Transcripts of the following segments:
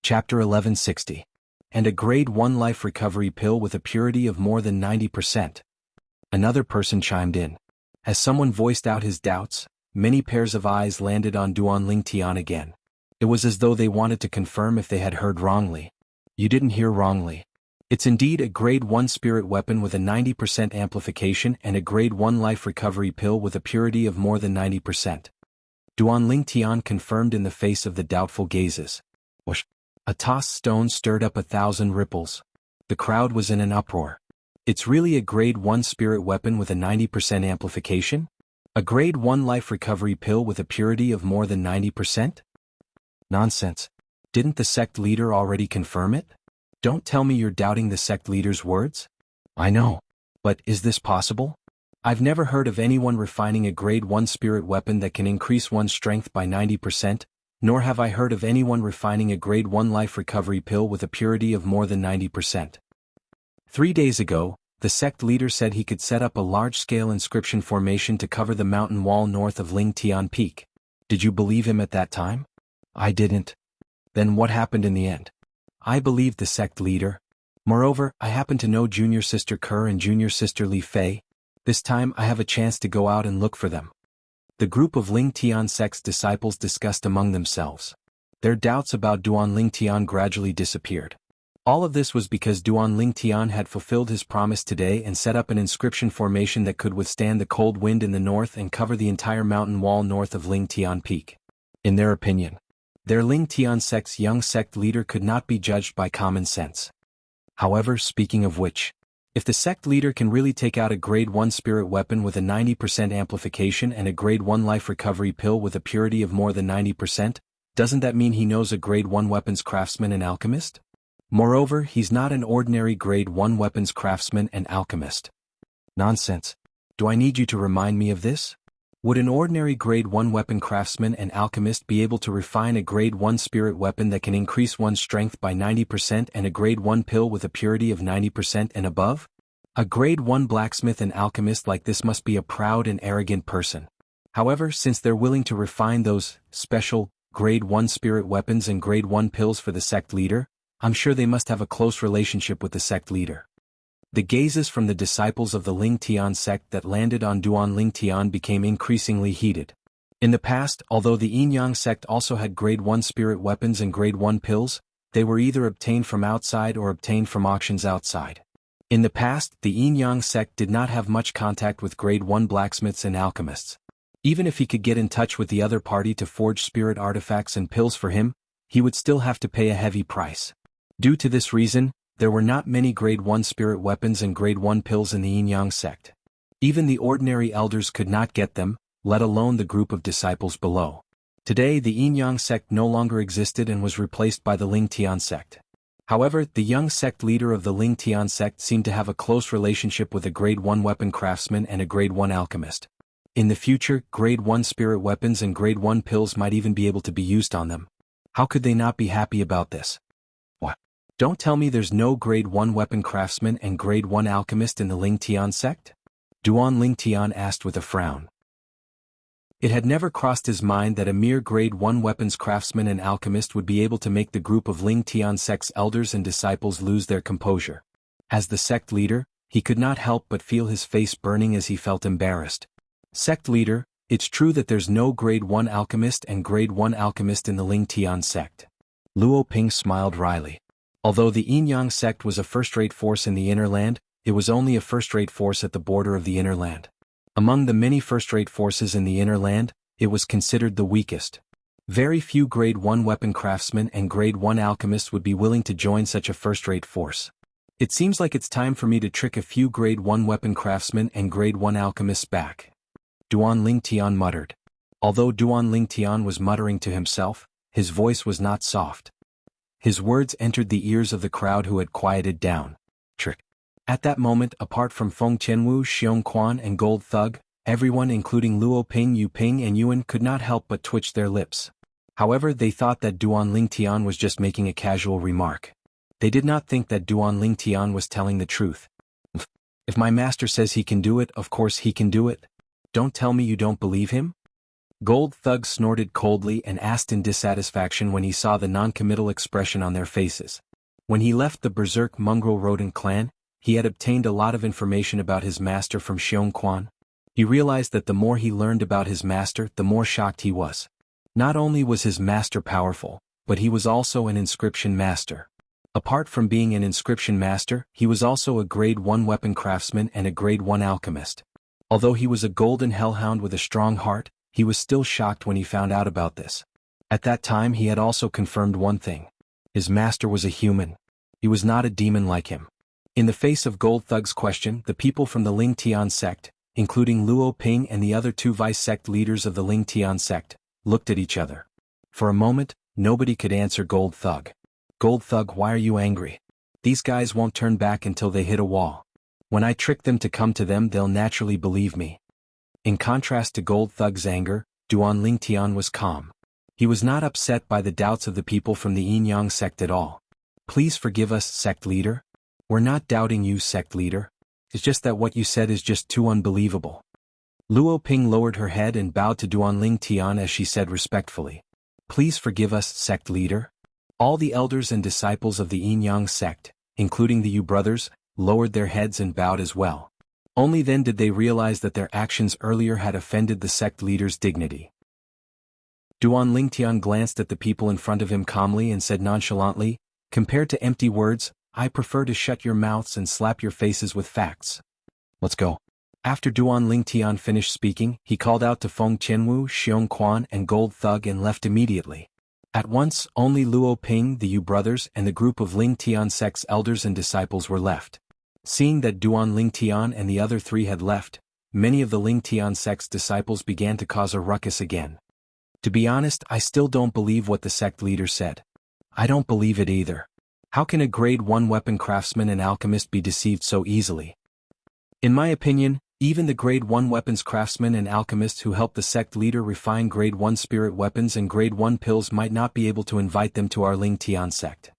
Chapter 1160. And a Grade 1 life recovery pill with a purity of more than 90%. Another person chimed in. As someone voiced out his doubts, many pairs of eyes landed on Duan Tian again. It was as though they wanted to confirm if they had heard wrongly. You didn't hear wrongly. It's indeed a Grade 1 spirit weapon with a 90% amplification and a Grade 1 life recovery pill with a purity of more than 90%. Duan Tian confirmed in the face of the doubtful gazes. Whoosh! A tossed stone stirred up 1,000 ripples. The crowd was in an uproar. It's really a Grade 1 spirit weapon with a 90% amplification? A Grade 1 life recovery pill with a purity of more than 90%? Nonsense. Didn't the sect leader already confirm it? Don't tell me you're doubting the sect leader's words? I know. But is this possible? I've never heard of anyone refining a Grade 1 spirit weapon that can increase one's strength by 90%, nor have I heard of anyone refining a Grade 1 life recovery pill with a purity of more than 90%. 3 days ago, the sect leader said he could set up a large-scale inscription formation to cover the mountain wall north of Lingtian Peak. Did you believe him at that time? I didn't. Then what happened in the end? I believed the sect leader. Moreover, I happen to know junior sister Kerr and junior sister Li Fei. This time I have a chance to go out and look for them. The group of Lingtian sect's disciples discussed among themselves. Their doubts about Duan Lingtian gradually disappeared. All of this was because Duan Lingtian had fulfilled his promise today and set up an inscription formation that could withstand the cold wind in the north and cover the entire mountain wall north of Lingtian Peak. In their opinion, their Lingtian sect's young sect leader could not be judged by common sense. However, speaking of which, if the sect leader can really take out a Grade 1 spirit weapon with a 90% amplification and a Grade 1 life recovery pill with a purity of more than 90%, doesn't that mean he knows a Grade 1 weapons craftsman and alchemist? Moreover, he's not an ordinary Grade 1 weapons craftsman and alchemist. Nonsense. Do I need you to remind me of this? Would an ordinary Grade 1 weapon craftsman and alchemist be able to refine a Grade 1 spirit weapon that can increase one's strength by 90% and a Grade 1 pill with a purity of 90% and above? A Grade 1 blacksmith and alchemist like this must be a proud and arrogant person. However, since they're willing to refine those special Grade 1 spirit weapons and Grade 1 pills for the sect leader, I'm sure they must have a close relationship with the sect leader. The gazes from the disciples of the Lingtian sect that landed on Duan Lingtian became increasingly heated. In the past, although the Yinyang sect also had Grade 1 spirit weapons and Grade 1 pills, they were either obtained from outside or obtained from auctions outside. In the past, the Yinyang sect did not have much contact with Grade 1 blacksmiths and alchemists. Even if he could get in touch with the other party to forge spirit artifacts and pills for him, he would still have to pay a heavy price. Due to this reason, there were not many Grade 1 spirit weapons and Grade 1 pills in the Yinyang sect. Even the ordinary elders could not get them, let alone the group of disciples below. Today the Yinyang sect no longer existed and was replaced by the Lingtian sect. However, the young sect leader of the Lingtian sect seemed to have a close relationship with a Grade 1 weapon craftsman and a Grade 1 alchemist. In the future, Grade 1 spirit weapons and Grade 1 pills might even be able to be used on them. How could they not be happy about this? What? Don't tell me there's no Grade 1 weapon craftsman and Grade 1 alchemist in the Lingtian sect? Duan Lingtian asked with a frown. It had never crossed his mind that a mere Grade 1 weapons craftsman and alchemist would be able to make the group of Lingtian sect's elders and disciples lose their composure. As the sect leader, he could not help but feel his face burning as he felt embarrassed. Sect leader, it's true that there's no Grade 1 alchemist and Grade 1 alchemist in the Lingtian sect. Luo Ping smiled wryly. Although the Yinyang sect was a first-rate force in the inner land, it was only a first-rate force at the border of the inner land. Among the many first-rate forces in the inner land, it was considered the weakest. Very few Grade 1 weapon craftsmen and Grade 1 alchemists would be willing to join such a first-rate force. It seems like it's time for me to trick a few Grade 1 weapon craftsmen and Grade 1 alchemists back. Duan Lingtian muttered. Although Duan Lingtian was muttering to himself, his voice was not soft. His words entered the ears of the crowd who had quieted down. Trick. At that moment, apart from Feng Qianwu, Xiong Quan and Gold Thug, everyone including Luo Ping, Yu Ping and Yuan could not help but twitch their lips. However, they thought that Duan Lingtian was just making a casual remark. They did not think that Duan Lingtian was telling the truth. If my master says he can do it, of course he can do it. Don't tell me you don't believe him? Gold Thug snorted coldly and asked in dissatisfaction when he saw the non-committal expression on their faces. When he left the Berserk mongrel rodent clan, he had obtained a lot of information about his master from Xiong Quan. He realized that the more he learned about his master, the more shocked he was. Not only was his master powerful, but he was also an inscription master. Apart from being an inscription master, he was also a grade 1 weapon craftsman and a grade 1 alchemist. Although he was a golden hellhound with a strong heart, he was still shocked when he found out about this. At that time he had also confirmed one thing. His master was a human. He was not a demon like him. In the face of Gold Thug's question, the people from the Ling Tian sect, including Luo Ping and the other 2 vice sect leaders of the Ling Tian sect, looked at each other. For a moment, nobody could answer Gold Thug. Gold Thug, why are you angry? These guys won't turn back until they hit a wall. When I trick them to come to them, they'll naturally believe me. In contrast to Gold Thug's anger, Duan Ling Tian was calm. He was not upset by the doubts of the people from the Yin Yang sect at all. Please forgive us, sect leader. We're not doubting you, sect leader. It's just that what you said is just too unbelievable. Luo Ping lowered her head and bowed to Duan Ling Tian as she said respectfully. Please forgive us, sect leader. All the elders and disciples of the Yin Yang sect, including the Yu brothers, lowered their heads and bowed as well. Only then did they realize that their actions earlier had offended the sect leader's dignity. Duan Ling Tian glanced at the people in front of him calmly and said nonchalantly, compared to empty words, I prefer to shut your mouths and slap your faces with facts. Let's go. After Duan Ling Tian finished speaking, he called out to Feng Qianwu, Xiong Quan and Gold Thug and left immediately. At once, only Luo Ping, the Yu brothers and the group of Ling Tian sect's elders and disciples were left. Seeing that Duan Ling Tian and the other 3 had left, many of the Ling Tian sect's disciples began to cause a ruckus again. To be honest, I still don't believe what the sect leader said. I don't believe it either. How can a grade 1 weapon craftsman and alchemist be deceived so easily? In my opinion, even the grade 1 weapons craftsmen and alchemists who helped the sect leader refine grade 1 spirit weapons and grade 1 pills might not be able to invite them to our Ling Tian sect.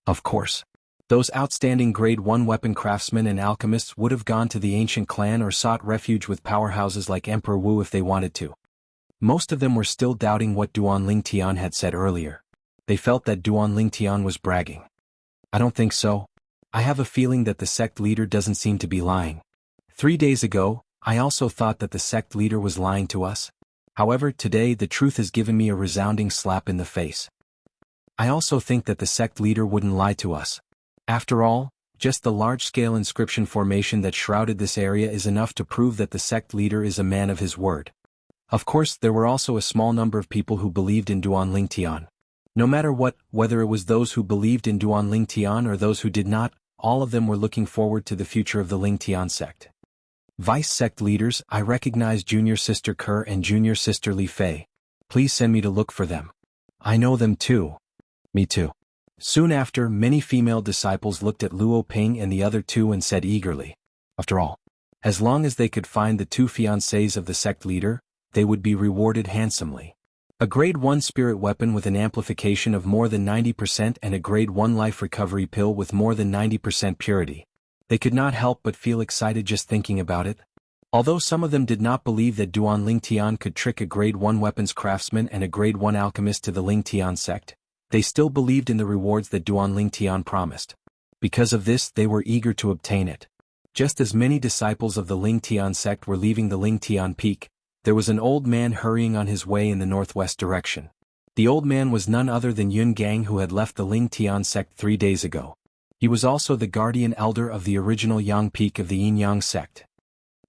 Of course. Those outstanding grade 1 weapon craftsmen and alchemists would have gone to the ancient clan or sought refuge with powerhouses like Emperor Wu if they wanted to. Most of them were still doubting what Duan Ling Tian had said earlier. They felt that Duan Ling Tian was bragging. I don't think so. I have a feeling that the sect leader doesn't seem to be lying. 3 days ago, I also thought that the sect leader was lying to us. However, today the truth has given me a resounding slap in the face. I also think that the sect leader wouldn't lie to us. After all, just the large-scale inscription formation that shrouded this area is enough to prove that the sect leader is a man of his word. Of course, there were also a small number of people who believed in Duan Ling Tian. No matter what, whether it was those who believed in Duan Ling Tian or those who did not, all of them were looking forward to the future of the Ling Tian sect. Vice sect leaders, I recognize Junior Sister Kerr and Junior Sister Li Fei. Please send me to look for them. I know them too. Me too. Soon after, many female disciples looked at Luo Ping and the other 2 and said eagerly, after all, as long as they could find the 2 fiancés of the sect leader, they would be rewarded handsomely. A grade 1 spirit weapon with an amplification of more than 90% and a grade 1 life recovery pill with more than 90% purity. They could not help but feel excited just thinking about it. Although some of them did not believe that Duan Ling Tian could trick a grade 1 weapons craftsman and a grade 1 alchemist to the Ling Tian sect, they still believed in the rewards that Duan Ling Tian promised. Because of this, they were eager to obtain it. Just as many disciples of the Ling Tian sect were leaving the Ling Tian peak, there was an old man hurrying on his way in the northwest direction. The old man was none other than Yun Gang, who had left the Ling Tian sect 3 days ago. He was also the guardian elder of the original Yang peak of the Yin Yang sect.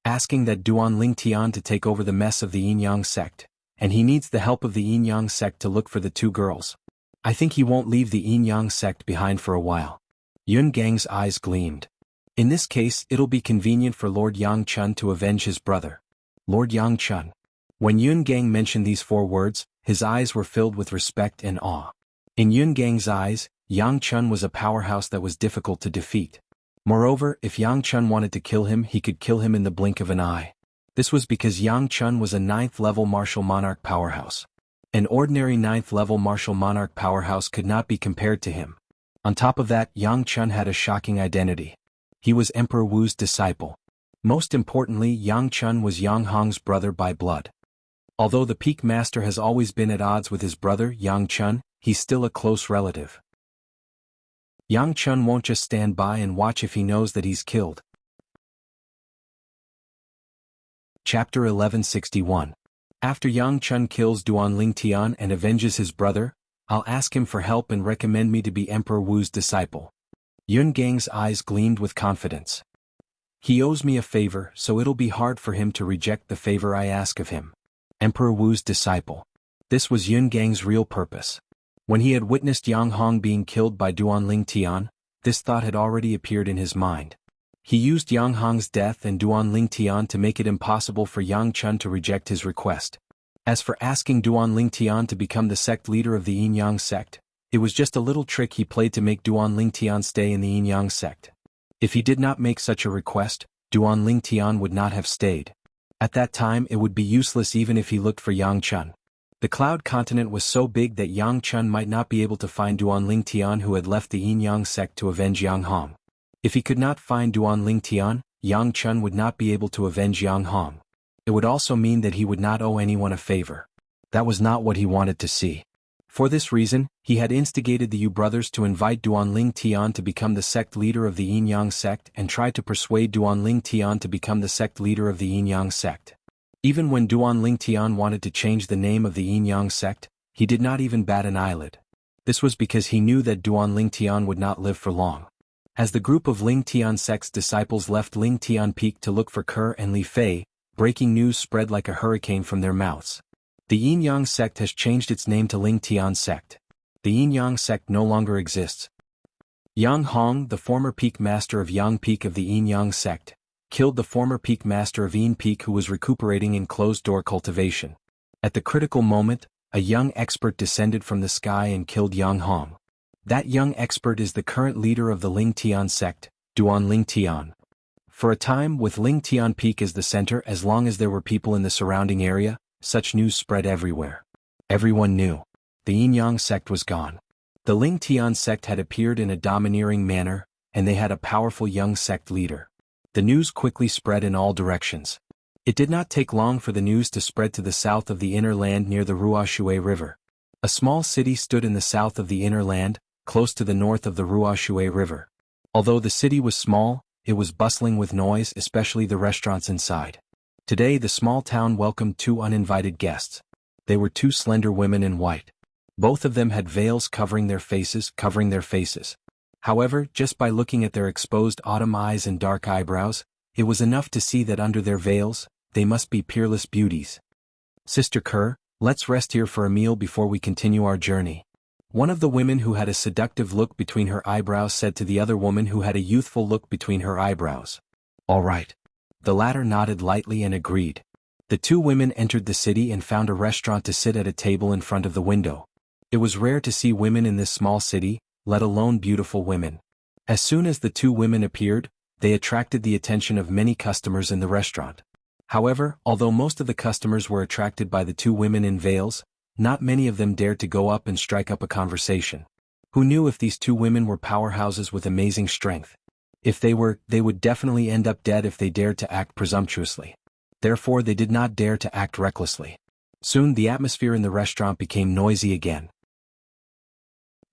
Asking that Duan Ling Tian to take over the mess of the Yin Yang sect, and he needs the help of the Yin Yang sect to look for the 2 girls. I think he won't leave the Yin Yang sect behind for a while. Yun Gang's eyes gleamed. In this case, it'll be convenient for Lord Yang Chun to avenge his brother. Lord Yang Chun. When Yun Gang mentioned these 4 words, his eyes were filled with respect and awe. In Yun Gang's eyes, Yang Chun was a powerhouse that was difficult to defeat. Moreover, if Yang Chun wanted to kill him, he could kill him in the blink of an eye. This was because Yang Chun was a 9th-level martial monarch powerhouse. An ordinary 9th-level martial monarch powerhouse could not be compared to him. On top of that, Yang Chun had a shocking identity. He was Emperor Wu's disciple. Most importantly, Yang Chun was Yang Hong's brother by blood. Although the peak master has always been at odds with his brother, Yang Chun, he's still a close relative. Yang Chun won't just stand by and watch if he knows that he's killed. Chapter 1161. After Yang Chun kills Duanling Tian and avenges his brother, I'll ask him for help and recommend me to be Emperor Wu's disciple. Yun Gang's eyes gleamed with confidence. He owes me a favor, so it'll be hard for him to reject the favor I ask of him. Emperor Wu's disciple. This was Yun Gang's real purpose. When he had witnessed Yang Hong being killed by Duanling Tian, this thought had already appeared in his mind. He used Yang Hong's death and Duanling Tian to make it impossible for Yang Chun to reject his request. As for asking Duanling Tian to become the sect leader of the Yin Yang sect, it was just a little trick he played to make Duanling Tian stay in the Yin Yang sect. If he did not make such a request, Duanling Tian would not have stayed. At that time it would be useless even if he looked for Yang Chun. The Cloud Continent was so big that Yang Chun might not be able to find Duanling Tian, who had left the Yin Yang sect to avenge Yang Hong. If he could not find Duanling Tian, Yang Chun would not be able to avenge Yang Hong. It would also mean that he would not owe anyone a favor. That was not what he wanted to see. For this reason, he had instigated the Yu brothers to invite Duanling Tian to become the sect leader of the Yin Yang sect and tried to persuade Duanling Tian to become the sect leader of the Yin Yang sect. Even when Duanling Tian wanted to change the name of the Yin Yang sect, he did not even bat an eyelid. This was because he knew that Duanling Tian would not live for long. As the group of Ling Tian sect's disciples left Ling Tian Peak to look for Ke and Li Fei, breaking news spread like a hurricane from their mouths. The Yin Yang sect has changed its name to Ling Tian sect. The Yin Yang sect no longer exists. Yang Hong, the former peak master of Yang Peak of the Yin Yang sect, killed the former peak master of Yin Peak, who was recuperating in closed-door cultivation. At the critical moment, a young expert descended from the sky and killed Yang Hong. That young expert is the current leader of the Ling Tian sect, Duanling Tian. For a time, with Ling Tian Peak as the center, as long as there were people in the surrounding area, such news spread everywhere. Everyone knew. The Yin Yang sect was gone. The Ling Tian sect had appeared in a domineering manner, and they had a powerful young sect leader. The news quickly spread in all directions. It did not take long for the news to spread to the south of the inner land near the Ruoshui River. A small city stood in the south of the inner land, close to the north of the Ruoshui River. Although the city was small, it was bustling with noise, especially the restaurants inside. Today the small town welcomed two uninvited guests. They were two slender women in white. Both of them had veils covering their faces. However, just by looking at their exposed autumn eyes and dark eyebrows, it was enough to see that under their veils, they must be peerless beauties. Sister Ke, let's rest here for a meal before we continue our journey. One of the women who had a seductive look between her eyebrows said to the other woman who had a youthful look between her eyebrows. All right. The latter nodded lightly and agreed. The two women entered the city and found a restaurant to sit at a table in front of the window. It was rare to see women in this small city, let alone beautiful women. As soon as the two women appeared, they attracted the attention of many customers in the restaurant. However, although most of the customers were attracted by the two women in veils, not many of them dared to go up and strike up a conversation. Who knew if these two women were powerhouses with amazing strength? If they were, they would definitely end up dead if they dared to act presumptuously. Therefore they did not dare to act recklessly. Soon the atmosphere in the restaurant became noisy again.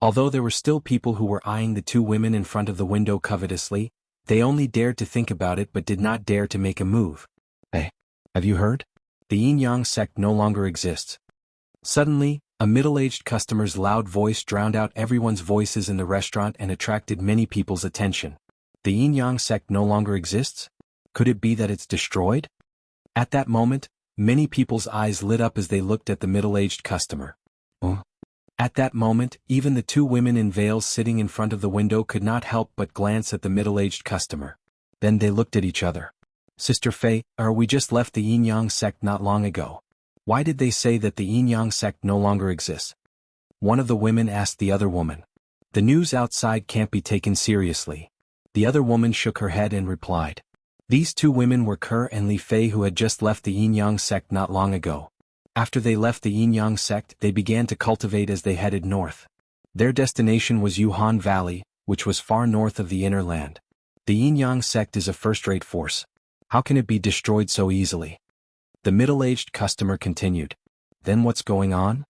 Although there were still people who were eyeing the two women in front of the window covetously, they only dared to think about it but did not dare to make a move. Hey, have you heard? The Yin Yang sect no longer exists. Suddenly, a middle-aged customer's loud voice drowned out everyone's voices in the restaurant and attracted many people's attention. The Yin Yang sect no longer exists? Could it be that it's destroyed? At that moment, many people's eyes lit up as they looked at the middle-aged customer. At that moment, even the two women in veils sitting in front of the window could not help but glance at the middle-aged customer. Then they looked at each other. Sister Fei, we just left the Yin Yang sect not long ago. Why did they say that the Yin Yang sect no longer exists? One of the women asked the other woman. The news outside can't be taken seriously. The other woman shook her head and replied. These two women were Ke and Li Fei, who had just left the Yin Yang sect not long ago. After they left the Yin Yang sect, they began to cultivate as they headed north. Their destination was Yuhan Valley, which was far north of the inner land. The Yin Yang sect is a first-rate force. How can it be destroyed so easily? The middle-aged customer continued. Then what's going on?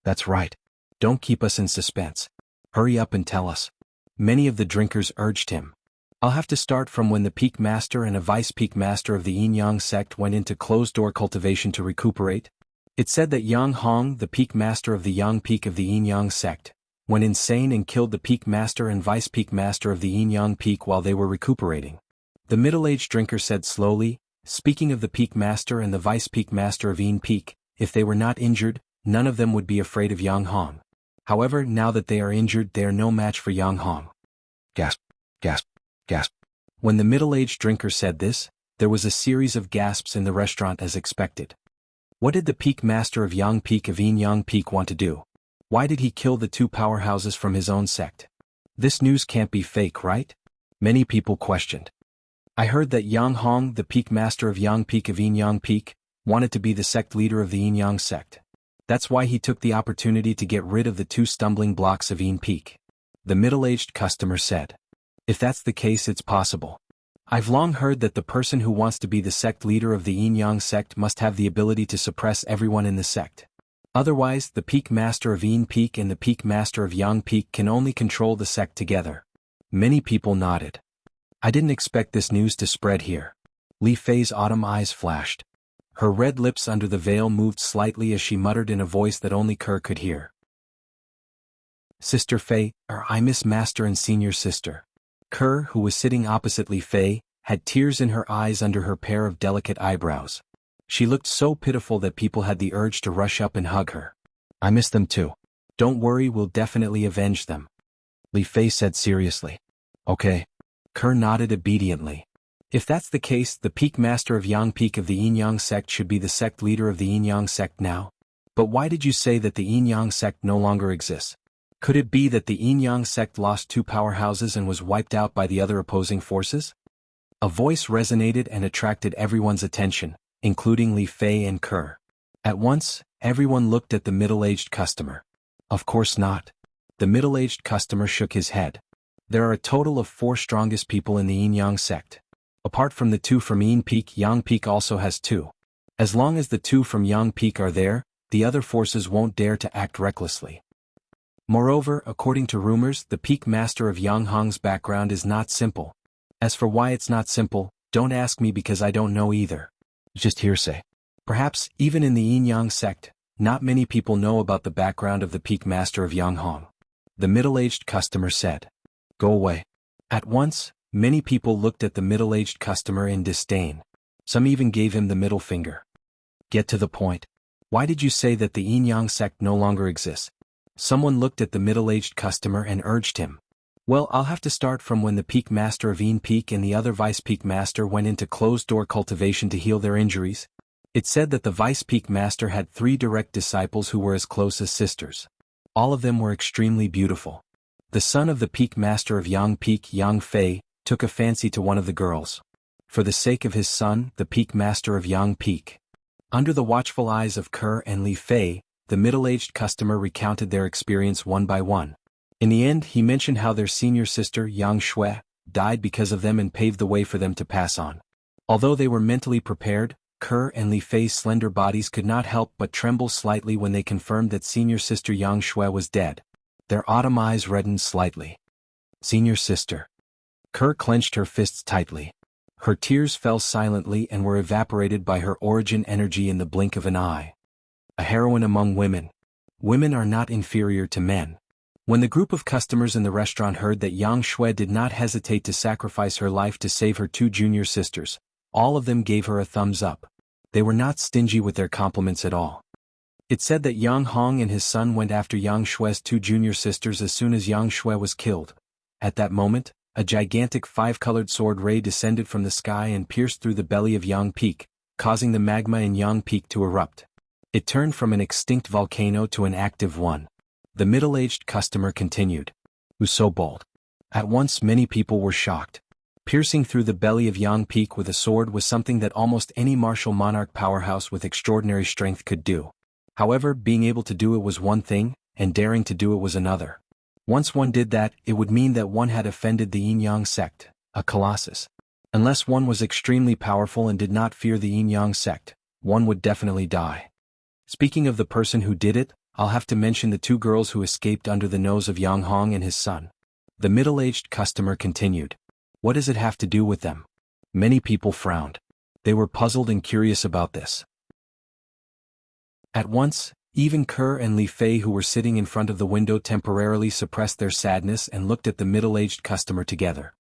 That's right. Don't keep us in suspense. Hurry up and tell us. Many of the drinkers urged him. I'll have to start from when the peak master and a vice peak master of the Yin-Yang sect went into closed-door cultivation to recuperate. It said that Yang Hong, the peak master of the Yang peak of the Yin-Yang sect, went insane and killed the peak master and vice peak master of the Yin-Yang peak while they were recuperating. The middle-aged drinker said slowly, speaking of the peak master and the vice peak master of Yin peak, if they were not injured, none of them would be afraid of Yang Hong. However, now that they are injured, they are no match for Yang Hong. Gasp, gasp, gasp. When the middle-aged drinker said this, there was a series of gasps in the restaurant as expected. What did the peak master of Yang peak of Yin-Yang peak want to do? Why did he kill the two powerhouses from his own sect? This news can't be fake, right? Many people questioned. I heard that Yang Hong, the peak master of Yang peak of Yin-Yang peak, wanted to be the sect leader of the Yin-Yang sect. That's why he took the opportunity to get rid of the two stumbling blocks of Yin peak. The middle-aged customer said. If that's the case, it's possible. I've long heard that the person who wants to be the sect leader of the Yin-Yang sect must have the ability to suppress everyone in the sect. Otherwise, the peak master of Yin peak and the peak master of Yang peak can only control the sect together. Many people nodded. I didn't expect this news to spread here. Li Fei's autumn eyes flashed. Her red lips under the veil moved slightly as she muttered in a voice that only Kerr could hear. Sister Fei, I miss Master and Senior Sister. Kerr, who was sitting opposite Li Fei, had tears in her eyes under her pair of delicate eyebrows. She looked so pitiful that people had the urge to rush up and hug her. I miss them too. Don't worry, we'll definitely avenge them. Li Fei said seriously. Okay. Kerr nodded obediently. If that's the case, the peak master of Yang peak of the Yin-Yang sect should be the sect leader of the Yin-Yang sect now. But why did you say that the Yin-Yang sect no longer exists? Could it be that the Yin-Yang sect lost two powerhouses and was wiped out by the other opposing forces? A voice resonated and attracted everyone's attention, including Li Fei and Kerr. At once, everyone looked at the middle-aged customer. Of course not. The middle-aged customer shook his head. There are a total of 4 strongest people in the Yin-Yang sect. Apart from the 2 from Yin peak, Yang peak also has 2. As long as the 2 from Yang peak are there, the other forces won't dare to act recklessly. Moreover, according to rumors, the peak master of Yang Hong's background is not simple. As for why it's not simple, don't ask me because I don't know either. Just hearsay. Perhaps, even in the Yin-Yang sect, not many people know about the background of the peak master of Yang Hong. The middle-aged customer said. Go away. At once, many people looked at the middle-aged customer in disdain. Some even gave him the middle finger. Get to the point. Why did you say that the Yin-Yang sect no longer exists? Someone looked at the middle-aged customer and urged him. Well, I'll have to start from when the peak master of Yin peak and the other vice peak master went into closed-door cultivation to heal their injuries. It said that the vice peak master had 3 direct disciples who were as close as sisters. All of them were extremely beautiful. The son of the peak master of Yang peak, Yang Fei, took a fancy to one of the girls. For the sake of his son, the peak master of Yang peak. Under the watchful eyes of Kerr and Li Fei, the middle-aged customer recounted their experience one by one. In the end, he mentioned how their senior sister, Yang Shui, died because of them and paved the way for them to pass on. Although they were mentally prepared, Kerr and Li Fei's slender bodies could not help but tremble slightly when they confirmed that senior sister Yang Shui was dead. Their autumn eyes reddened slightly. Senior sister. Kerr clenched her fists tightly. Her tears fell silently and were evaporated by her origin energy in the blink of an eye. A heroine among women. Women are not inferior to men. When the group of customers in the restaurant heard that Yang Shui did not hesitate to sacrifice her life to save her 2 junior sisters, all of them gave her a thumbs up. They were not stingy with their compliments at all. It said that Yang Hong and his son went after Yang Shui's 2 junior sisters as soon as Yang Shui was killed. At that moment, a gigantic 5-colored sword ray descended from the sky and pierced through the belly of Yang Peak, causing the magma in Yang Peak to erupt. It turned from an extinct volcano to an active one. The middle-aged customer continued. Who's so bold? At once many people were shocked. Piercing through the belly of Yang Peak with a sword was something that almost any martial monarch powerhouse with extraordinary strength could do. However, being able to do it was one thing, and daring to do it was another. Once one did that, it would mean that one had offended the Yin-Yang sect, a colossus. Unless one was extremely powerful and did not fear the Yin-Yang sect, one would definitely die. Speaking of the person who did it, I'll have to mention the two girls who escaped under the nose of Yang Hong and his son. The middle-aged customer continued. What does it have to do with them? Many people frowned. They were puzzled and curious about this. At once, even Kerr and Li Fei, who were sitting in front of the window, temporarily suppressed their sadness and looked at the middle-aged customer together.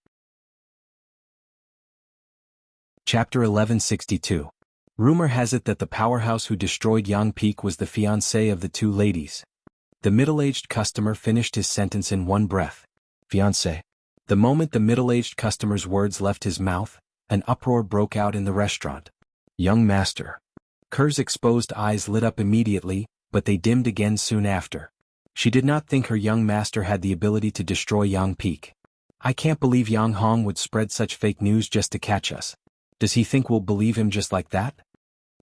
Chapter 1162. Rumor has it that the powerhouse who destroyed Yang Peak was the fiancé of the two ladies. The middle-aged customer finished his sentence in one breath. Fiancé. The moment the middle-aged customer's words left his mouth, an uproar broke out in the restaurant. Young master. Kerr's exposed eyes lit up immediately, but they dimmed again soon after. She did not think her young master had the ability to destroy Yang Peak. I can't believe Yang Hong would spread such fake news just to catch us. Does he think we'll believe him just like that?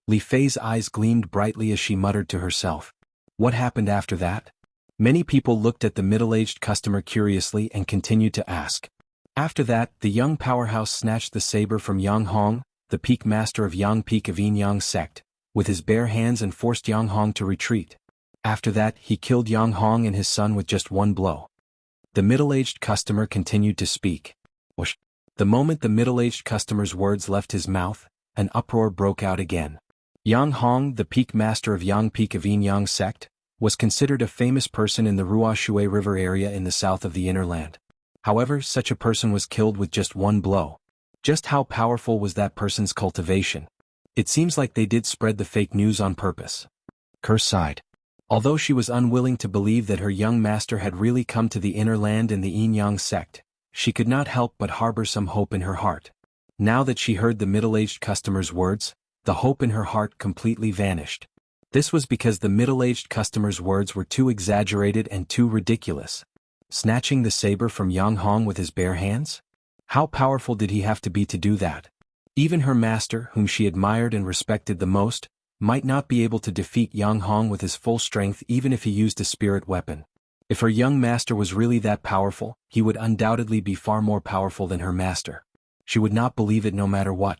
Li Fei's eyes gleamed brightly as she muttered to herself. What happened after that? Many people looked at the middle-aged customer curiously and continued to ask. After that, the young powerhouse snatched the saber from Yang Hong, the peak master of Yang Peak of Yin Yang sect, with his bare hands and forced Yang Hong to retreat. After that, he killed Yang Hong and his son with just one blow. The middle-aged customer continued to speak. Whoosh. The moment the middle-aged customer's words left his mouth, an uproar broke out again. Yang Hong, the peak master of Yang Peak of Yin Yang sect, was considered a famous person in the Ruoshui River area in the south of the Inner Land. However, such a person was killed with just one blow. Just how powerful was that person's cultivation? It seems like they did spread the fake news on purpose. Kerr sighed. Although she was unwilling to believe that her young master had really come to the Inner Land in the Yin Yang sect, she could not help but harbor some hope in her heart. Now that she heard the middle-aged customer's words, the hope in her heart completely vanished. This was because the middle-aged customer's words were too exaggerated and too ridiculous. Snatching the saber from Yang Hong with his bare hands? How powerful did he have to be to do that? Even her master, whom she admired and respected the most, might not be able to defeat Yang Hong with his full strength even if he used a spirit weapon. If her young master was really that powerful, he would undoubtedly be far more powerful than her master. She would not believe it no matter what.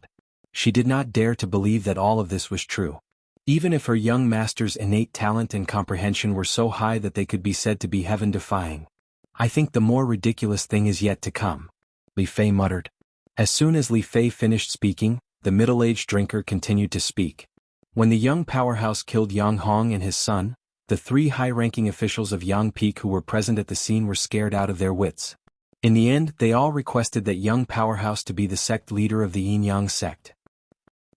She did not dare to believe that all of this was true. Even if her young master's innate talent and comprehension were so high that they could be said to be heaven-defying. I think the more ridiculous thing is yet to come. Li Fei muttered. As soon as Li Fei finished speaking, the middle-aged drinker continued to speak. When the young powerhouse killed Yang Hong and his son, the three high-ranking officials of Yang Peak who were present at the scene were scared out of their wits. In the end, they all requested that young powerhouse to be the sect leader of the Yin Yang sect.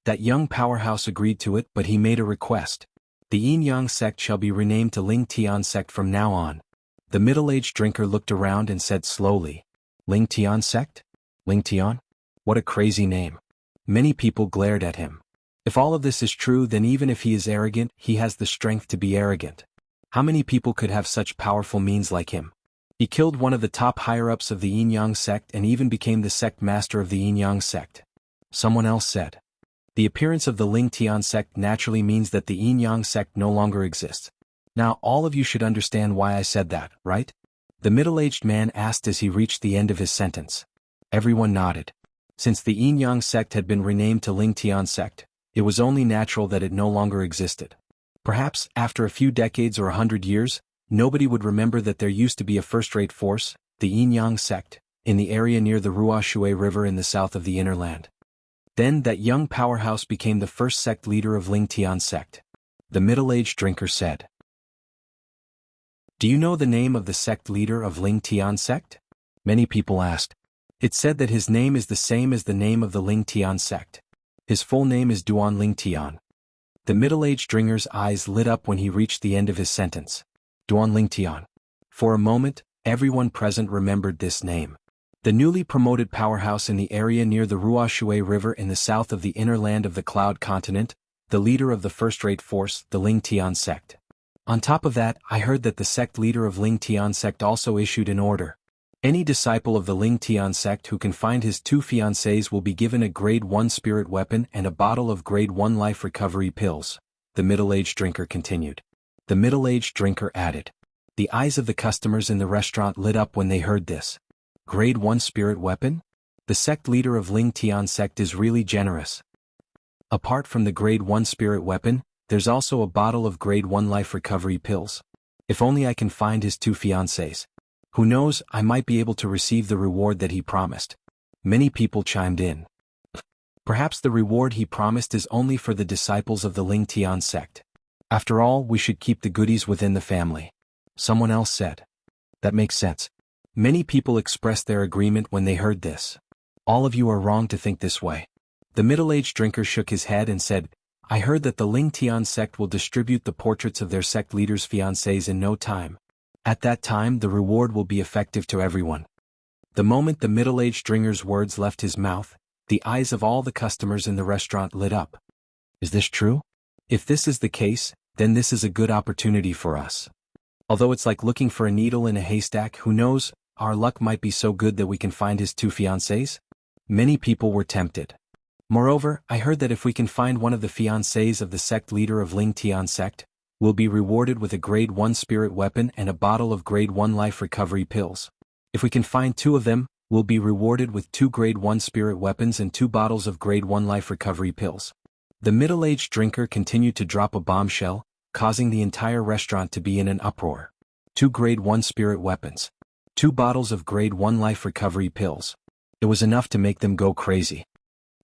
That young powerhouse agreed to it, but he made a request. The Yin Yang sect shall be renamed to Ling Tian sect from now on. The middle-aged drinker looked around and said slowly, Ling Tian sect? Ling Tian? What a crazy name. Many people glared at him. If all of this is true, then even if he is arrogant, he has the strength to be arrogant. How many people could have such powerful means like him? He killed one of the top higher-ups of the Yin Yang sect and even became the sect master of the Yin Yang sect. Someone else said. The appearance of the Ling Tian sect naturally means that the Yin Yang sect no longer exists. Now all of you should understand why I said that, right? The middle-aged man asked as he reached the end of his sentence. Everyone nodded. Since the Yin Yang sect had been renamed to Ling Tian sect, it was only natural that it no longer existed. Perhaps, after a few decades or 100 years, nobody would remember that there used to be a first-rate force, the Yin Yang sect, in the area near the Ruoshui River in the south of the Inner Land. Then that young powerhouse became the first sect leader of Ling Tian sect. The middle-aged drinker said. Do you know the name of the sect leader of Ling Tian sect? Many people asked. It said that his name is the same as the name of the Ling Tian sect. His full name is Duan Ling Tian. The middle-aged drinker's eyes lit up when he reached the end of his sentence. Duan Ling Tian. For a moment, everyone present remembered this name. The newly promoted powerhouse in the area near the Ruoshui River in the south of the Inner Land of the Cloud Continent, the leader of the first-rate force, the Ling Tian sect. On top of that, I heard that the sect leader of Ling Tian sect also issued an order. Any disciple of the Ling Tian sect who can find his two fiancées will be given a grade 1 spirit weapon and a bottle of grade 1 life recovery pills, the middle-aged drinker continued. The middle-aged drinker added. The eyes of the customers in the restaurant lit up when they heard this. Grade 1 spirit weapon? The sect leader of Ling Tian sect is really generous. Apart from the grade 1 spirit weapon, There's also a bottle of grade 1 life recovery pills. If only I can find his 2 fiancées. Who knows, I might be able to receive the reward that he promised. Many people chimed in. Perhaps the reward he promised is only for the disciples of the Ling Tian sect. After all, we should keep the goodies within the family. Someone else said. That makes sense. Many people expressed their agreement when they heard this. All of you are wrong to think this way. The middle-aged drinker shook his head and said, I heard that the Ling Tian sect will distribute the portraits of their sect leaders' fiancés in no time. At that time, the reward will be effective to everyone. The moment the middle-aged drinker's words left his mouth, the eyes of all the customers in the restaurant lit up. Is this true? If this is the case, then this is a good opportunity for us. Although it's like looking for a needle in a haystack, who knows, our luck might be so good that we can find his 2 fiancés? Many people were tempted. Moreover, I heard that if we can find one of the fiancés of the sect leader of Ling Tian sect, we'll be rewarded with a grade 1 spirit weapon and a bottle of grade 1 life recovery pills. If we can find 2 of them, we'll be rewarded with 2 grade 1 spirit weapons and 2 bottles of grade 1 life recovery pills. The middle-aged drinker continued to drop a bombshell, causing the entire restaurant to be in an uproar. 2 grade 1 spirit weapons. 2 bottles of grade 1 life recovery pills. It was enough to make them go crazy.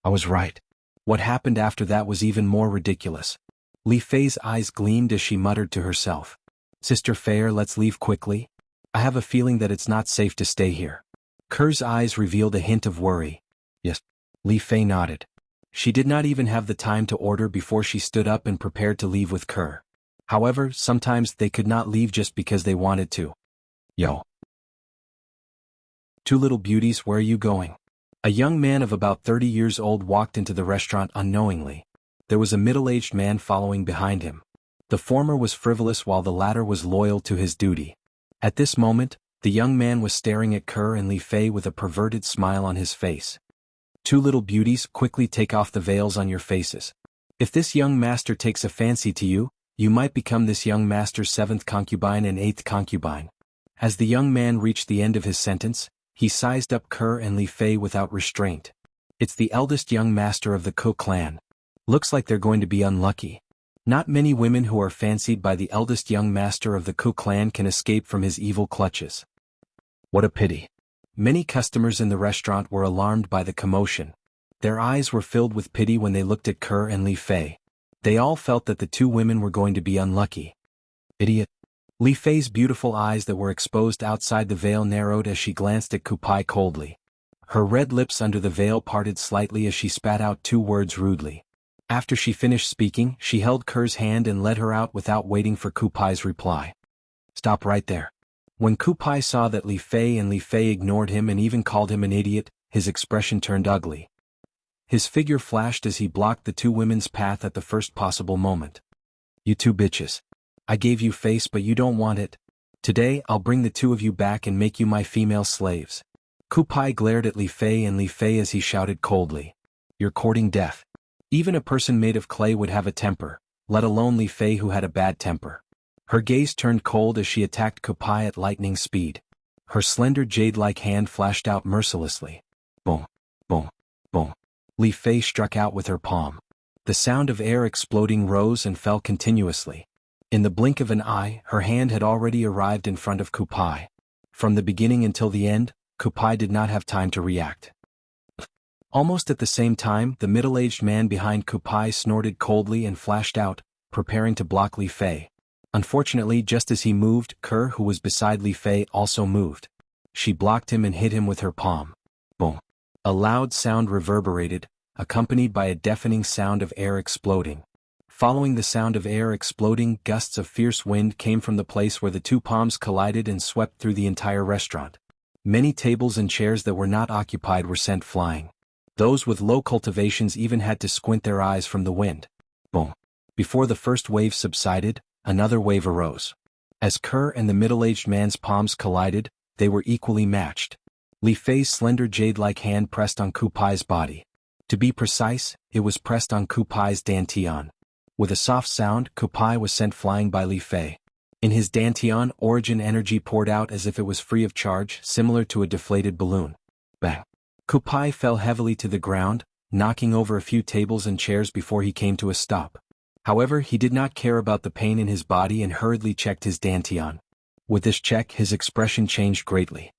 I was right. What happened after that was even more ridiculous. Li Fei's eyes gleamed as she muttered to herself. Sister Fair, let's leave quickly. I have a feeling that it's not safe to stay here. Ker's eyes revealed a hint of worry. Yes. Li Fei nodded. She did not even have the time to order before she stood up and prepared to leave with Ker. However, sometimes they could not leave just because they wanted to. Yo. 2 little beauties, where are you going? A young man of about 30 years old walked into the restaurant unknowingly. There was a middle-aged man following behind him. The former was frivolous while the latter was loyal to his duty. At this moment, the young man was staring at Ker and Li Fei with a perverted smile on his face. 2 little beauties, quickly take off the veils on your faces. If this young master takes a fancy to you, you might become this young master's 7th concubine and 8th concubine. As the young man reached the end of his sentence, he sized up Ker and Li Fei without restraint. It's the eldest young master of the Ko clan. Looks like they're going to be unlucky. Not many women who are fancied by the eldest young master of the Ko clan can escape from his evil clutches. What a pity. Many customers in the restaurant were alarmed by the commotion. Their eyes were filled with pity when they looked at Ker and Li Fei. They all felt that the 2 women were going to be unlucky. Idiot. Li Fei's beautiful eyes that were exposed outside the veil narrowed as she glanced at Kupai coldly. Her red lips under the veil parted slightly as she spat out 2 words rudely. After she finished speaking, she held Ker's hand and led her out without waiting for Kupai's reply. Stop right there. When Kupai saw that Li Fei ignored him and even called him an idiot, his expression turned ugly. His figure flashed as he blocked the 2 women's path at the first possible moment. You 2 bitches. I gave you face but you don't want it. Today I'll bring the 2 of you back and make you my female slaves. Kupai glared at Li Fei as he shouted coldly. You're courting death. Even a person made of clay would have a temper, let alone Li Fei who had a bad temper. Her gaze turned cold as she attacked Kupai at lightning speed. Her slender jade-like hand flashed out mercilessly. Boom, boom, boom. Li Fei struck out with her palm. The sound of air exploding rose and fell continuously. In the blink of an eye, her hand had already arrived in front of Kupai. From the beginning until the end, Kupai did not have time to react. Almost at the same time, the middle-aged man behind Kupai snorted coldly and flashed out, preparing to block Li Fei. Unfortunately, just as he moved, Ker, who was beside Li Fei, also moved. She blocked him and hit him with her palm. Boom. A loud sound reverberated, accompanied by a deafening sound of air exploding. Following the sound of air exploding, gusts of fierce wind came from the place where the 2 palms collided and swept through the entire restaurant. Many tables and chairs that were not occupied were sent flying. Those with low cultivations even had to squint their eyes from the wind. Boom. Before the first wave subsided, another wave arose. As Ker and the middle-aged man's palms collided, they were equally matched. Li Fei's slender jade-like hand pressed on Kupai's body. To be precise, it was pressed on Kupai's dantian. With a soft sound, Kupai was sent flying by Li Fei. In his dantian, origin energy poured out as if it was free of charge, similar to a deflated balloon. Bang! Kupai fell heavily to the ground, knocking over a few tables and chairs before he came to a stop. However, he did not care about the pain in his body and hurriedly checked his dantian. With this check, his expression changed greatly.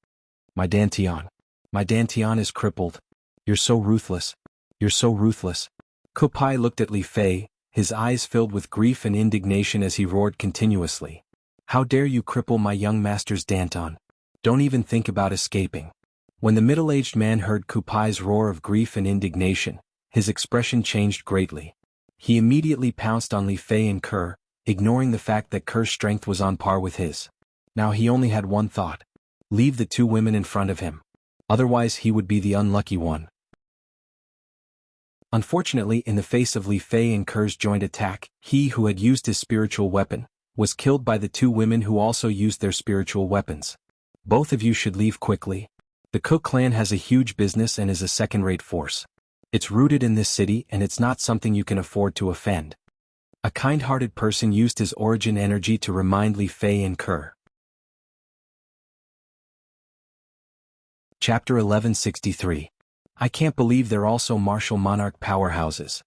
My dantian is crippled. You're so ruthless. You're so ruthless. Kupai looked at Li Fei, his eyes filled with grief and indignation as he roared continuously. How dare you cripple my young master's dantian? Don't even think about escaping. When the middle-aged man heard Kupai's roar of grief and indignation, his expression changed greatly. He immediately pounced on Li Fei and Kerr, ignoring the fact that Kerr's strength was on par with his. Now he only had one thought. Leave the two women in front of him. Otherwise he would be the unlucky one. Unfortunately, in the face of Li Fei and Kerr's joint attack, he who had used his spiritual weapon was killed by the two women who also used their spiritual weapons. Both of you should leave quickly. The Cook clan has a huge business and is a second-rate force. It's rooted in this city and it's not something you can afford to offend. A kind-hearted person used his origin energy to remind Li Fei and Kerr. Chapter 1163. I can't believe they're also martial monarch powerhouses.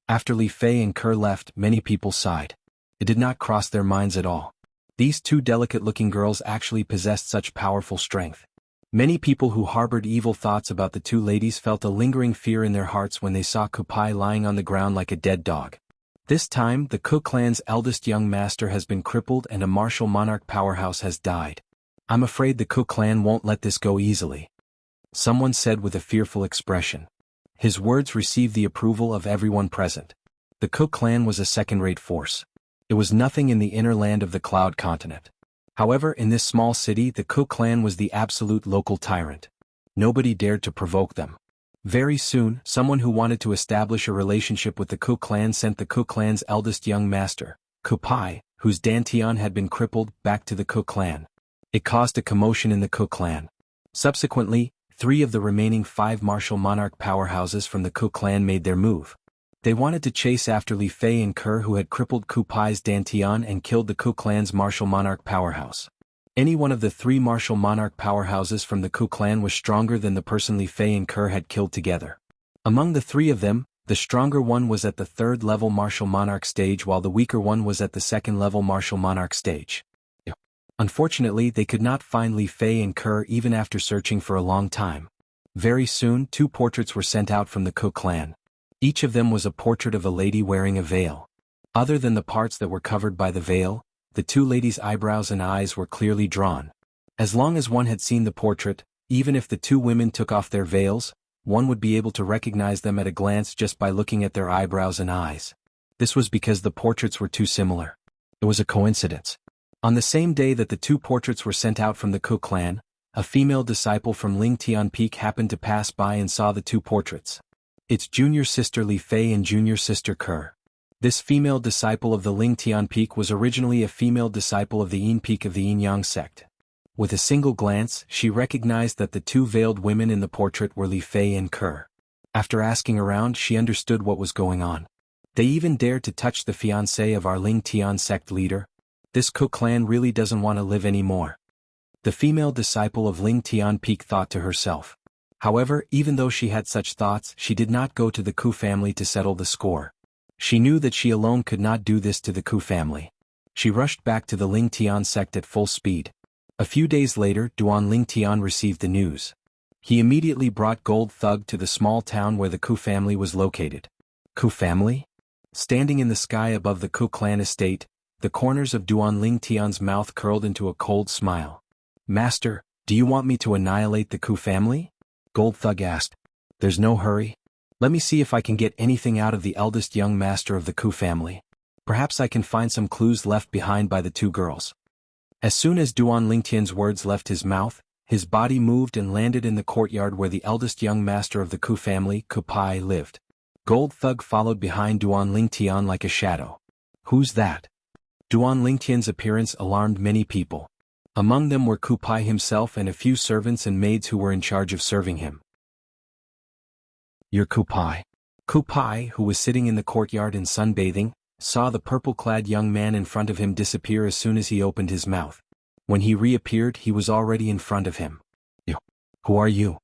After Li Fei and Kerr left, many people sighed. It did not cross their minds at all. These two delicate-looking girls actually possessed such powerful strength. Many people who harbored evil thoughts about the two ladies felt a lingering fear in their hearts when they saw Kupai lying on the ground like a dead dog. This time, the Cook clan's eldest young master has been crippled and a martial monarch powerhouse has died. I'm afraid the Cook clan won't let this go easily. Someone said with a fearful expression. His words received the approval of everyone present. The Cook clan was a second-rate force. It was nothing in the inner land of the Cloud Continent. However, in this small city, the Cook clan was the absolute local tyrant. Nobody dared to provoke them. Very soon, someone who wanted to establish a relationship with the Cook clan sent the Cook clan's eldest young master, Kupai, whose dantian had been crippled, back to the Cook clan. It caused a commotion in the Cook clan. Subsequently, 3 of the remaining 5 martial monarch powerhouses from the Cook clan made their move. They wanted to chase after Li Fei and Kerr, who had crippled Kupai's dantian and killed the Cook clan's martial monarch powerhouse. Any one of the 3 martial monarch powerhouses from the Cook clan was stronger than the person Li Fei and Kerr had killed together. Among the 3 of them, the stronger one was at the 3rd-level martial monarch stage while the weaker one was at the 2nd-level martial monarch stage. Unfortunately, they could not find Li Fei and Kerr even after searching for a long time. Very soon, 2 portraits were sent out from the Cook clan. Each of them was a portrait of a lady wearing a veil. Other than the parts that were covered by the veil, the 2 ladies' eyebrows and eyes were clearly drawn. As long as one had seen the portrait, even if the 2 women took off their veils, one would be able to recognize them at a glance just by looking at their eyebrows and eyes. This was because the portraits were too similar. It was a coincidence. On the same day that the 2 portraits were sent out from the Cook clan, a female disciple from Ling Tian Peak happened to pass by and saw the 2 portraits. It's junior sister Li Fei and junior sister Kerr. This female disciple of the Ling Tian Peak was originally a female disciple of the Yin Peak of the Yin Yang sect. With a single glance, she recognized that the 2 veiled women in the portrait were Li Fei and Kerr. After asking around, she understood what was going on. They even dared to touch the fiancé of our Ling Tian sect leader. This Cook clan really doesn't want to live anymore. The female disciple of Ling Tian Peak thought to herself. However, even though she had such thoughts, she did not go to the Ku family to settle the score. She knew that she alone could not do this to the Ku family. She rushed back to the Ling Tian sect at full speed. A few days later, Duan Ling Tian received the news. He immediately brought Gold Thug to the small town where the Ku family was located. Ku family? Standing in the sky above the Ku clan estate, the corners of Duan Ling Tian's mouth curled into a cold smile. Master, do you want me to annihilate the Ku family? Gold Thug asked. There's no hurry. Let me see if I can get anything out of the eldest young master of the Ku family. Perhaps I can find some clues left behind by the 2 girls. As soon as Duan Ling Tian's words left his mouth, his body moved and landed in the courtyard where the eldest young master of the Ku family, Kupai, lived. Gold Thug followed behind Duan Ling Tian like a shadow. Who's that? Duan Ling Tian's appearance alarmed many people. Among them were Kupai himself and a few servants and maids who were in charge of serving him. You're Kupai. Kupai, who was sitting in the courtyard and sunbathing, saw the purple-clad young man in front of him disappear as soon as he opened his mouth. When he reappeared, he was already in front of him. Who are you?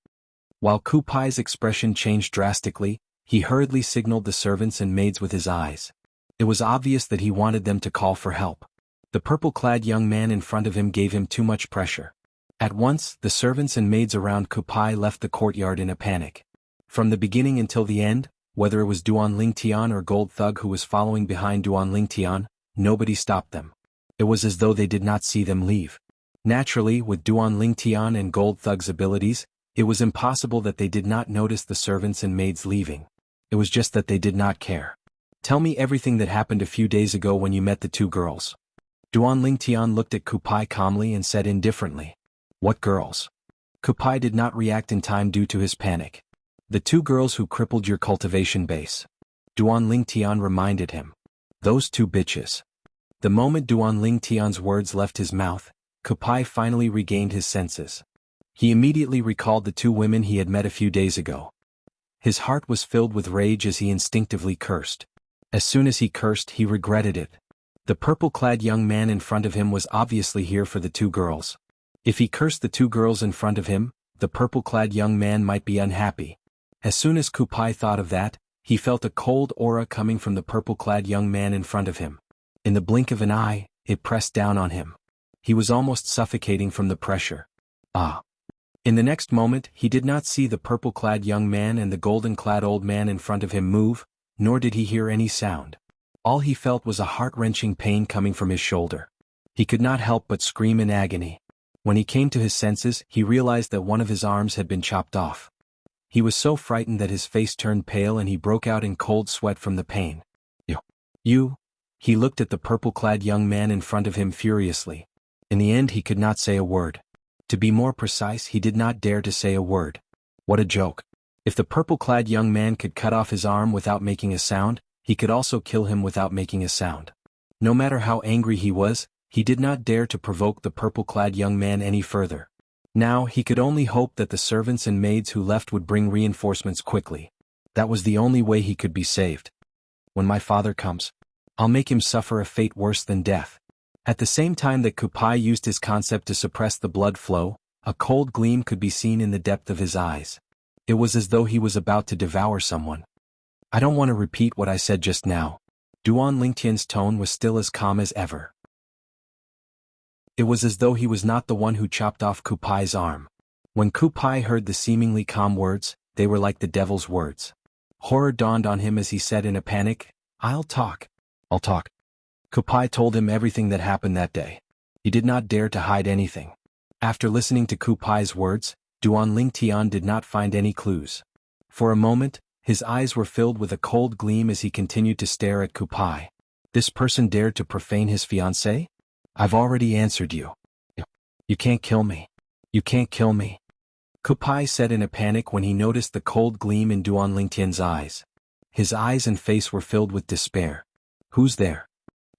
While Kupai's expression changed drastically, he hurriedly signaled the servants and maids with his eyes. It was obvious that he wanted them to call for help. The purple-clad young man in front of him gave him too much pressure. At once, the servants and maids around Kupai left the courtyard in a panic. From the beginning until the end, whether it was Duan Lingtian or Gold Thug who was following behind Duan Lingtian, nobody stopped them. It was as though they did not see them leave. Naturally, with Duan Lingtian and Gold Thug's abilities, it was impossible that they did not notice the servants and maids leaving. It was just that they did not care. Tell me everything that happened a few days ago when you met the two girls. Duan Lingtian looked at Kupai calmly and said indifferently. What girls? Kupai did not react in time due to his panic. The two girls who crippled your cultivation base. Duan Lingtian reminded him. Those two bitches. The moment Duan Lingtian's words left his mouth, Kupai finally regained his senses. He immediately recalled the two women he had met a few days ago. His heart was filled with rage as he instinctively cursed. As soon as he cursed, he regretted it. The purple-clad young man in front of him was obviously here for the two girls. If he cursed the two girls in front of him, the purple-clad young man might be unhappy. As soon as Kupai thought of that, he felt a cold aura coming from the purple-clad young man in front of him. In the blink of an eye, it pressed down on him. He was almost suffocating from the pressure. Ah! In the next moment, he did not see the purple-clad young man and the golden-clad old man in front of him move, nor did he hear any sound. All he felt was a heart-wrenching pain coming from his shoulder. He could not help but scream in agony. When he came to his senses, he realized that one of his arms had been chopped off. He was so frightened that his face turned pale and he broke out in cold sweat from the pain. You? He looked at the purple-clad young man in front of him furiously. In the end, he could not say a word. To be more precise, he did not dare to say a word. What a joke. If the purple-clad young man could cut off his arm without making a sound, he could also kill him without making a sound. No matter how angry he was, he did not dare to provoke the purple-clad young man any further. Now, he could only hope that the servants and maids who left would bring reinforcements quickly. That was the only way he could be saved. When my father comes, I'll make him suffer a fate worse than death. At the same time that Kupai used his concept to suppress the blood flow, a cold gleam could be seen in the depth of his eyes. It was as though he was about to devour someone. I don't want to repeat what I said just now. Duan Lingtian's tone was still as calm as ever. It was as though he was not the one who chopped off Kupai's arm. When Kupai heard the seemingly calm words, they were like the devil's words. Horror dawned on him as he said in a panic, I'll talk. Kupai told him everything that happened that day. He did not dare to hide anything. After listening to Kupai's words, Duan Lingtian did not find any clues. For a moment, his eyes were filled with a cold gleam as he continued to stare at Kupai. This person dared to profane his fiancée? I've already answered you. You can't kill me. You can't kill me. Kupai said in a panic when he noticed the cold gleam in Duan Lingtian's eyes. His eyes and face were filled with despair. Who's there?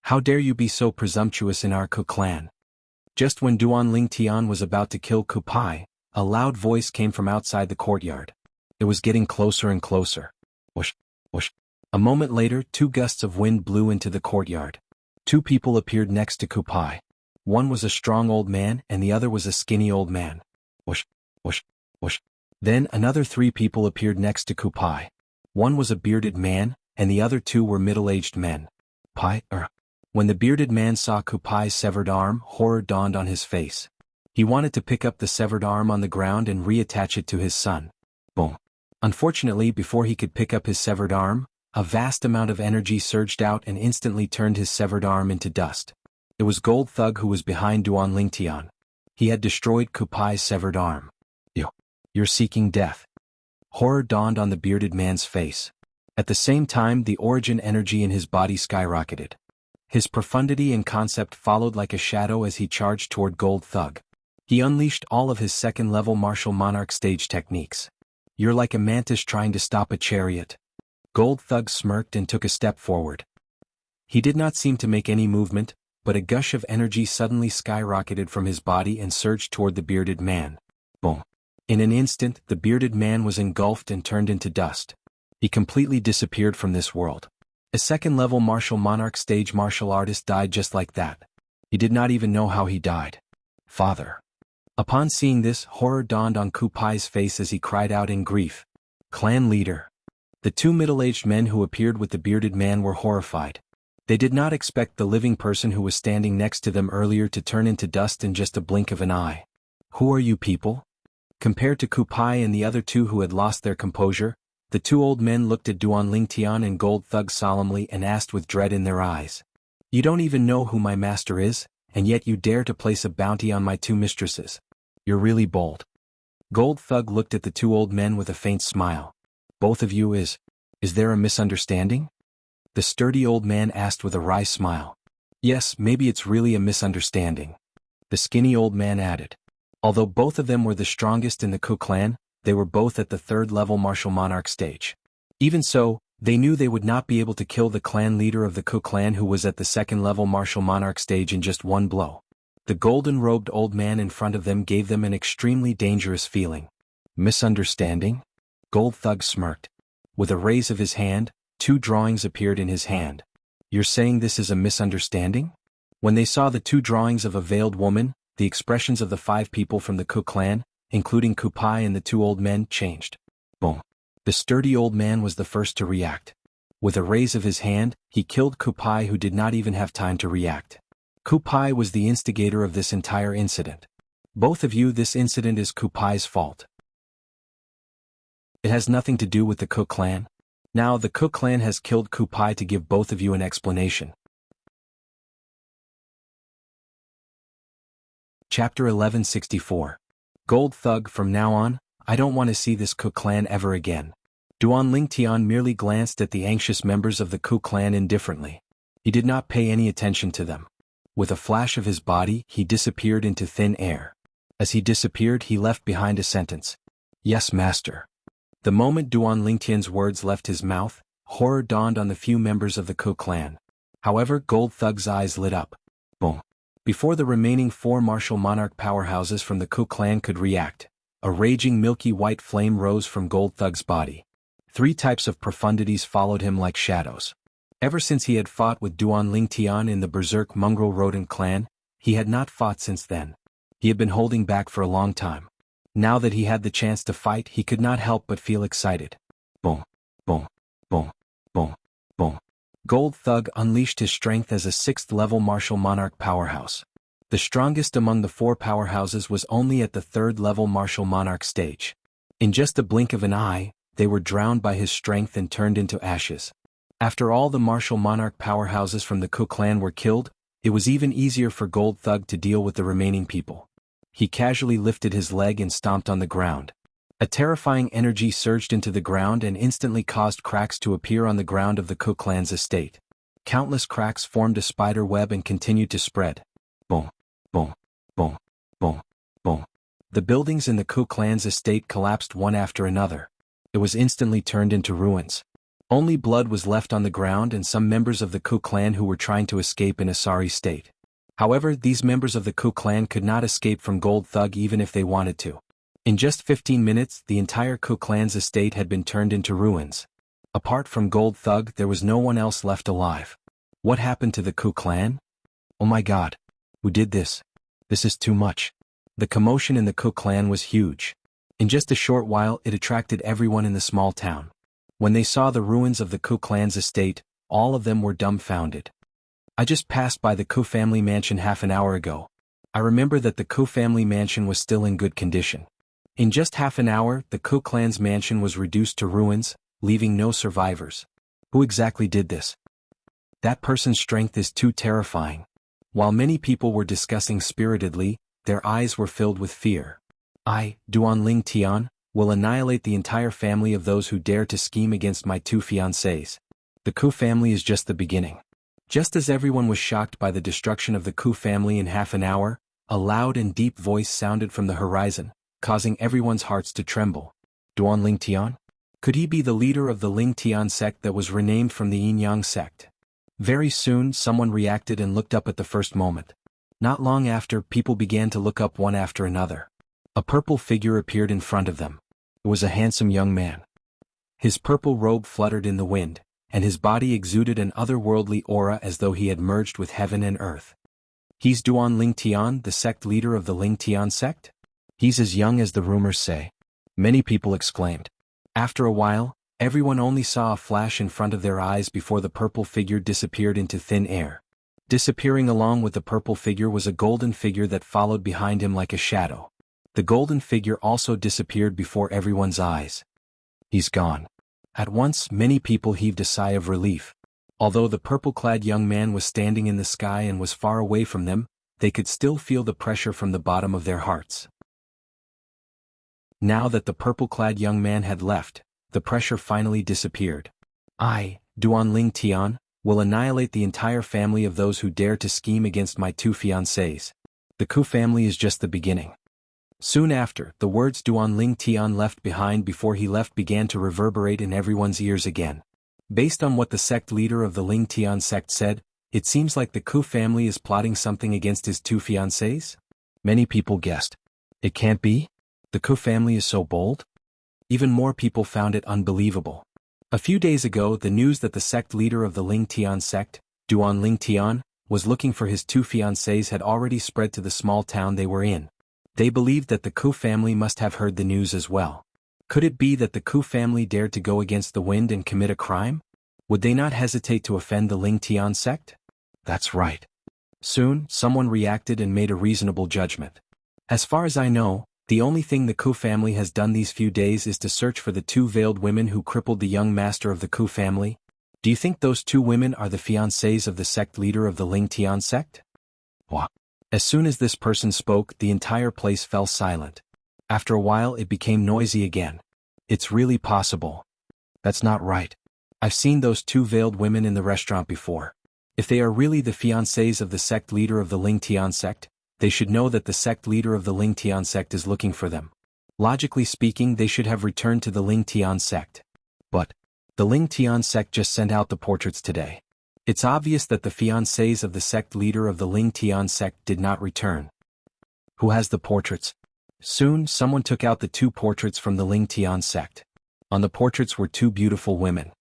How dare you be so presumptuous in our Ku clan? Just when Duan Lingtian was about to kill Kupai, a loud voice came from outside the courtyard. It was getting closer and closer. Whoosh, whoosh. A moment later, two gusts of wind blew into the courtyard. Two people appeared next to Kupai. One was a strong old man and the other was a skinny old man. Whoosh, whoosh, whoosh. Then another three people appeared next to Kupai. One was a bearded man, and the other two were middle-aged men. When the bearded man saw Kupai's severed arm, horror dawned on his face. He wanted to pick up the severed arm on the ground and reattach it to his son. Boom. Unfortunately, before he could pick up his severed arm, a vast amount of energy surged out and instantly turned his severed arm into dust. It was Gold Thug who was behind Duan Lingtian. He had destroyed Kupai's severed arm. You're seeking death. Horror dawned on the bearded man's face. At the same time, the origin energy in his body skyrocketed. His profundity and concept followed like a shadow as he charged toward Gold Thug. He unleashed all of his second-level martial monarch stage techniques. You're like a mantis trying to stop a chariot. Gold Thug smirked and took a step forward. He did not seem to make any movement, but a gush of energy suddenly skyrocketed from his body and surged toward the bearded man. Boom. In an instant, the bearded man was engulfed and turned into dust. He completely disappeared from this world. A second-level martial monarch stage martial artist died just like that. He did not even know how he died. Father. Upon seeing this, horror dawned on Kupai's face as he cried out in grief. Clan leader. The two middle-aged men who appeared with the bearded man were horrified. They did not expect the living person who was standing next to them earlier to turn into dust in just a blink of an eye. Who are you people? Compared to Kupai and the other two who had lost their composure, the two old men looked at Duan Lingtian and Gold Thug solemnly and asked with dread in their eyes. You don't even know who my master is, and yet you dare to place a bounty on my two mistresses. You're really bold. Gold Thug looked at the two old men with a faint smile. Both of you is there a misunderstanding? The sturdy old man asked with a wry smile. Yes, maybe it's really a misunderstanding. The skinny old man added. Although both of them were the strongest in the Ku clan, they were both at the third-level martial monarch stage. Even so, they knew they would not be able to kill the clan leader of the Ku clan who was at the second-level martial monarch stage in just one blow. The golden-robed old man in front of them gave them an extremely dangerous feeling. Misunderstanding? Gold Thug smirked. With a raise of his hand, two drawings appeared in his hand. You're saying this is a misunderstanding? When they saw the two drawings of a veiled woman, the expressions of the 5 people from the Ku clan, including Kupai and the two old men, changed. Boom. The sturdy old man was the first to react. With a raise of his hand, he killed Kupai, who did not even have time to react. Kupai was the instigator of this entire incident. Both of you, this incident is Kupai's fault. It has nothing to do with the Ku clan. Now the Ku clan has killed Kupai to give both of you an explanation. Chapter 1164. Gold Thug. From now on, I don't want to see this Ku clan ever again. Duan Lingtian merely glanced at the anxious members of the Ku clan indifferently. He did not pay any attention to them. With a flash of his body, he disappeared into thin air. As he disappeared, he left behind a sentence. Yes, master. The moment Duan Lingtian's words left his mouth, horror dawned on the few members of the Ku clan. However, Gold Thug's eyes lit up. Boom. Before the remaining 4 martial monarch powerhouses from the Ku clan could react, a raging milky white flame rose from Gold Thug's body. 3 types of profundities followed him like shadows. Ever since he had fought with Duan Lingtian in the Berserk mongrel rodent clan, he had not fought since then. He had been holding back for a long time. Now that he had the chance to fight, he could not help but feel excited. Boom, boom, boom, boom, boom. Gold Thug unleashed his strength as a 6th-level martial monarch powerhouse. The strongest among the 4 powerhouses was only at the 3rd-level martial monarch stage. In just a blink of an eye, they were drowned by his strength and turned into ashes. After all the martial monarch powerhouses from the Ku clan were killed, it was even easier for Gold Thug to deal with the remaining people. He casually lifted his leg and stomped on the ground. A terrifying energy surged into the ground and instantly caused cracks to appear on the ground of the Ku clan's estate. Countless cracks formed a spider web and continued to spread. Boom, boom, boom, boom, boom. The buildings in the Ku clan's estate collapsed one after another. It was instantly turned into ruins. Only blood was left on the ground and some members of the Ku clan who were trying to escape in a sorry state. However, these members of the Ku clan could not escape from Gold Thug even if they wanted to. In just 15 minutes, the entire Ku clan's estate had been turned into ruins. Apart from Gold Thug, there was no one else left alive. What happened to the Ku clan? Oh my god. Who did this? This is too much. The commotion in the Ku clan was huge. In just a short while, it attracted everyone in the small town. When they saw the ruins of the Ku clan's estate, all of them were dumbfounded. I just passed by the Ku family mansion half an hour ago. I remember that the Ku family mansion was still in good condition. In just half an hour, the Ku clan's mansion was reduced to ruins, leaving no survivors. Who exactly did this? That person's strength is too terrifying. While many people were discussing spiritedly, their eyes were filled with fear. I, Duan Lingtian, will annihilate the entire family of those who dare to scheme against my 2 fiancés. The Ku family is just the beginning. Just as everyone was shocked by the destruction of the Ku family in half an hour, a loud and deep voice sounded from the horizon, causing everyone's hearts to tremble. Duan Lingtian? Could he be the leader of the Lingtian sect that was renamed from the Yin-Yang sect? Very soon, someone reacted and looked up at the first moment. Not long after, people began to look up one after another. A purple figure appeared in front of them. It was a handsome young man. His purple robe fluttered in the wind, and his body exuded an otherworldly aura as though he had merged with heaven and earth. He's Duan Lingtian, the sect leader of the Lingtian sect? He's as young as the rumors say. Many people exclaimed. After a while, Everyone only saw a flash in front of their eyes before the purple figure disappeared into thin air. Disappearing along with the purple figure was a golden figure that followed behind him like a shadow. The golden figure also disappeared before everyone's eyes. He's gone. At once, many people heaved a sigh of relief. Although the purple-clad young man was standing in the sky and was far away from them, they could still feel the pressure from the bottom of their hearts. Now that the purple-clad young man had left, the pressure finally disappeared. I, Duan Ling Tian, will annihilate the entire family of those who dare to scheme against my two fiancés. The Ku family is just the beginning. Soon after, the words Duan Ling Tian left behind before he left began to reverberate in everyone's ears again. Based on what the sect leader of the Ling Tian sect said, it seems like the Ku family is plotting something against his two fiancés? Many people guessed. It can't be? The Ku family is so bold? Even more people found it unbelievable. A few days ago, the news that the sect leader of the Ling Tian sect, Duan Ling Tian, was looking for his two fiancés had already spread to the small town they were in. They believed that the Ku family must have heard the news as well. Could it be that the Ku family dared to go against the wind and commit a crime? Would they not hesitate to offend the Ling Tian sect? That's right. Soon, someone reacted and made a reasonable judgment. As far as I know, the only thing the Ku family has done these few days is to search for the two veiled women who crippled the young master of the Ku family. Do you think those two women are the fiancés of the sect leader of the Ling Tian sect? What? As soon as this person spoke, the entire place fell silent. After a while it became noisy again. It's really possible. That's not right. I've seen those two veiled women in the restaurant before. If they are really the fiancés of the sect leader of the Ling Tian sect, they should know that the sect leader of the Ling Tian sect is looking for them. Logically speaking, they should have returned to the Ling Tian sect. But the Ling Tian sect just sent out the portraits today. It's obvious that the fiancés of the sect leader of the Ling Tian sect did not return. Who has the portraits? Soon, someone took out the two portraits from the Ling Tian sect. On the portraits were two beautiful women.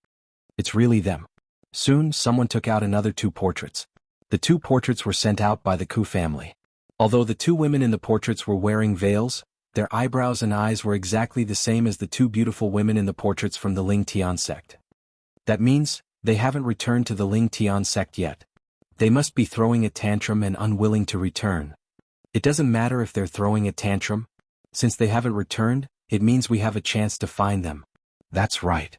It's really them. Soon, someone took out another two portraits. The two portraits were sent out by the Ku family. Although the two women in the portraits were wearing veils, their eyebrows and eyes were exactly the same as the two beautiful women in the portraits from the Ling Tian sect. That means, they haven't returned to the Ling Tian sect yet. They must be throwing a tantrum and unwilling to return. It doesn't matter if they're throwing a tantrum. Since they haven't returned, it means we have a chance to find them. That's right.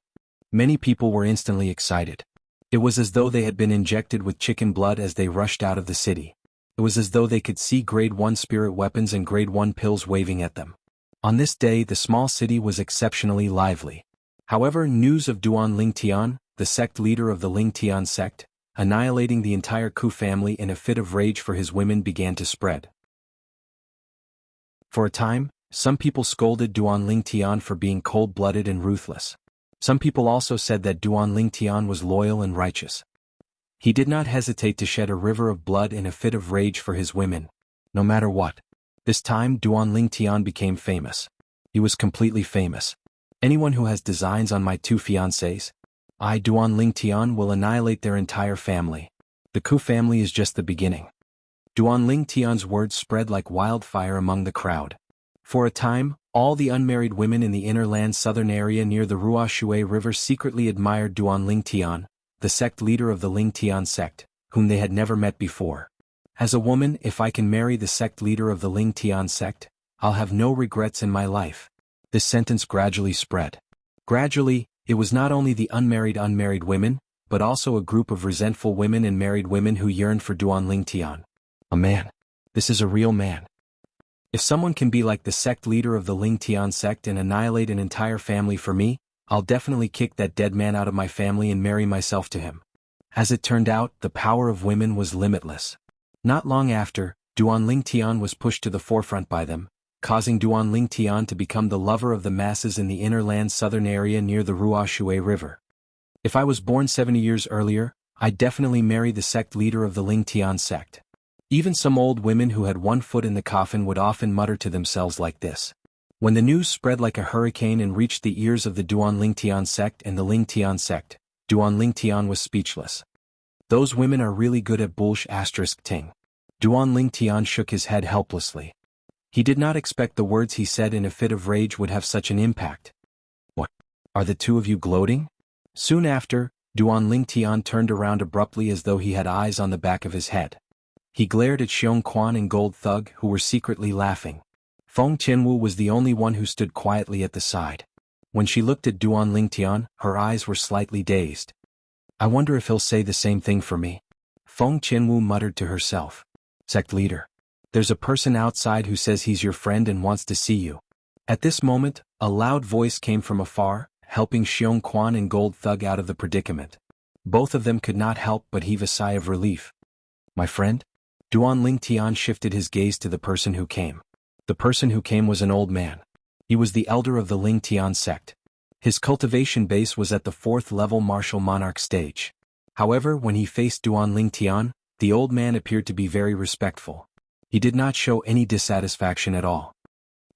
Many people were instantly excited. It was as though they had been injected with chicken blood as they rushed out of the city. It was as though they could see Grade 1 spirit weapons and Grade 1 pills waving at them. On this day, the small city was exceptionally lively. However, news of Duan Ling Tian, the sect leader of the Ling Tian sect, annihilating the entire Ku family in a fit of rage for his women began to spread. For a time, some people scolded Duan Ling Tian for being cold-blooded and ruthless. Some people also said that Duan Ling Tian was loyal and righteous. He did not hesitate to shed a river of blood in a fit of rage for his women. No matter what. This time Duan Ling Tian became famous. He was completely famous. Anyone who has designs on my two fiancés, I, Duan Ling Tian, will annihilate their entire family. The Ku family is just the beginning. Duan Ling Tian's words spread like wildfire among the crowd. For a time, all the unmarried women in the inner land southern area near the Ruoshui River secretly admired Duan Ling Tian, the sect leader of the Ling Tian sect, whom they had never met before. As a woman, if I can marry the sect leader of the Ling Tian sect, I'll have no regrets in my life. This sentence gradually spread. Gradually, it was not only the unmarried women, but also a group of resentful women and married women who yearned for Duan Ling Tian. A man. This is a real man. If someone can be like the sect leader of the Ling Tian sect and annihilate an entire family for me, I'll definitely kick that dead man out of my family and marry myself to him. As it turned out, the power of women was limitless. Not long after, Duan Ling Tian was pushed to the forefront by them, causing Duan Ling Tian to become the lover of the masses in the inner land southern area near the Ruoshui River. If I was born 70 years earlier, I'd definitely marry the sect leader of the Ling Tian sect. Even some old women who had one foot in the coffin would often mutter to themselves like this. When the news spread like a hurricane and reached the ears of the Duan Ling Tian sect and the Ling Tian sect, Duan Ling Tian was speechless. Those women are really good at ting. Duan Ling Tian shook his head helplessly. He did not expect the words he said in a fit of rage would have such an impact. What? Are the two of you gloating? Soon after, Duan Lingtian turned around abruptly as though he had eyes on the back of his head. He glared at Xiong Quan and Gold Thug, who were secretly laughing. Feng Qianwu was the only one who stood quietly at the side. When she looked at Duan Lingtian, her eyes were slightly dazed. I wonder if he'll say the same thing for me. Feng Qianwu muttered to herself. Sect leader. There's a person outside who says he's your friend and wants to see you. At this moment, a loud voice came from afar, helping Xiong Quan and Gold Thug out of the predicament. Both of them could not help but heave a sigh of relief. My friend? Duan Lingtian shifted his gaze to the person who came. The person who came was an old man. He was the elder of the Lingtian sect. His cultivation base was at the 4th level martial monarch stage. However, when he faced Duan Lingtian, the old man appeared to be very respectful. He did not show any dissatisfaction at all.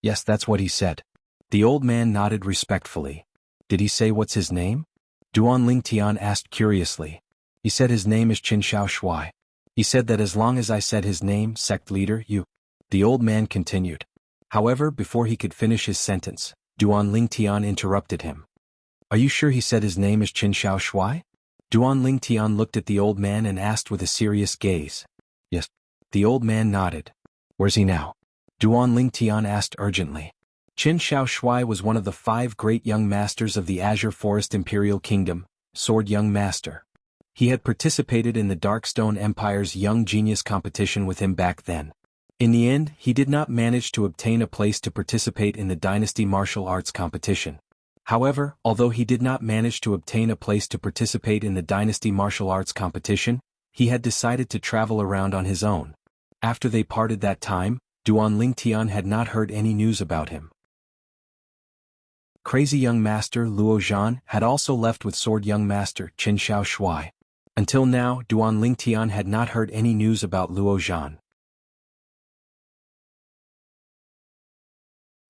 Yes, that's what he said. The old man nodded respectfully. Did he say what's his name? Duan Lingtian asked curiously. He said his name is Qin Shao Shuai. He said that as long as I said his name, sect leader, you. The old man continued. However, before he could finish his sentence, Duan Lingtian interrupted him. Are you sure he said his name is Qin Shao Shuai? Duan Lingtian looked at the old man and asked with a serious gaze. Yes. The old man nodded. Where's he now? Duan Lingtian asked urgently. Qin Shao Shuai was one of the 5 great young masters of the Azure Forest Imperial Kingdom, Sword Young Master. He had participated in the Darkstone Empire's Young Genius competition with him back then. In the end, he did not manage to obtain a place to participate in the Dynasty Martial Arts competition. However, although he did not manage to obtain a place to participate in the Dynasty Martial Arts competition, he had decided to travel around on his own. After they parted that time, Duan Lingtian had not heard any news about him. Crazy Young Master Luo Zhan had also left with Sword Young Master Qin Shao Shuai. Until now, Duan Lingtian had not heard any news about Luo Zhan.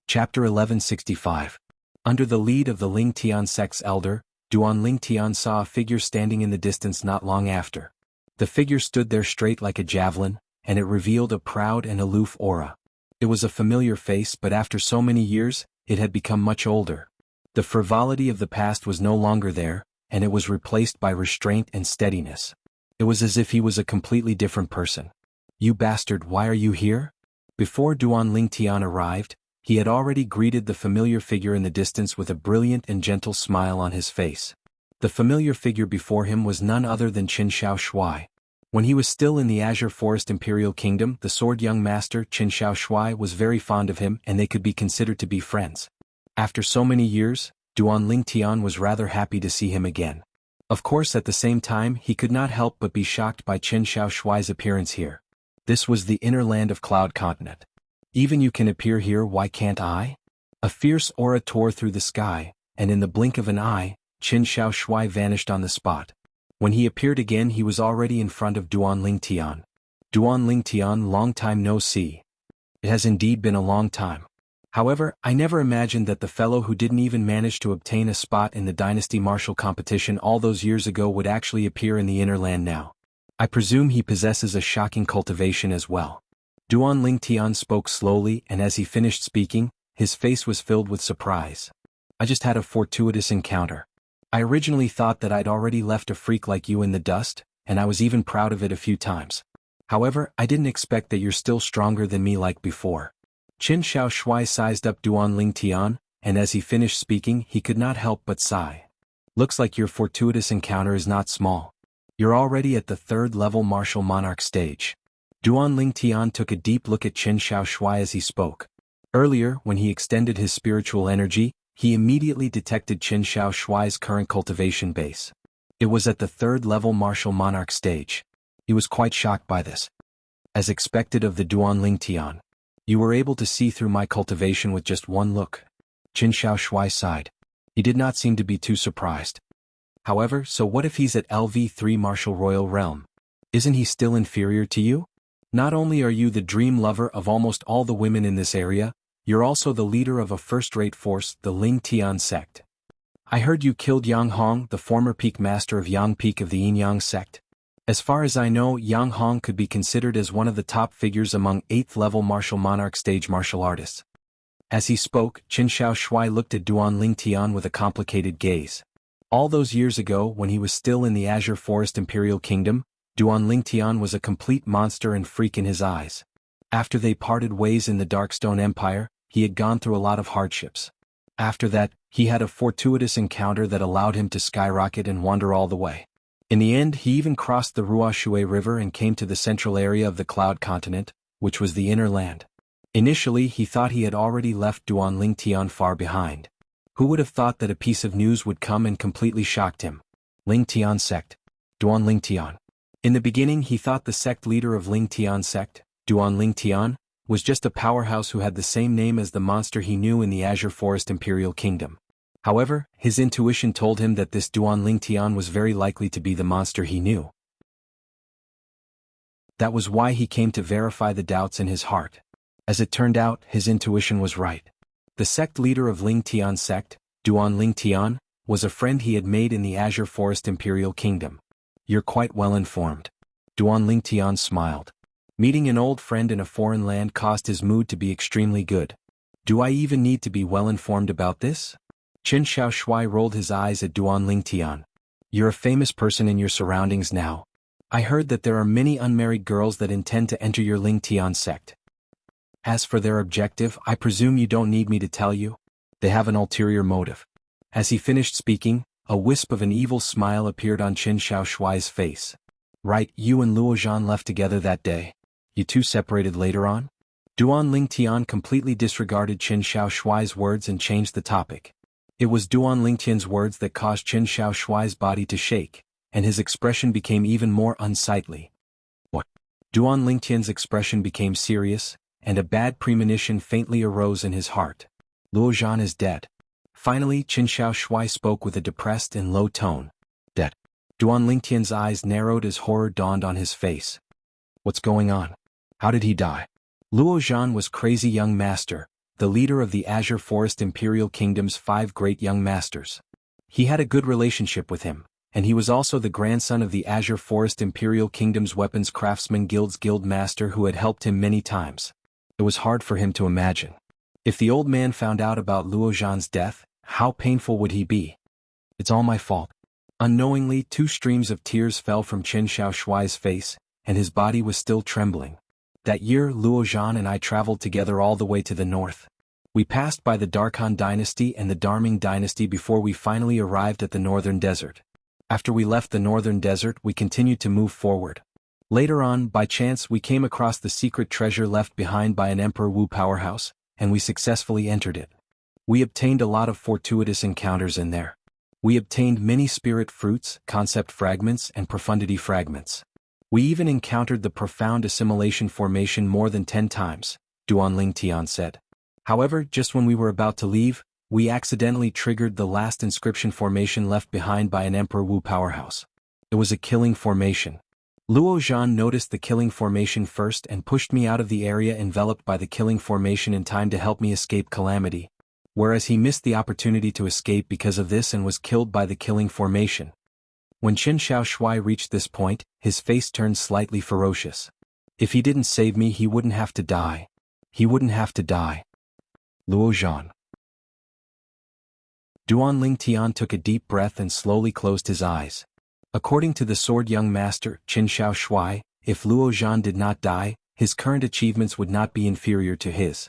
Chapter 1165. Under the lead of the Lingtian sect's elder, Duan Lingtian saw a figure standing in the distance not long after. The figure stood there straight like a javelin, and it revealed a proud and aloof aura. It was a familiar face, but after so many years, it had become much older. The frivolity of the past was no longer there, and it was replaced by restraint and steadiness. It was as if he was a completely different person. You bastard, why are you here? Before Duan Lingtian arrived, he had already greeted the familiar figure in the distance with a brilliant and gentle smile on his face. The familiar figure before him was none other than Qin Shao Shuai. When he was still in the Azure Forest Imperial Kingdom, the Sword Young Master Qin Shao Shuai was very fond of him and they could be considered to be friends. After so many years, Duan Lingtian was rather happy to see him again. Of course, at the same time, he could not help but be shocked by Qin Shao Shuai's appearance here. This was the inner land of Cloud Continent. Even you can appear here, why can't I? A fierce aura tore through the sky, and in the blink of an eye, Qin Shao Shuai vanished on the spot. When he appeared again, he was already in front of Duan Lingtian. Duan Lingtian, long time no see. It has indeed been a long time. However, I never imagined that the fellow who didn't even manage to obtain a spot in the Dynasty Martial competition all those years ago would actually appear in the inner land now. I presume he possesses a shocking cultivation as well. Duan Lingtian spoke slowly, and as he finished speaking, his face was filled with surprise. I just had a fortuitous encounter. I originally thought that I'd already left a freak like you in the dust, and I was even proud of it a few times. However, I didn't expect that you're still stronger than me like before. Qin Shao Shuai sized up Duan Lingtian, and as he finished speaking, he could not help but sigh. Looks like your fortuitous encounter is not small. You're already at the 3rd level martial monarch stage. Duan Lingtian took a deep look at Qin Shao Shuai as he spoke. Earlier, when he extended his spiritual energy, he immediately detected Qin Shao Shuai's current cultivation base. It was at the 3rd level martial monarch stage. He was quite shocked by this. As expected of the Duan Lingtian, you were able to see through my cultivation with just one look. Qin Shao Shuai sighed. He did not seem to be too surprised. However, so what if he's at LV3 Martial Royal Realm? Isn't he still inferior to you? Not only are you the dream lover of almost all the women in this area, you're also the leader of a first-rate force, the Lingtian sect. I heard you killed Yang Hong, the former peak master of Yang Peak of the Yin Yang sect. As far as I know, Yang Hong could be considered as one of the top figures among 8th level martial monarch stage martial artists. As he spoke, Qin Shaoshuai looked at Duan Lingtian with a complicated gaze. All those years ago when he was still in the Azure Forest Imperial Kingdom, Duan Lingtian was a complete monster and freak in his eyes. After they parted ways in the Darkstone Empire, he had gone through a lot of hardships. After that, he had a fortuitous encounter that allowed him to skyrocket and wander all the way. In the end, he even crossed the Ruoshui River and came to the central area of the Cloud Continent, which was the inner land. Initially, he thought he had already left Duan Lingtian far behind. Who would have thought that a piece of news would come and completely shocked him? Lingtian sect. Duan Lingtian. In the beginning, he thought the sect leader of Lingtian sect, Duan Lingtian, was just a powerhouse who had the same name as the monster he knew in the Azure Forest Imperial Kingdom. However, his intuition told him that this Duan Lingtian was very likely to be the monster he knew. That was why he came to verify the doubts in his heart. As it turned out, his intuition was right. The sect leader of Lingtian sect, Duan Lingtian, was a friend he had made in the Azure Forest Imperial Kingdom. You're quite well informed. Duan Lingtian smiled. Meeting an old friend in a foreign land caused his mood to be extremely good. Do I even need to be well informed about this? Qin Shaoshuai rolled his eyes at Duan Lingtian. You're a famous person in your surroundings now. I heard that there are many unmarried girls that intend to enter your Lingtian sect. As for their objective, I presume you don't need me to tell you. They have an ulterior motive. As he finished speaking, a wisp of an evil smile appeared on Qin Shaoshuai's face. Right, you and Luo Zhan left together that day. You two separated later on? Duan Lingtian completely disregarded Qin Shaoshuai's words and changed the topic. It was Duan Lingtian's words that caused Qin Shaoshuai's body to shake, and his expression became even more unsightly. What? Duan Lingtian's expression became serious, and a bad premonition faintly arose in his heart. Luo Zhan is dead. Finally, Qin Shaoshuai spoke with a depressed and low tone. Dead. Duan Lingtian's eyes narrowed as horror dawned on his face. What's going on? How did he die? Luo Zhan was Crazy Young Master, the leader of the Azure Forest Imperial Kingdom's 5 great young masters. He had a good relationship with him, and he was also the grandson of the Azure Forest Imperial Kingdom's Weapons Craftsman Guild's guild master who had helped him many times. It was hard for him to imagine. If the old man found out about Luo Zhan's death, how painful would he be? It's all my fault. Unknowingly, 2 streams of tears fell from Qin Shaoshuai's face, and his body was still trembling. That year, Luo Zhan and I traveled together all the way to the north. We passed by the Darkhan dynasty and the Darming dynasty before we finally arrived at the northern desert. After we left the northern desert, we continued to move forward. Later on, by chance, we came across the secret treasure left behind by an Emperor Wu powerhouse, and we successfully entered it. We obtained a lot of fortuitous encounters in there. We obtained many spirit fruits, concept fragments, and profundity fragments. We even encountered the profound assimilation formation more than 10 times, Duan Lingtian said. However, just when we were about to leave, we accidentally triggered the last inscription formation left behind by an Emperor Wu powerhouse. It was a killing formation. Luo Zhan noticed the killing formation first and pushed me out of the area enveloped by the killing formation in time to help me escape calamity, whereas he missed the opportunity to escape because of this and was killed by the killing formation. When Qin Shaoshuai reached this point, his face turned slightly ferocious. If he didn't save me, he wouldn't have to die. He wouldn't have to die. Luo Zhan. Duan Lingtian took a deep breath and slowly closed his eyes. According to the Sword Young Master, Qin Shaoshuai, if Luo Zhan did not die, his current achievements would not be inferior to his.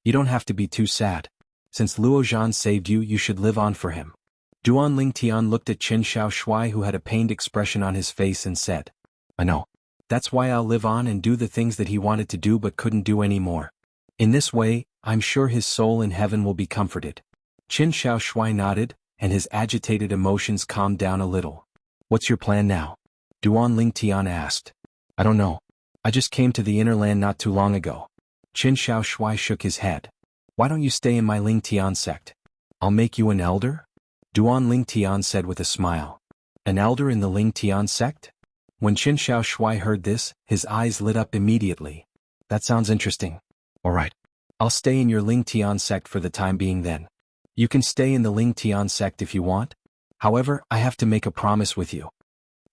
You don't have to be too sad. Since Luo Zhan saved you, you should live on for him. Duan Lingtian looked at Qin Shaoshuai, who had a pained expression on his face, and said, I know. That's why I'll live on and do the things that he wanted to do but couldn't do anymore. In this way, I'm sure his soul in heaven will be comforted. Qin Shaoshuai nodded, and his agitated emotions calmed down a little. What's your plan now? Duan Lingtian asked. I don't know. I just came to the inner land not too long ago. Qin Shaoshuai shook his head. Why don't you stay in my Lingtian sect? I'll make you an elder? Duan Lingtian said with a smile. An elder in the Lingtian sect? When Qin Shaoshuai heard this, his eyes lit up immediately. That sounds interesting. All right. I'll stay in your Lingtian sect for the time being then. You can stay in the Lingtian sect if you want. However, I have to make a promise with you.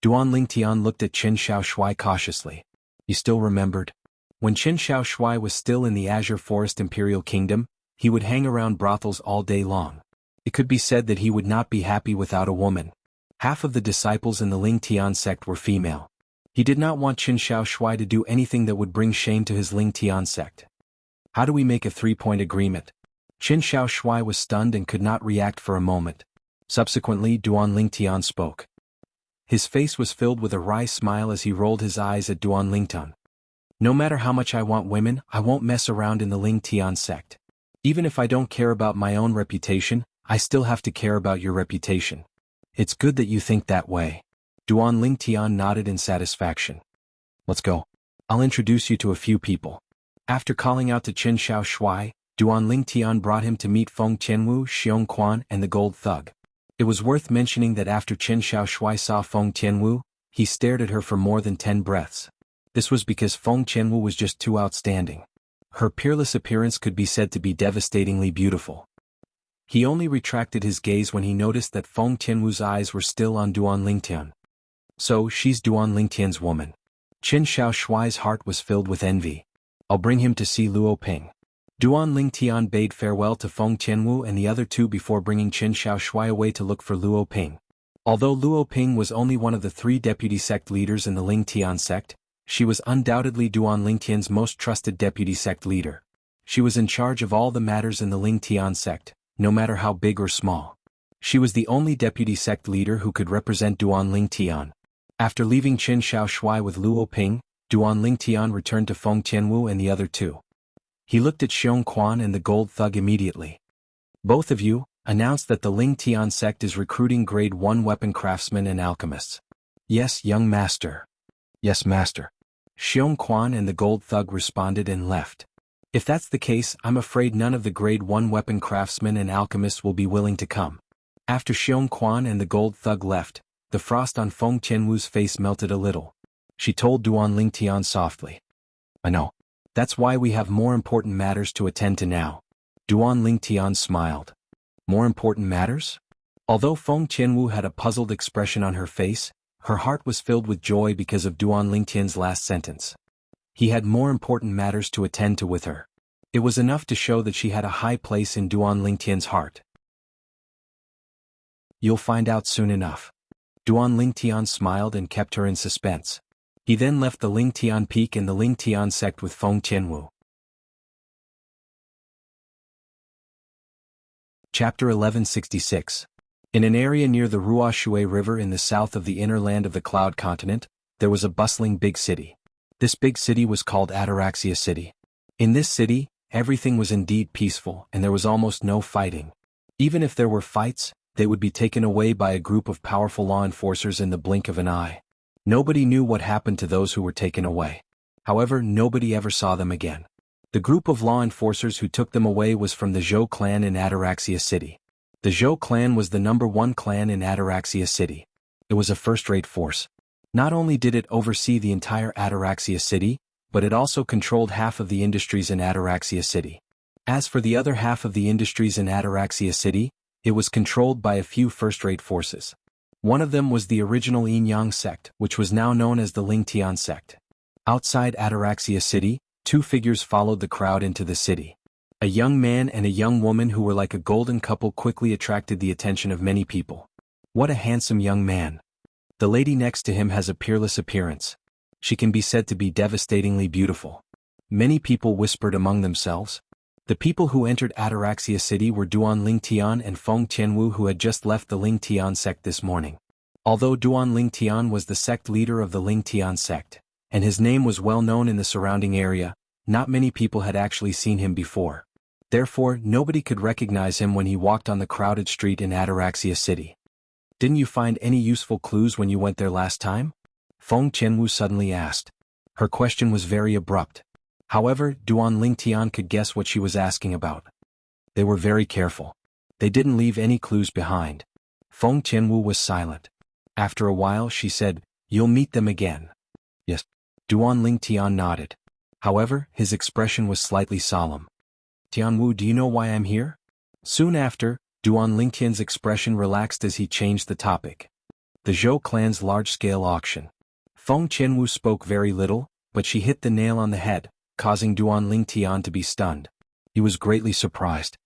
Duan Lingtian looked at Qin Shaoshuai cautiously. You still remembered? When Qin Shaoshuai was still in the Azure Forest Imperial Kingdom, he would hang around brothels all day long. It could be said that he would not be happy without a woman. Half of the disciples in the Ling Tian sect were female. He did not want Qin Shao Shuai to do anything that would bring shame to his Ling Tian sect. How do we make a three-point agreement? Qin Shao Shuai was stunned and could not react for a moment. Subsequently, Duan Lingtian spoke. His face was filled with a wry smile as he rolled his eyes at Duan Lingtian. No matter how much I want women, I won't mess around in the Ling Tian sect. Even if I don't care about my own reputation, I still have to care about your reputation. It's good that you think that way. Duan Lingtian nodded in satisfaction. Let's go. I'll introduce you to a few people. After calling out to Qin Shao Shuai, Duan Lingtian brought him to meet Feng Tianwu, Xiong Quan, and the Gold Thug. It was worth mentioning that after Qin Shao Shuai saw Feng Tianwu, he stared at her for more than 10 breaths. This was because Feng Tianwu was just too outstanding. Her peerless appearance could be said to be devastatingly beautiful. He only retracted his gaze when he noticed that Feng Tianwu's eyes were still on Duan Lingtian. So, she's Duan Lingtian's woman. Qin Shao Shuai's heart was filled with envy. I'll bring him to see Luo Ping. Duan Lingtian bade farewell to Feng Tianwu and the other two before bringing Qin Shao Shuai away to look for Luo Ping. Although Luo Ping was only one of the 3 deputy sect leaders in the Ling Tian sect, she was undoubtedly Duan Lingtian's most trusted deputy sect leader. She was in charge of all the matters in the Ling Tian sect, no matter how big or small. She was the only deputy sect leader who could represent Duan Lingtian. After leaving Qin Shao Shuai with Luo Ping, Duan Lingtian returned to Feng Tianwu and the other two. He looked at Xiong Quan and the Gold Thug immediately. Both of you, announced that the Ling Tian sect is recruiting grade 1 weapon craftsmen and alchemists. Yes, young master. Yes, master. Xiong Quan and the Gold Thug responded and left. If that's the case, I'm afraid none of the grade 1 weapon craftsmen and alchemists will be willing to come. After Xiong Quan and the Gold Thug left, the frost on Feng Tianwu's face melted a little. She told Duan Lingtian softly. I know. That's why we have more important matters to attend to now. Duan Lingtian smiled. More important matters? Although Feng Tianwu had a puzzled expression on her face, her heart was filled with joy because of Duan Lingtian's last sentence. He had more important matters to attend to with her. It was enough to show that she had a high place in Duan Lingtian's heart. You'll find out soon enough. Duan Lingtian smiled and kept her in suspense. He then left the Ling Tian Peak and the Ling Tian sect with Feng Tianwu. Chapter 1166. In an area near the Ruoshui River in the south of the inner land of the Cloud Continent, there was a bustling big city. This big city was called Ataraxia City. In this city, everything was indeed peaceful and there was almost no fighting. Even if there were fights, they would be taken away by a group of powerful law enforcers in the blink of an eye. Nobody knew what happened to those who were taken away. However, nobody ever saw them again. The group of law enforcers who took them away was from the Zhou clan in Ataraxia City. The Zhou clan was the #1 clan in Ataraxia City. It was a first-rate force. Not only did it oversee the entire Ataraxia City, but it also controlled half of the industries in Ataraxia City. As for the other half of the industries in Ataraxia City, it was controlled by a few first-rate forces. One of them was the original Yin-Yang sect, which was now known as the Ling Tian sect. Outside Ataraxia City, 2 figures followed the crowd into the city. A young man and a young woman who were like a golden couple quickly attracted the attention of many people. What a handsome young man. The lady next to him has a peerless appearance. She can be said to be devastatingly beautiful. Many people whispered among themselves. The people who entered Ataraxia City were Duan Lingtian and Feng Tianwu, who had just left the Ling Tian sect this morning. Although Duan Lingtian was the sect leader of the Ling Tian sect, and his name was well known in the surrounding area, not many people had actually seen him before. Therefore, nobody could recognize him when he walked on the crowded street in Ataraxia City. Didn't you find any useful clues when you went there last time? Feng Tianwu suddenly asked. Her question was very abrupt. However, Duan Lingtian could guess what she was asking about. They were very careful. They didn't leave any clues behind. Feng Tianwu was silent. After a while she said, You'll meet them again. Yes. Duan Lingtian nodded. However, his expression was slightly solemn. Tianwu, do you know why I'm here? Soon after, Duan Lingtian's expression relaxed as he changed the topic. The Zhou clan's large-scale auction. Feng Tianwu spoke very little, but she hit the nail on the head, causing Duan Lingtian to be stunned. He was greatly surprised.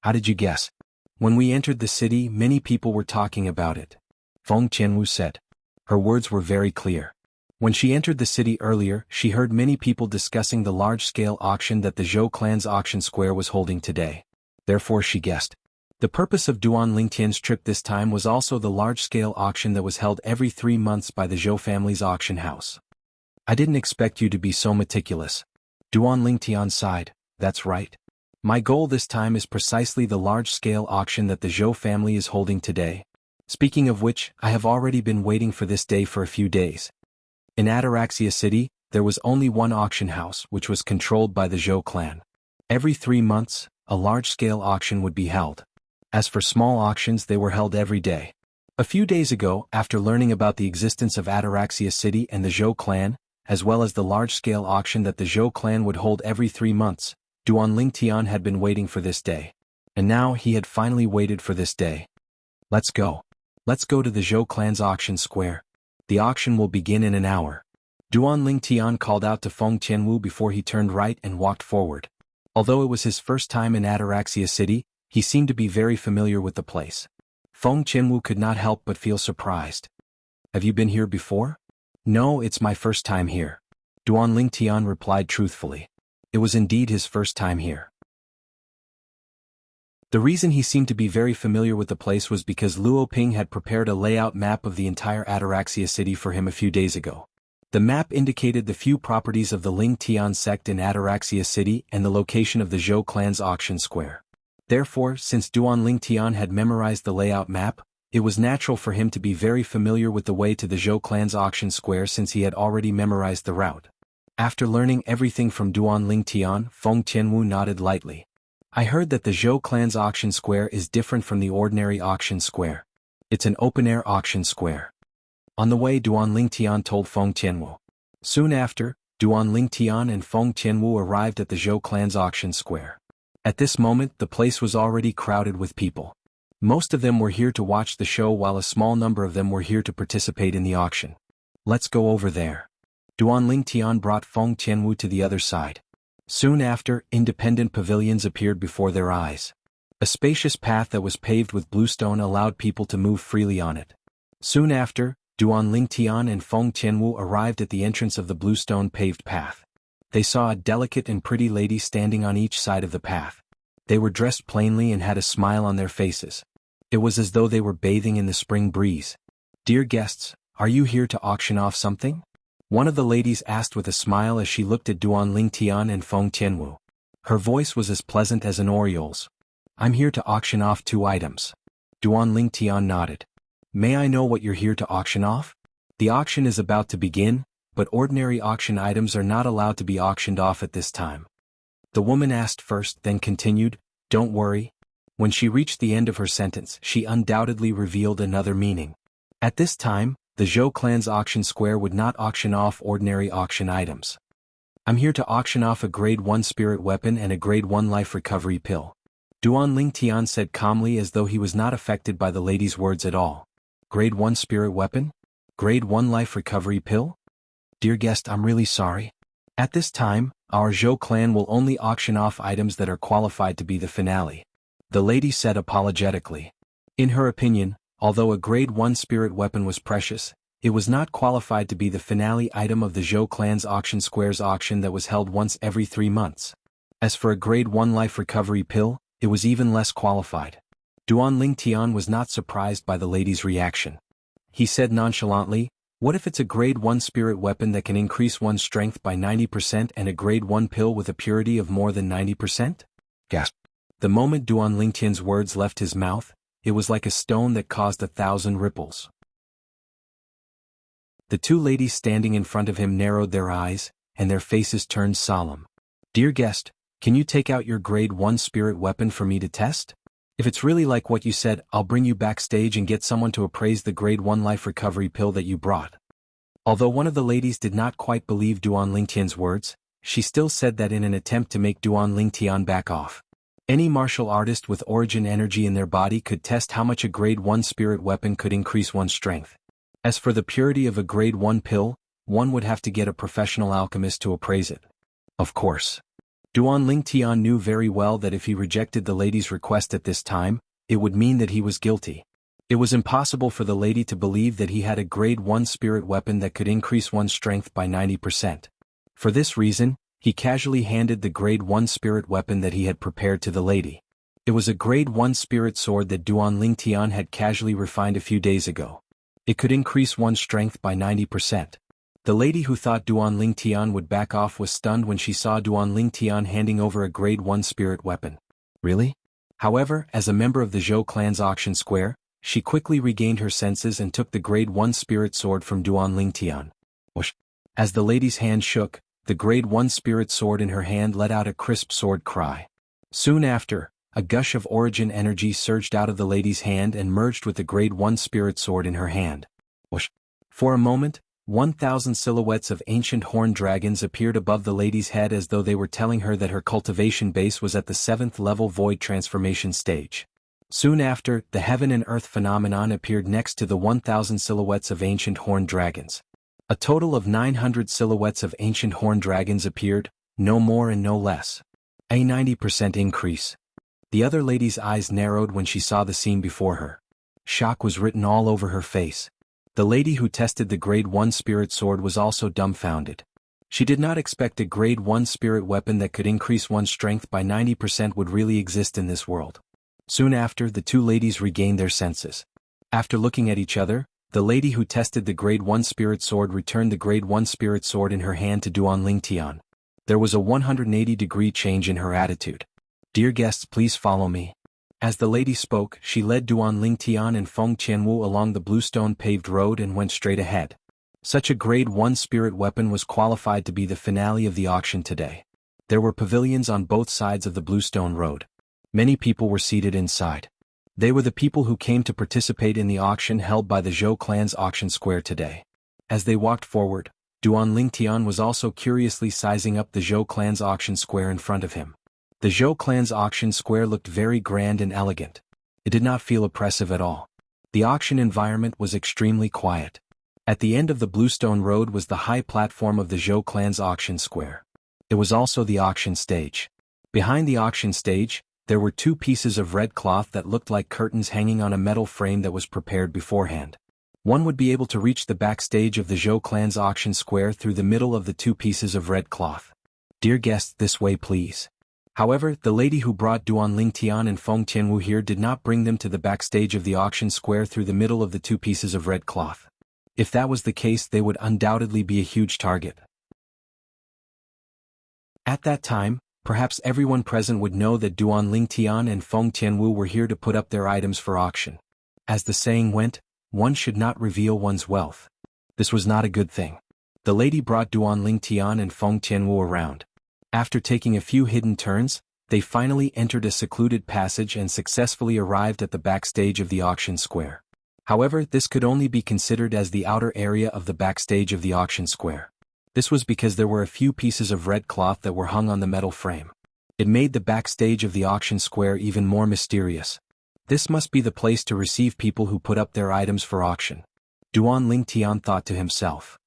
How did you guess? When we entered the city, many people were talking about it, Feng Qianwu said. Her words were very clear. When she entered the city earlier, she heard many people discussing the large-scale auction that the Zhou clan's auction square was holding today. Therefore she guessed. The purpose of Duan Lingtian's trip this time was also the large-scale auction that was held every 3 months by the Zhou family's auction house. I didn't expect you to be so meticulous. Duan Lingtian sighed. That's right. My goal this time is precisely the large-scale auction that the Zhou family is holding today. Speaking of which, I have already been waiting for this day for a few days. In Ataraxia City, there was only one auction house which was controlled by the Zhou clan. Every 3 months, a large-scale auction would be held. As for small auctions, they were held every day. A few days ago, after learning about the existence of Ataraxia City and the Zhou clan, as well as the large-scale auction that the Zhou clan would hold every 3 months, Duan Lingtian had been waiting for this day. And now he had finally waited for this day. Let's go. Let's go to the Zhou clan's auction square. The auction will begin in an hour. Duan Lingtian called out to Feng Qianwu before he turned right and walked forward. Although it was his first time in Ataraxia City, he seemed to be very familiar with the place. Feng Qianwu could not help but feel surprised. Have you been here before? No, it's my first time here. Duan Lingtian replied truthfully. It was indeed his first time here. The reason he seemed to be very familiar with the place was because Luo Ping had prepared a layout map of the entire Ataraxia City for him a few days ago. The map indicated the few properties of the Ling Tian sect in Ataraxia City and the location of the Zhou clan's auction square. Therefore, since Duan Lingtian had memorized the layout map, it was natural for him to be very familiar with the way to the Zhou clan's auction square since he had already memorized the route. After learning everything from Duan Lingtian, Feng Qianwu nodded lightly. I heard that the Zhou clan's auction square is different from the ordinary auction square. It's an open-air auction square. On the way, Duan Lingtian told Feng Qianwu. Soon after, Duan Lingtian and Feng Qianwu arrived at the Zhou clan's auction square. At this moment, the place was already crowded with people. Most of them were here to watch the show while a small number of them were here to participate in the auction. Let's go over there. Duan Lingtian brought Feng Qianwu to the other side. Soon after, independent pavilions appeared before their eyes. A spacious path that was paved with bluestone allowed people to move freely on it. Soon after, Duan Lingtian and Feng Qianwu arrived at the entrance of the bluestone paved path. They saw a delicate and pretty lady standing on each side of the path. They were dressed plainly and had a smile on their faces. It was as though they were bathing in the spring breeze. Dear guests, are you here to auction off something? One of the ladies asked with a smile as she looked at Duan Lingtian and Feng Qianwu. Her voice was as pleasant as an oriole's. I'm here to auction off 2 items. Duan Lingtian nodded. May I know what you're here to auction off? The auction is about to begin, but ordinary auction items are not allowed to be auctioned off at this time. The woman asked first, then continued, Don't worry. When she reached the end of her sentence, she undoubtedly revealed another meaning. At this time, the Zhou clan's auction square would not auction off ordinary auction items. I'm here to auction off a grade 1 spirit weapon and a grade 1 life recovery pill. Duan Lingtian said calmly as though he was not affected by the lady's words at all. Grade 1 spirit weapon? Grade 1 life recovery pill? Dear guest, I'm really sorry. At this time, our Zhou clan will only auction off items that are qualified to be the finale. The lady said apologetically. In her opinion, although a grade 1 spirit weapon was precious, it was not qualified to be the finale item of the Zhou clan's auction square's auction that was held once every 3 months. As for a grade 1 life recovery pill, it was even less qualified. Duan Lingtian was not surprised by the lady's reaction. He said nonchalantly, What if it's a grade 1 spirit weapon that can increase one's strength by 90% and a grade 1 pill with a purity of more than 90%? Gasp. The moment Duan Lingtian's words left his mouth, it was like a stone that caused 1,000 ripples. The 2 ladies standing in front of him narrowed their eyes, and their faces turned solemn. Dear guest, can you take out your grade 1 spirit weapon for me to test? If it's really like what you said, I'll bring you backstage and get someone to appraise the grade 1 life recovery pill that you brought. Although one of the ladies did not quite believe Duan Lingtian's words, she still said that in an attempt to make Duan Lingtian back off. Any martial artist with origin energy in their body could test how much a grade 1 spirit weapon could increase one's strength. As for the purity of a grade 1 pill, one would have to get a professional alchemist to appraise it. Of course. Duan Lingtian knew very well that if he rejected the lady's request at this time, it would mean that he was guilty. It was impossible for the lady to believe that he had a grade 1 spirit weapon that could increase one's strength by 90%. For this reason, he casually handed the grade 1 spirit weapon that he had prepared to the lady. It was a grade 1 spirit sword that Duan Lingtian had casually refined a few days ago. It could increase one's strength by 90%. The lady who thought Duan Lingtian would back off was stunned when she saw Duan Lingtian handing over a grade 1 spirit weapon. Really? However, as a member of the Zhou clan's auction square, she quickly regained her senses and took the grade 1 spirit sword from Duan Lingtian. Whoosh! As the lady's hand shook, the grade 1 spirit sword in her hand let out a crisp sword cry. Soon after, a gush of origin energy surged out of the lady's hand and merged with the grade 1 spirit sword in her hand. Whoosh! For a moment, 1,000 silhouettes of ancient horned dragons appeared above the lady's head as though they were telling her that her cultivation base was at the 7th level void transformation stage. Soon after, the heaven and earth phenomenon appeared next to the 1,000 silhouettes of ancient horned dragons. A total of 900 silhouettes of ancient horned dragons appeared, no more and no less. A 90% increase. The other lady's eyes narrowed when she saw the scene before her. Shock was written all over her face. The lady who tested the grade 1 spirit sword was also dumbfounded. She did not expect a grade 1 spirit weapon that could increase one's strength by 90% would really exist in this world. Soon after, the two ladies regained their senses. After looking at each other, the lady who tested the grade 1 spirit sword returned the grade 1 spirit sword in her hand to Duan Lingtian. There was a 180-degree change in her attitude. "Dear guests, please follow me." As the lady spoke, she led Duan Lingtian and Feng Qianwu along the bluestone paved road and went straight ahead. Such a grade 1 spirit weapon was qualified to be the finale of the auction today. There were pavilions on both sides of the bluestone road. Many people were seated inside. They were the people who came to participate in the auction held by the Zhou clan's auction square today. As they walked forward, Duan Lingtian was also curiously sizing up the Zhou clan's auction square in front of him. The Zhou clan's auction square looked very grand and elegant. It did not feel oppressive at all. The auction environment was extremely quiet. At the end of the bluestone road was the high platform of the Zhou clan's auction square. It was also the auction stage. Behind the auction stage, there were two pieces of red cloth that looked like curtains hanging on a metal frame that was prepared beforehand. One would be able to reach the backstage of the Zhou clan's auction square through the middle of the two pieces of red cloth. "Dear guests, this way please." However, the lady who brought Duan Lingtian and Feng Qianwu here did not bring them to the backstage of the auction square through the middle of the two pieces of red cloth. If that was the case, they would undoubtedly be a huge target. At that time, perhaps everyone present would know that Duan Lingtian and Feng Qianwu were here to put up their items for auction. As the saying went, one should not reveal one's wealth. This was not a good thing. The lady brought Duan Lingtian and Feng Qianwu around. After taking a few hidden turns, they finally entered a secluded passage and successfully arrived at the backstage of the auction square. However, this could only be considered as the outer area of the backstage of the auction square. This was because there were a few pieces of red cloth that were hung on the metal frame. It made the backstage of the auction square even more mysterious. This must be the place to receive people who put up their items for auction. Duan Lingtian thought to himself.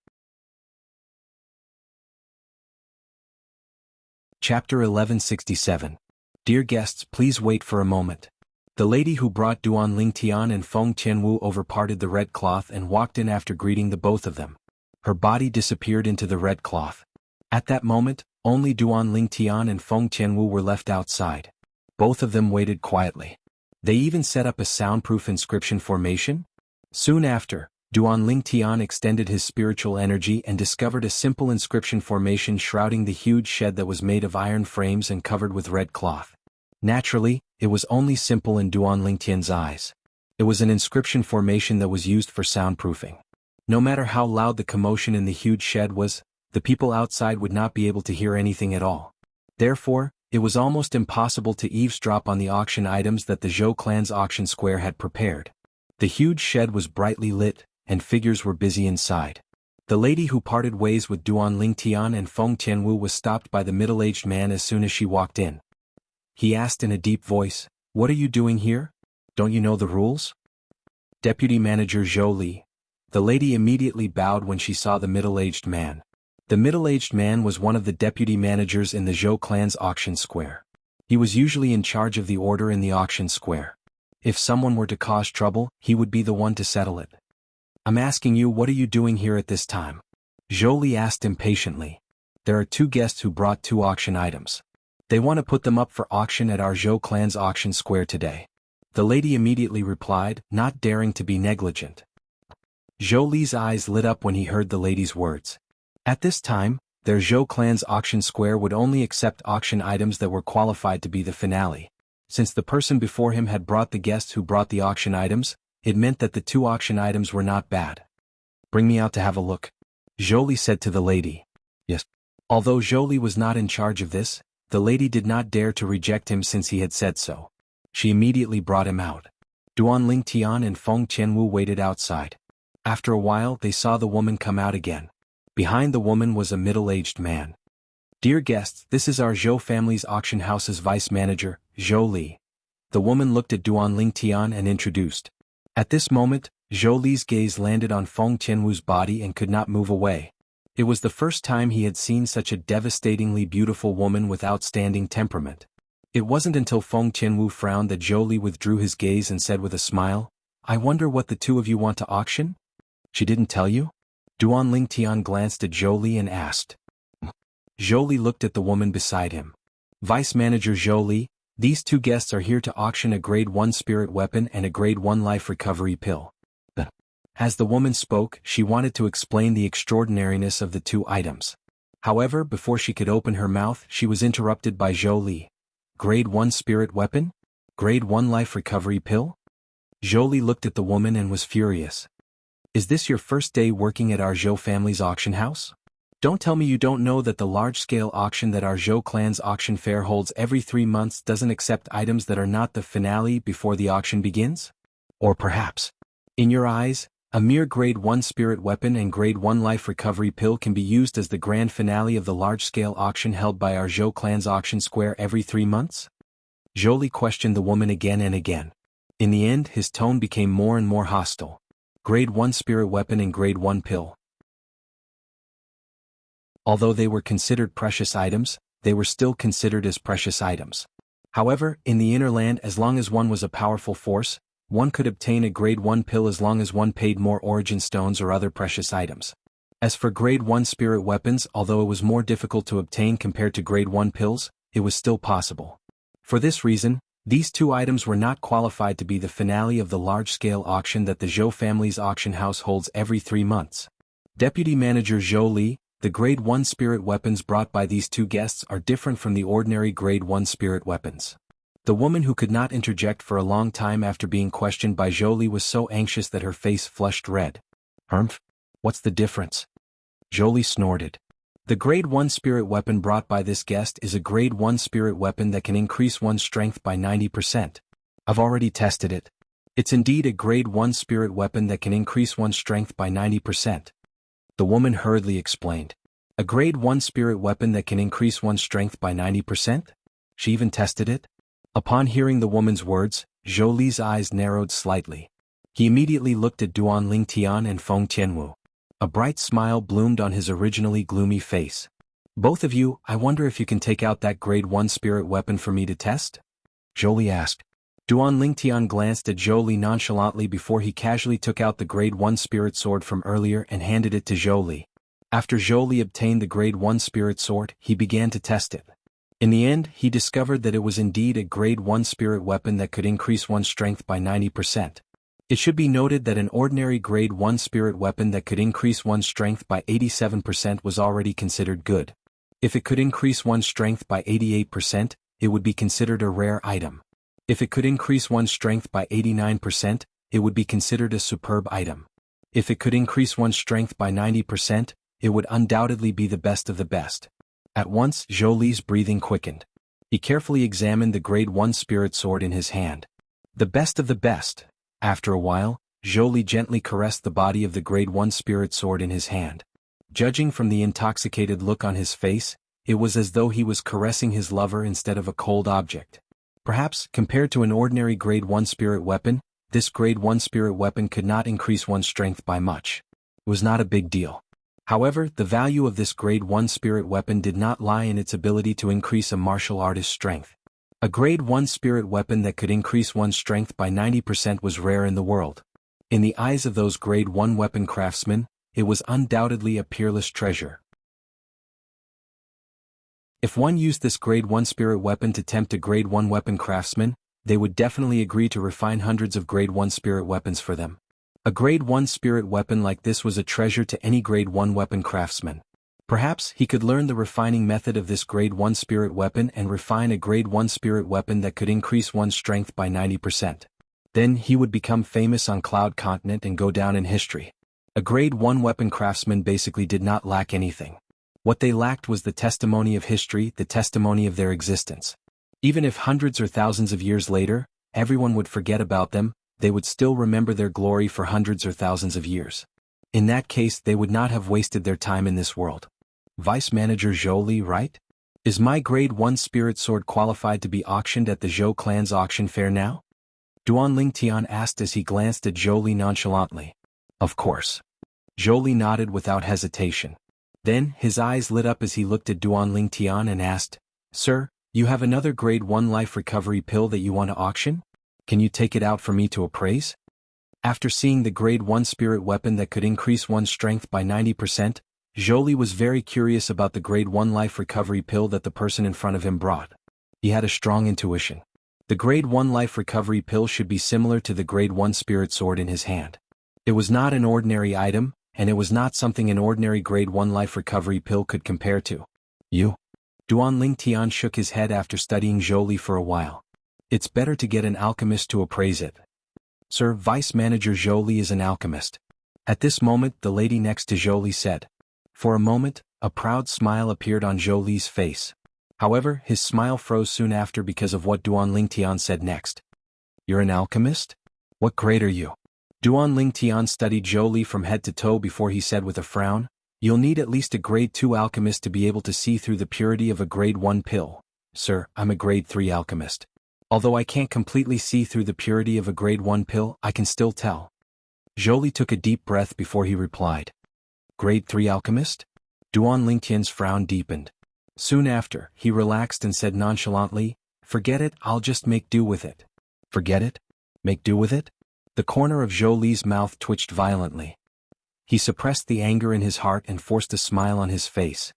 Chapter 1167. Dear guests, please wait for a moment. The lady who brought Duan Lingtian and Feng Qianwu overparted the red cloth and walked in after greeting the both of them. Her body disappeared into the red cloth. At that moment, only Duan Lingtian and Feng Qianwu were left outside. Both of them waited quietly. They even set up a soundproof inscription formation. Soon after, Duan Lingtian extended his spiritual energy and discovered a simple inscription formation shrouding the huge shed that was made of iron frames and covered with red cloth. Naturally, it was only simple in Duan Lingtian's eyes. It was an inscription formation that was used for soundproofing. No matter how loud the commotion in the huge shed was, the people outside would not be able to hear anything at all. Therefore, it was almost impossible to eavesdrop on the auction items that the Zhou clan's auction square had prepared. The huge shed was brightly lit, and figures were busy inside. The lady who parted ways with Duan Lingtian and Feng Qianwu was stopped by the middle-aged man as soon as she walked in. He asked in a deep voice, "What are you doing here? Don't you know the rules?" Deputy Manager Zhou Li. The lady immediately bowed when she saw the middle-aged man. The middle-aged man was one of the deputy managers in the Zhou clan's auction square. He was usually in charge of the order in the auction square. If someone were to cause trouble, he would be the one to settle it. "I'm asking you, what are you doing here at this time?" Zhou Li asked impatiently. "There are 2 guests who brought 2 auction items. They want to put them up for auction at our Zhou clan's auction square today." The lady immediately replied, not daring to be negligent. Zhou Li's eyes lit up when he heard the lady's words. At this time, their Zhou clan's auction square would only accept auction items that were qualified to be the finale. Since the person before him had brought the guests who brought the auction items, it meant that the 2 auction items were not bad. "Bring me out to have a look," Zhou Li said to the lady. "Yes." Although Zhou Li was not in charge of this, the lady did not dare to reject him since he had said so. She immediately brought him out. Duan Lingtian and Feng Qianwu waited outside. After a while they saw the woman come out again. Behind the woman was a middle-aged man. "Dear guests, this is our Zhou family's auction house's vice manager, Zhou Li." The woman looked at Duan Lingtian and introduced. At this moment, Zhou Li's gaze landed on Feng Qianwu's body and could not move away. It was the first time he had seen such a devastatingly beautiful woman with outstanding temperament. It wasn't until Feng Qianwu frowned that Zhou Li withdrew his gaze and said with a smile, "I wonder what the 2 of you want to auction?" "She didn't tell you?" Duan Lingtian glanced at Zhou Li and asked. Zhou Li looked at the woman beside him. "Vice Manager Zhou Li, these 2 guests are here to auction a Grade 1 spirit weapon and a Grade 1 life recovery pill." As the woman spoke, she wanted to explain the extraordinariness of the 2 items. However, before she could open her mouth, she was interrupted by Zhou Li. "Grade 1 spirit weapon? Grade 1 life recovery pill?" Zhou Li looked at the woman and was furious. "Is this your first day working at our Zhou family's auction house? Don't tell me you don't know that the large-scale auction that our Zhou clan's auction fair holds every 3 months doesn't accept items that are not the finale before the auction begins? Or perhaps, in your eyes, a mere Grade 1 spirit weapon and Grade 1 life recovery pill can be used as the grand finale of the large-scale auction held by our Zhou clan's auction square every 3 months? Zhou Li questioned the woman again and again. In the end, his tone became more and more hostile. Grade 1 spirit weapon and Grade 1 pill. Although they were considered precious items, they were still considered as precious items. However, in the inner land, as long as one was a powerful force, one could obtain a Grade 1 pill as long as one paid more origin stones or other precious items. As for Grade 1 spirit weapons, although it was more difficult to obtain compared to Grade 1 pills, it was still possible. For this reason, these 2 items were not qualified to be the finale of the large-scale auction that the Zhou family's auction house holds every 3 months. Deputy Manager Zhou Li, the Grade 1 spirit weapons brought by these 2 guests are different from the ordinary Grade 1 spirit weapons. The woman who could not interject for a long time after being questioned by Zhou Li was so anxious that her face flushed red. "Humph? What's the difference?" Zhou Li snorted. "The Grade 1 spirit weapon brought by this guest is a Grade 1 spirit weapon that can increase one's strength by 90%. I've already tested it. It's indeed a Grade 1 spirit weapon that can increase one's strength by 90%. The woman hurriedly explained. "A Grade 1 spirit weapon that can increase one's strength by 90%? She even tested it?" Upon hearing the woman's words, Zhou Li's eyes narrowed slightly. He immediately looked at Duan Lingtian and Feng Qianwu. A bright smile bloomed on his originally gloomy face. "Both of you, I wonder if you can take out that Grade 1 spirit weapon for me to test?" Zhou Li asked. Duan Lingtian glanced at Zhou Li nonchalantly before he casually took out the Grade 1 spirit sword from earlier and handed it to Zhou Li. After Zhou Li obtained the Grade 1 spirit sword, he began to test it. In the end, he discovered that it was indeed a Grade 1 spirit weapon that could increase one's strength by 90%. It should be noted that an ordinary Grade 1 spirit weapon that could increase one's strength by 87% was already considered good. If it could increase one's strength by 88%, it would be considered a rare item. If it could increase one's strength by 89%, it would be considered a superb item. If it could increase one's strength by 90%, it would undoubtedly be the best of the best. At once, Zhou Li's breathing quickened. He carefully examined the Grade 1 spirit sword in his hand. The best of the best. After a while, Zhou Li gently caressed the body of the Grade 1 spirit sword in his hand. Judging from the intoxicated look on his face, it was as though he was caressing his lover instead of a cold object. Perhaps, compared to an ordinary Grade 1 spirit weapon, this Grade 1 spirit weapon could not increase one's strength by much. It was not a big deal. However, the value of this grade 1 spirit weapon did not lie in its ability to increase a martial artist's strength. A grade 1 spirit weapon that could increase one's strength by 90% was rare in the world. In the eyes of those grade 1 weapon craftsmen, it was undoubtedly a peerless treasure. If one used this grade 1 spirit weapon to tempt a grade 1 weapon craftsman, they would definitely agree to refine hundreds of grade 1 spirit weapons for them. A grade 1 spirit weapon like this was a treasure to any grade 1 weapon craftsman. Perhaps he could learn the refining method of this grade 1 spirit weapon and refine a grade 1 spirit weapon that could increase one's strength by 90%. Then he would become famous on Cloud Continent and go down in history. A grade 1 weapon craftsman basically did not lack anything. What they lacked was the testimony of history, the testimony of their existence. Even if hundreds or thousands of years later, everyone would forget about them, they would still remember their glory for hundreds or thousands of years. In that case, they would not have wasted their time in this world. Vice Manager Zhou Li, right? Is my grade 1 spirit sword qualified to be auctioned at the Zhou clan's auction fair now? Duan Lingtian asked as he glanced at Zhou Li nonchalantly. Of course. Zhou Li nodded without hesitation. Then, his eyes lit up as he looked at Duan Lingtian and asked, Sir, you have another grade 1 life recovery pill that you want to auction? Can you take it out for me to appraise? After seeing the grade 1 spirit weapon that could increase one's strength by 90%, Zhou Li was very curious about the grade 1 life recovery pill that the person in front of him brought. He had a strong intuition. The grade 1 life recovery pill should be similar to the grade 1 spirit sword in his hand. It was not an ordinary item, and it was not something an ordinary grade 1 life recovery pill could compare to. You? Duan Lingtian shook his head after studying Zhou Li for a while. It's better to get an alchemist to appraise it. Sir, Vice Manager Zhou Li is an alchemist. At this moment, the lady next to Zhou Li said. For a moment, a proud smile appeared on Zhou Li's face. However, his smile froze soon after because of what Duan Lingtian said next. You're an alchemist? What grade are you? Duan Lingtian studied Zhou Li from head to toe before he said with a frown, You'll need at least a grade 2 alchemist to be able to see through the purity of a grade 1 pill. Sir, I'm a grade 3 alchemist. Although I can't completely see through the purity of a grade 1 pill, I can still tell. Zhou Li took a deep breath before he replied. Grade 3 alchemist? Duan Lingtian's frown deepened. Soon after, he relaxed and said nonchalantly, Forget it, I'll just make do with it. Forget it? Make do with it? The corner of Zhou Li's mouth twitched violently. He suppressed the anger in his heart and forced a smile on his face.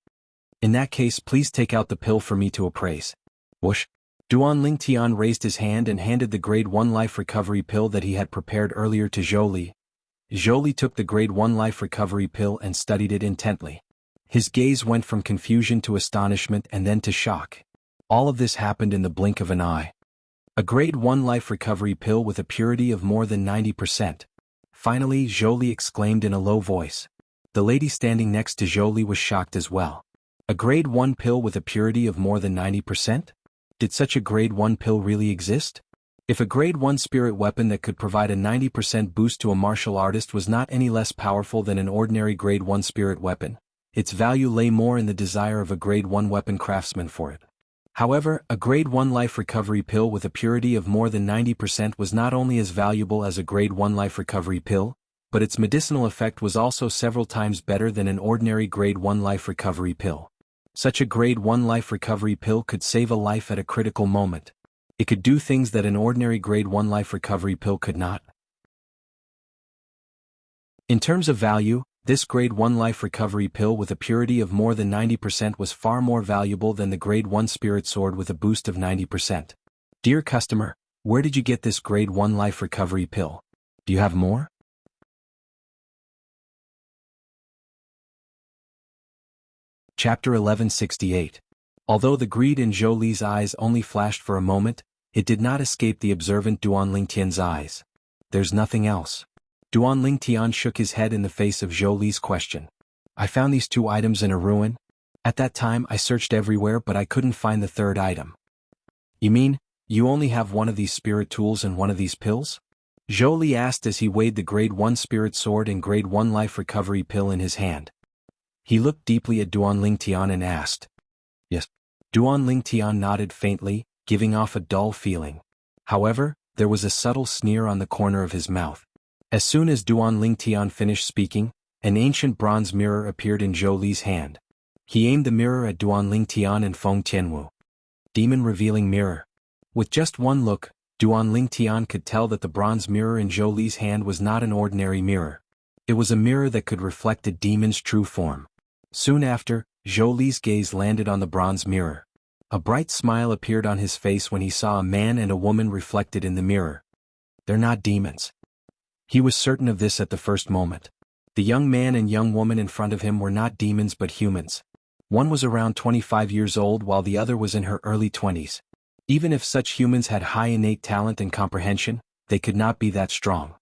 In that case, please take out the pill for me to appraise. Whoosh! Duan Lingtian raised his hand and handed the grade 1 life recovery pill that he had prepared earlier to Zhou Li. Zhou Li took the grade 1 life recovery pill and studied it intently. His gaze went from confusion to astonishment and then to shock. All of this happened in the blink of an eye. A grade 1 life recovery pill with a purity of more than 90%. Finally, Zhou Li exclaimed in a low voice. The lady standing next to Zhou Li was shocked as well. A grade 1 pill with a purity of more than 90%? Did such a grade 1 pill really exist? If a grade 1 spirit weapon that could provide a 90% boost to a martial artist was not any less powerful than an ordinary grade 1 spirit weapon, its value lay more in the desire of a grade 1 weapon craftsman for it. However, a grade 1 life recovery pill with a purity of more than 90% was not only as valuable as a grade 1 life recovery pill, but its medicinal effect was also several times better than an ordinary grade 1 life recovery pill. Such a grade 1 life recovery pill could save a life at a critical moment. It could do things that an ordinary grade 1 life recovery pill could not. In terms of value, this grade 1 life recovery pill with a purity of more than 90% was far more valuable than the grade 1 spirit sword with a boost of 90%. Dear customer, where did you get this grade 1 life recovery pill? Do you have more? Chapter 1168. Although the greed in Zhou Li's eyes only flashed for a moment, it did not escape the observant Duan Lingtian's eyes. There's nothing else. Duan Lingtian shook his head in the face of Zhou Li's question. I found these 2 items in a ruin. At that time I searched everywhere but I couldn't find the 3rd item. You mean, you only have one of these spirit tools and one of these pills? Zhou Li asked as he weighed the grade 1 spirit sword and grade 1 life recovery pill in his hand. He looked deeply at Duan Lingtian and asked. Yes. Duan Lingtian nodded faintly, giving off a dull feeling. However, there was a subtle sneer on the corner of his mouth. As soon as Duan Lingtian finished speaking, An ancient bronze mirror appeared in Zhou Li's hand. He aimed the mirror at Duan Lingtian and Feng Tianwu. Demon revealing mirror. With just one look, Duan Lingtian could tell that the bronze mirror in Zhou Li's hand was not an ordinary mirror. It was a mirror that could reflect a demon's true form. Soon after, Zhou Li's gaze landed on the bronze mirror. A bright smile appeared on his face when he saw a man and a woman reflected in the mirror. They're not demons. He was certain of this at the first moment. The young man and young woman in front of him were not demons but humans. One was around 25 years old while the other was in her early 20s. Even if such humans had high innate talent and comprehension, they could not be that strong.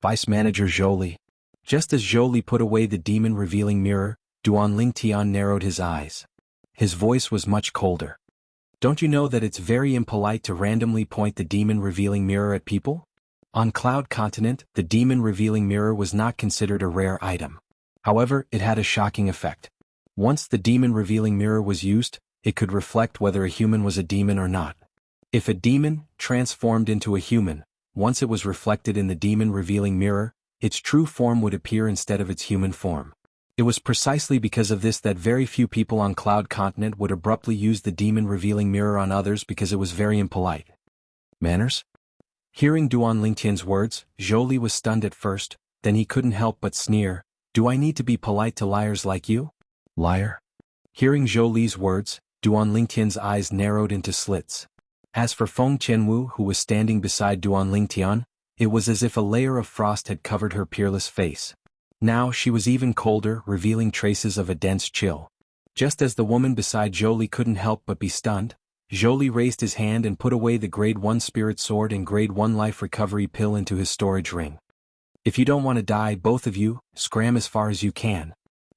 Vice Manager Zhou Li. Just as Zhou Li put away the demon-revealing mirror, Duan Lingtian narrowed his eyes. His voice was much colder. Don't you know that it's very impolite to randomly point the demon-revealing mirror at people? On Cloud Continent, the demon-revealing mirror was not considered a rare item. However, it had a shocking effect. Once the demon-revealing mirror was used, it could reflect whether a human was a demon or not. If a demon transformed into a human, once it was reflected in the demon-revealing mirror, its true form would appear instead of its human form. It was precisely because of this that very few people on Cloud Continent would abruptly use the demon-revealing mirror on others because it was very impolite. Manners? Hearing Duan Lingtian's words, Zhou Li was stunned at first, then he couldn't help but sneer. Do I need to be polite to liars like you? Liar? Hearing Zhou Li's words, Duan Lingtian's eyes narrowed into slits. As for Feng Tianwu, who was standing beside Duan Lingtian, it was as if a layer of frost had covered her peerless face. Now she was even colder, revealing traces of a dense chill. Just as the woman beside Zhou Li couldn't help but be stunned, Zhou Li raised his hand and put away the Grade 1 Spirit Sword and Grade 1 Life Recovery Pill into his storage ring. If you don't want to die, both of you, scram as far as you can.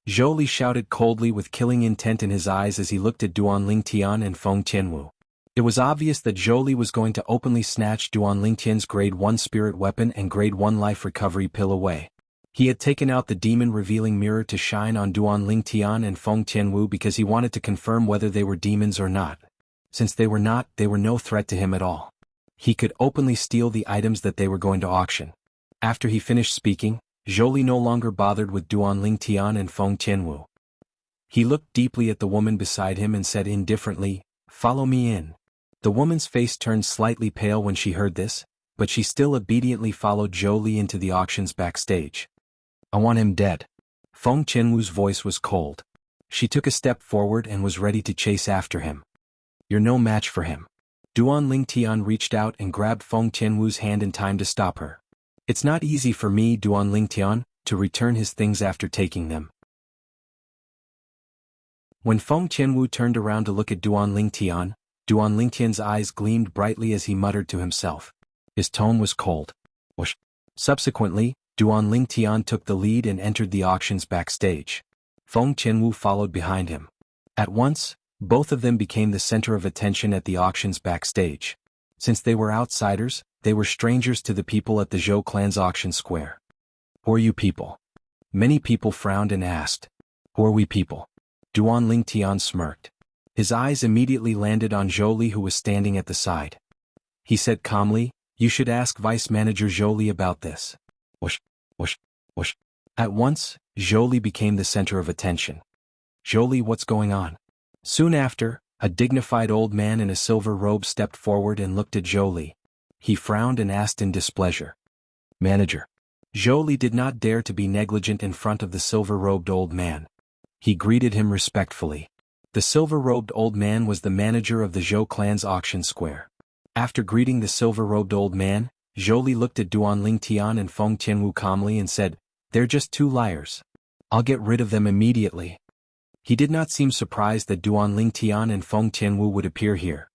Zhou Li shouted coldly with killing intent in his eyes as he looked at Duan Lingtian and Feng Tianwu. It was obvious that Zhou Li was going to openly snatch Duan Lingtian's Grade 1 Spirit Weapon and Grade 1 Life Recovery Pill away. He had taken out the demon-revealing mirror to shine on Duan Lingtian and Feng Tianwu because he wanted to confirm whether they were demons or not. Since they were not, they were no threat to him at all. He could openly steal the items that they were going to auction. After he finished speaking, Zhou Li no longer bothered with Duan Lingtian and Feng Tianwu. He looked deeply at the woman beside him and said indifferently, "Follow me in." The woman's face turned slightly pale when she heard this, but she still obediently followed Zhou Li into the auctions backstage. "I want him dead." Feng Tianwu's voice was cold. She took a step forward and was ready to chase after him. "You're no match for him." Duan Lingtian reached out and grabbed Feng Tianwu's hand in time to stop her. "It's not easy for me, Duan Lingtian, to return his things after taking them." When Feng Tianwu turned around to look at Duan Lingtian's eyes gleamed brightly as he muttered to himself. His tone was cold. Whoosh. Subsequently, Duan Lingtian took the lead and entered the auctions backstage. Feng Tianwu followed behind him. At once, both of them became the center of attention at the auctions backstage. Since they were outsiders, they were strangers to the people at the Zhou clan's auction square. "Who are you people?" Many people frowned and asked. "Who are we people?" Duan Lingtian smirked. His eyes immediately landed on Zhou Li, who was standing at the side. He said calmly, "You should ask Vice Manager Zhou Li about this." Whoosh, whoosh, whoosh. At once, Zhou Li became the center of attention. "Zhou Li, what's going on?" Soon after, a dignified old man in a silver robe stepped forward and looked at Zhou Li. He frowned and asked in displeasure. "Manager." Zhou Li did not dare to be negligent in front of the silver-robed old man. He greeted him respectfully. The silver-robed old man was the manager of the Zhou clan's auction square. After greeting the silver-robed old man, Zhou Li looked at Duan Lingtian and Feng Tianwu calmly and said, "They're just two liars. I'll get rid of them immediately." He did not seem surprised that Duan Lingtian and Feng Tianwu would appear here.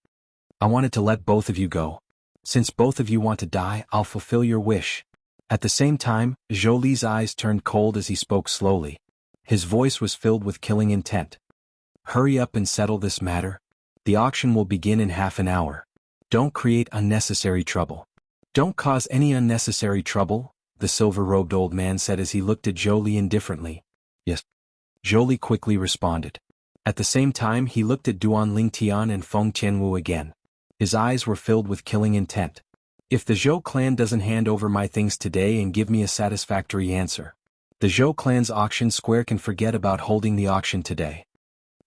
"I wanted to let both of you go. Since both of you want to die, I'll fulfill your wish." At the same time, Zhou Li's eyes turned cold as he spoke slowly. His voice was filled with killing intent. "Hurry up and settle this matter. The auction will begin in half an hour. Don't create unnecessary trouble." "Don't cause any unnecessary trouble," the silver-robed old man said as he looked at Zhou Li indifferently. "Yes." Zhou Li quickly responded. At the same time he looked at Duan Lingtian and Feng Tianwu again. His eyes were filled with killing intent. "If the Zhou clan doesn't hand over my things today and give me a satisfactory answer, The Zhou clan's auction square can forget about holding the auction today.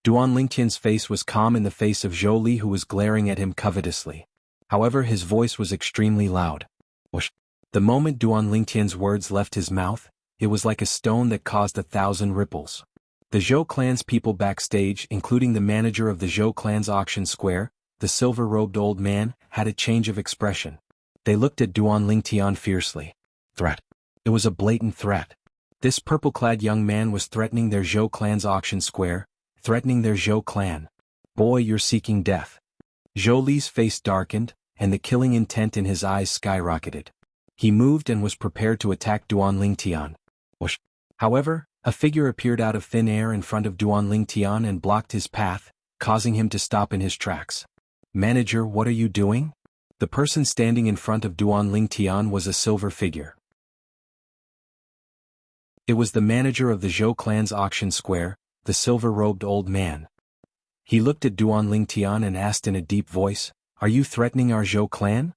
Duan Lingtian's face was calm in the face of Zhou Li, who was glaring at him covetously. However, his voice was extremely loud. Whoosh. The moment Duan Lingtian's words left his mouth, it was like a stone that caused 1,000 ripples. The Zhou clan's people backstage, including the manager of the Zhou clan's auction square, the silver-robed old man, had a change of expression. They looked at Duan Lingtian fiercely. Threat. It was a blatant threat. This purple-clad young man was threatening their Zhou clan's auction square, threatening their Zhou clan. Boy, you're seeking death. Zhou Li's face darkened, and the killing intent in his eyes skyrocketed. He moved and was prepared to attack Duan Lingtian. Whoosh. However, a figure appeared out of thin air in front of Duan Lingtian and blocked his path, causing him to stop in his tracks. Manager, what are you doing? The person standing in front of Duan Lingtian was a silver figure. It was the manager of the Zhou clan's auction square, the silver-robed old man. He looked at Duan Lingtian and asked in a deep voice, "Are you threatening our Zhou clan?"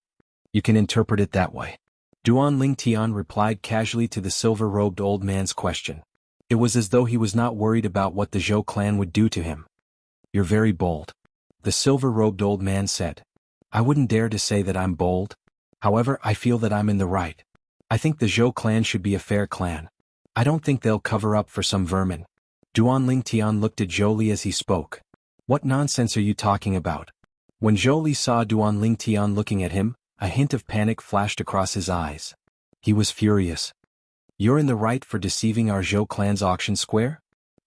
You can interpret it that way. Duan Lingtian replied casually to the silver-robed old man's question. It was as though he was not worried about what the Zhou clan would do to him. You're very bold. The silver-robed old man said. I wouldn't dare to say that I'm bold. However, I feel that I'm in the right. I think the Zhou clan should be a fair clan. I don't think they'll cover up for some vermin. Duan Lingtian looked at Zhou Li as he spoke. What nonsense are you talking about? When Zhou Li saw Duan Lingtian looking at him, a hint of panic flashed across his eyes. He was furious. You're in the right for deceiving our Zhou clan's auction square?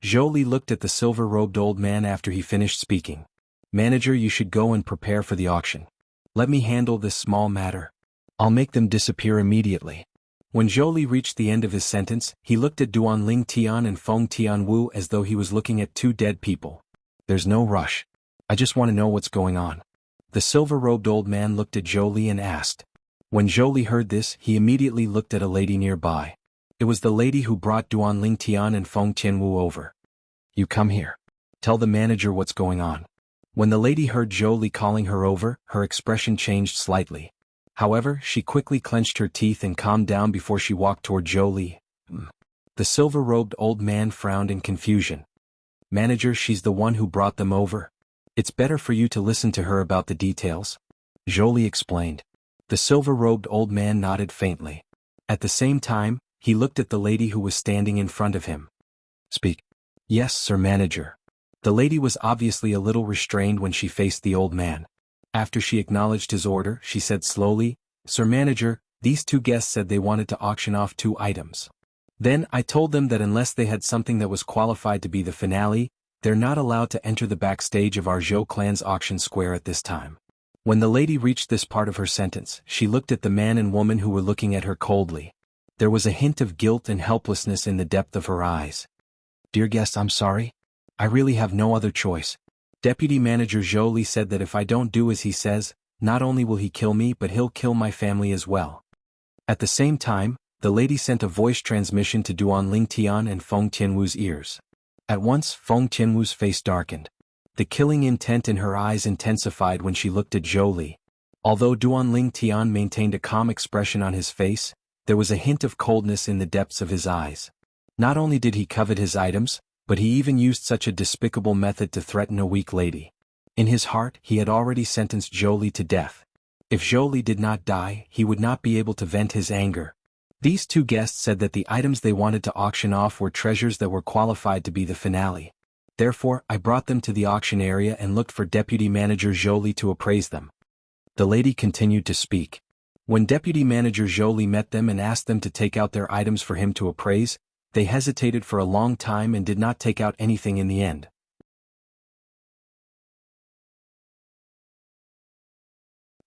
Zhou Li looked at the silver-robed old man after he finished speaking. Manager, you should go and prepare for the auction. Let me handle this small matter. I'll make them disappear immediately. When Zhou Li reached the end of his sentence, he looked at Duan Lingtian and Feng Tianwu as though he was looking at two dead people. There's no rush. I just want to know what's going on. The silver-robed old man looked at Zhou Li and asked. When Zhou Li heard this, he immediately looked at a lady nearby. It was the lady who brought Duan Lingtian and Feng Tianwu over. You come here. Tell the manager what's going on. When the lady heard Zhou Li calling her over, her expression changed slightly. However, she quickly clenched her teeth and calmed down before she walked toward Zhou Li. The silver-robed old man frowned in confusion. Manager, she's the one who brought them over. It's better for you to listen to her about the details. Zhou Li explained. The silver-robed old man nodded faintly. At the same time, he looked at the lady who was standing in front of him. Speak. Yes, sir, manager. The lady was obviously a little restrained when she faced the old man. After she acknowledged his order, she said slowly, Sir manager, these two guests said they wanted to auction off 2 items. Then I told them that unless they had something that was qualified to be the finale, they're not allowed to enter the backstage of our Zhou clan's auction square at this time. When the lady reached this part of her sentence, she looked at the man and woman who were looking at her coldly. There was a hint of guilt and helplessness in the depth of her eyes. Dear guest, I'm sorry. I really have no other choice. Deputy Manager Zhou Li said that if I don't do as he says, not only will he kill me but he'll kill my family as well. At the same time, the lady sent a voice transmission to Duan Lingtian and Feng Tianwu's ears. At once, Feng Tianwu's face darkened. The killing intent in her eyes intensified when she looked at Zhou Li. Although Duan Lingtian maintained a calm expression on his face, there was a hint of coldness in the depths of his eyes. Not only did he covet his items, but he even used such a despicable method to threaten a weak lady. In his heart, he had already sentenced Zhou Li to death. If Zhou Li did not die, he would not be able to vent his anger. These two guests said that the items they wanted to auction off were treasures that were qualified to be the finale. Therefore, I brought them to the auction area and looked for Deputy Manager Zhou Li to appraise them. The lady continued to speak. When Deputy Manager Zhou Li met them and asked them to take out their items for him to appraise, they hesitated for a long time and did not take out anything in the end.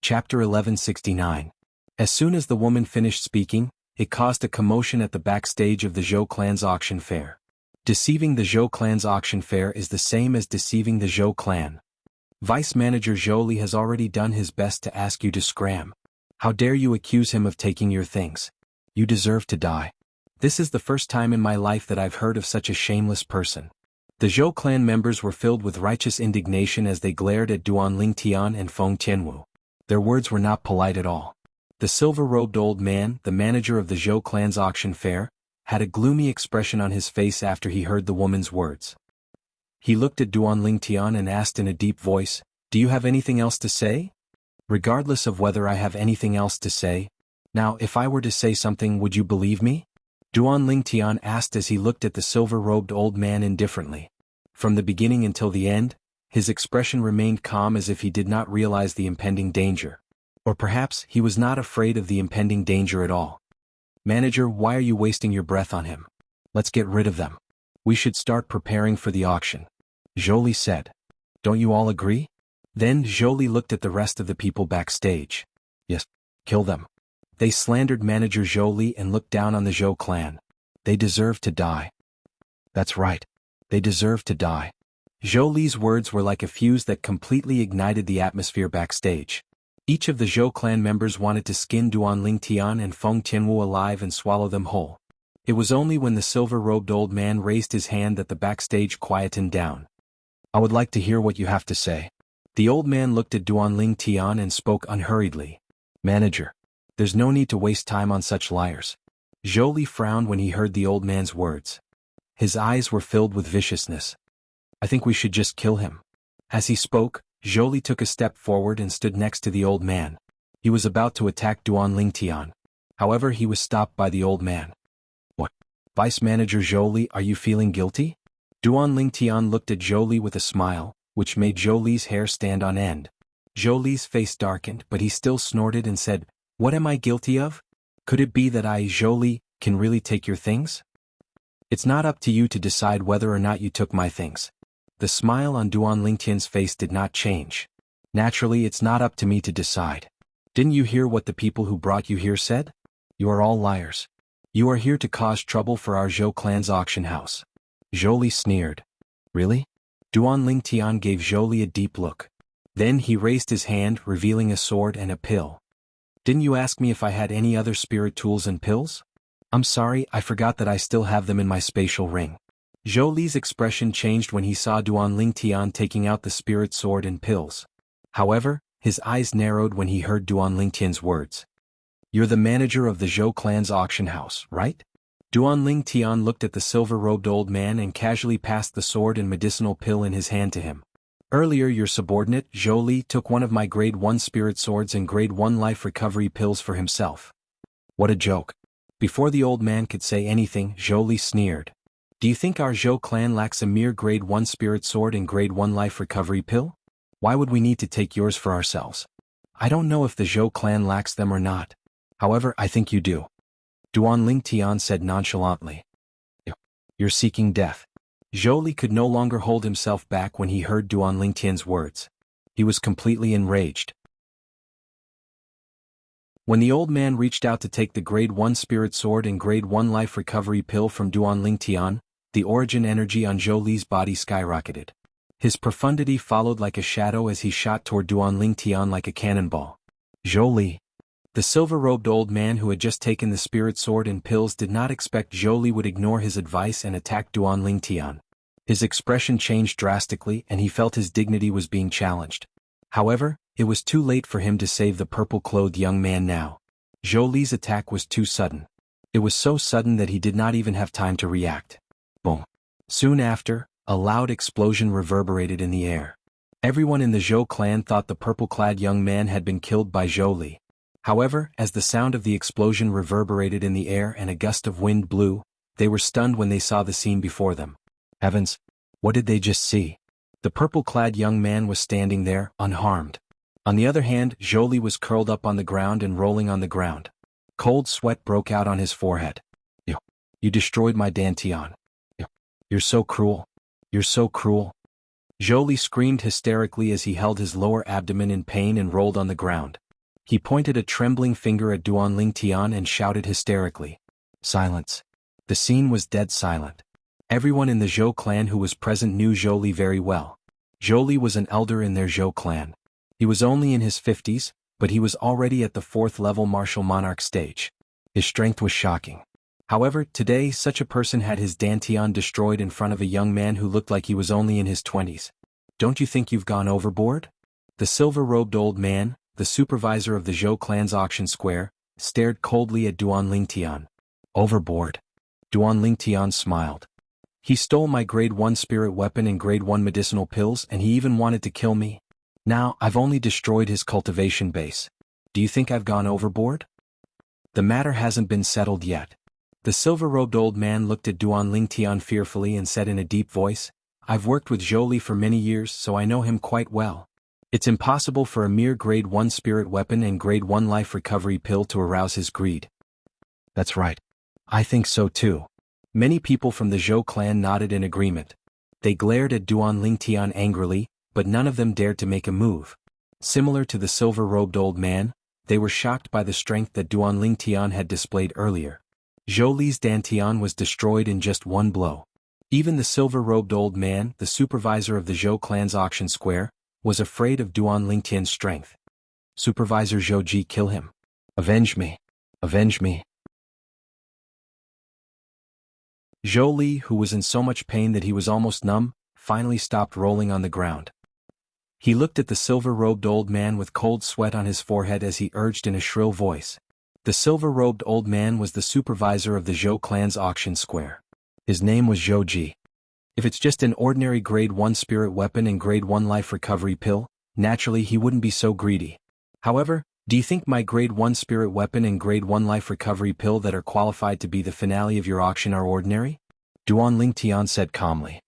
Chapter 1169. As soon as the woman finished speaking, it caused a commotion at the backstage of the Zhou clan's auction fair. Deceiving the Zhou clan's auction fair is the same as deceiving the Zhou clan. Vice Manager Zhou Li has already done his best to ask you to scram. How dare you accuse him of taking your things? You deserve to die. This is the first time in my life that I've heard of such a shameless person. The Zhou clan members were filled with righteous indignation as they glared at Duan Lingtian and Feng Tianwu. Their words were not polite at all. The silver-robed old man, the manager of the Zhou clan's auction fair, had a gloomy expression on his face after he heard the woman's words. He looked at Duan Lingtian and asked in a deep voice, "Do you have anything else to say?" "Regardless of whether I have anything else to say. Now if I were to say something, would you believe me?" Duan Lingtian asked as he looked at the silver-robed old man indifferently. From the beginning until the end, his expression remained calm as if he did not realize the impending danger. Or perhaps he was not afraid of the impending danger at all. "Manager, why are you wasting your breath on him? Let's get rid of them. We should start preparing for the auction," Jolie said. "Don't you all agree?" Then Jolie looked at the rest of the people backstage. "Yes, kill them." They slandered Manager Jolie and looked down on the Zhou clan. "They deserve to die." "That's right. They deserve to die." Jolie's words were like a fuse that completely ignited the atmosphere backstage. Each of the Zhou clan members wanted to skin Duan Lingtian and Feng Tianwu alive and swallow them whole. It was only when the silver-robed old man raised his hand that the backstage quietened down. "I would like to hear what you have to say." The old man looked at Duan Lingtian and spoke unhurriedly. "Manager, there's no need to waste time on such liars." Jolie frowned when he heard the old man's words. His eyes were filled with viciousness. "I think we should just kill him." As he spoke, Jolie took a step forward and stood next to the old man. He was about to attack Duan Lingtian. However, he was stopped by the old man. "What? Vice Manager Jolie, are you feeling guilty?" Duan Lingtian looked at Jolie with a smile, which made Jolie's hair stand on end. Jolie's face darkened, but he still snorted and said, "What am I guilty of? Could it be that I, Jolie, can really take your things?" "It's not up to you to decide whether or not you took my things." The smile on Duan Lingtian's face did not change. "Naturally, it's not up to me to decide. Didn't you hear what the people who brought you here said? You are all liars. You are here to cause trouble for our Zhou clan's auction house." Jolie sneered. "Really?" Duan Lingtian gave Jolie a deep look. Then he raised his hand, revealing a sword and a pill. "Didn't you ask me if I had any other spirit tools and pills? I'm sorry, I forgot that I still have them in my spatial ring." Jolie's expression changed when he saw Duan Lingtian taking out the spirit sword and pills. However, his eyes narrowed when he heard Duan Lingtian's words. "You're the manager of the Zhou clan's auction house, right?" Duan Lingtian looked at the silver-robed old man and casually passed the sword and medicinal pill in his hand to him. "Earlier your subordinate, Jolie, took one of my grade 1 spirit swords and grade 1 life recovery pills for himself." What a joke. Before the old man could say anything, Jolie sneered. "Do you think our Zhou clan lacks a mere grade 1 spirit sword and grade 1 life recovery pill? Why would we need to take yours for ourselves? I don't know if the Zhou clan lacks them or not. However, I think you do." Duan Lingtian said nonchalantly. "You're seeking death." Jolie could no longer hold himself back when he heard Duan Lingtian's words. He was completely enraged. When the old man reached out to take the grade 1 spirit sword and grade 1 life recovery pill from Duan Lingtian, the origin energy on Jolie's body skyrocketed. His profundity followed like a shadow as he shot toward Duan Lingtian like a cannonball. Jolie. The silver-robed old man who had just taken the spirit sword and pills did not expect Jolie would ignore his advice and attack Duan Lingtian. His expression changed drastically and he felt his dignity was being challenged. However, it was too late for him to save the purple-clothed young man now. Jolie's attack was too sudden. It was so sudden that he did not even have time to react. Boom. Soon after, a loud explosion reverberated in the air. Everyone in the Zhou clan thought the purple-clad young man had been killed by Jolie. However, as the sound of the explosion reverberated in the air and a gust of wind blew, they were stunned when they saw the scene before them. Heavens! What did they just see? The purple-clad young man was standing there, unharmed. On the other hand, Jolie was curled up on the ground and rolling on the ground. Cold sweat broke out on his forehead. You destroyed my Dantian. You're so cruel. You're so cruel." Jolie screamed hysterically as he held his lower abdomen in pain and rolled on the ground. He pointed a trembling finger at Duan Lingtian and shouted hysterically. Silence. The scene was dead silent. Everyone in the Zhou clan who was present knew Jolie very well. Jolie was an elder in their Zhou clan. He was only in his 50s, but he was already at the 4th level martial monarch stage. His strength was shocking. However, today such a person had his Dantian destroyed in front of a young man who looked like he was only in his 20s. "Don't you think you've gone overboard?" The silver-robed old man, the supervisor of the Zhou clan's auction square, stared coldly at Duan Lingtian. "Overboard? Duan Tian smiled. He stole my grade 1 spirit weapon and grade 1 medicinal pills, and he even wanted to kill me. Now, I've only destroyed his cultivation base. Do you think I've gone overboard? The matter hasn't been settled yet. The silver-robed old man looked at Duan Tian fearfully and said in a deep voice, I've worked with Zhou Li for many years, so I know him quite well. It's impossible for a mere grade 1 spirit weapon and grade 1 life recovery pill to arouse his greed. That's right. I think so too. Many people from the Zhou clan nodded in agreement. They glared at Duan Tian angrily, but none of them dared to make a move. Similar to the silver-robed old man, they were shocked by the strength that Duan Tian had displayed earlier. Zhou Li's dantian was destroyed in just one blow. Even the silver-robed old man, the supervisor of the Zhou clan's auction square, was afraid of Duan Tian's strength. Supervisor Zhou Ji, kill him. Avenge me. Avenge me. Zhou Li, who was in so much pain that he was almost numb, finally stopped rolling on the ground. He looked at the silver-robed old man with cold sweat on his forehead as he urged in a shrill voice. The silver-robed old man was the supervisor of the Zhou clan's auction square. His name was Zhou Ji. If it's just an ordinary grade 1 spirit weapon and grade 1 life recovery pill, naturally he wouldn't be so greedy. However, do you think my grade 1 spirit weapon and grade 1 life recovery pill that are qualified to be the finale of your auction are ordinary? Duan Tian said calmly.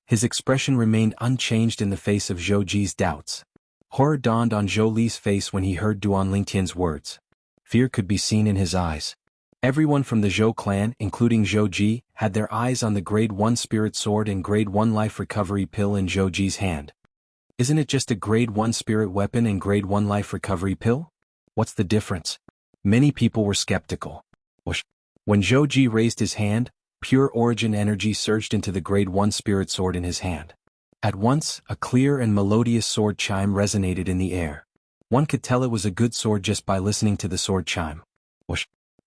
His expression remained unchanged in the face of Zhou Ji's doubts. Horror dawned on Zhou Li's face when he heard Duan Tian's words. Fear could be seen in his eyes. Everyone from the Zhou clan, including Zhou Ji, had their eyes on the grade 1 spirit sword and grade 1 life recovery pill in Zhou Ji's hand. Isn't it just a grade 1 spirit weapon and grade 1 life recovery pill? What's the difference? Many people were skeptical. When Zhou Ji raised his hand, pure origin energy surged into the grade 1 spirit sword in his hand. At once, a clear and melodious sword chime resonated in the air. One could tell it was a good sword just by listening to the sword chime.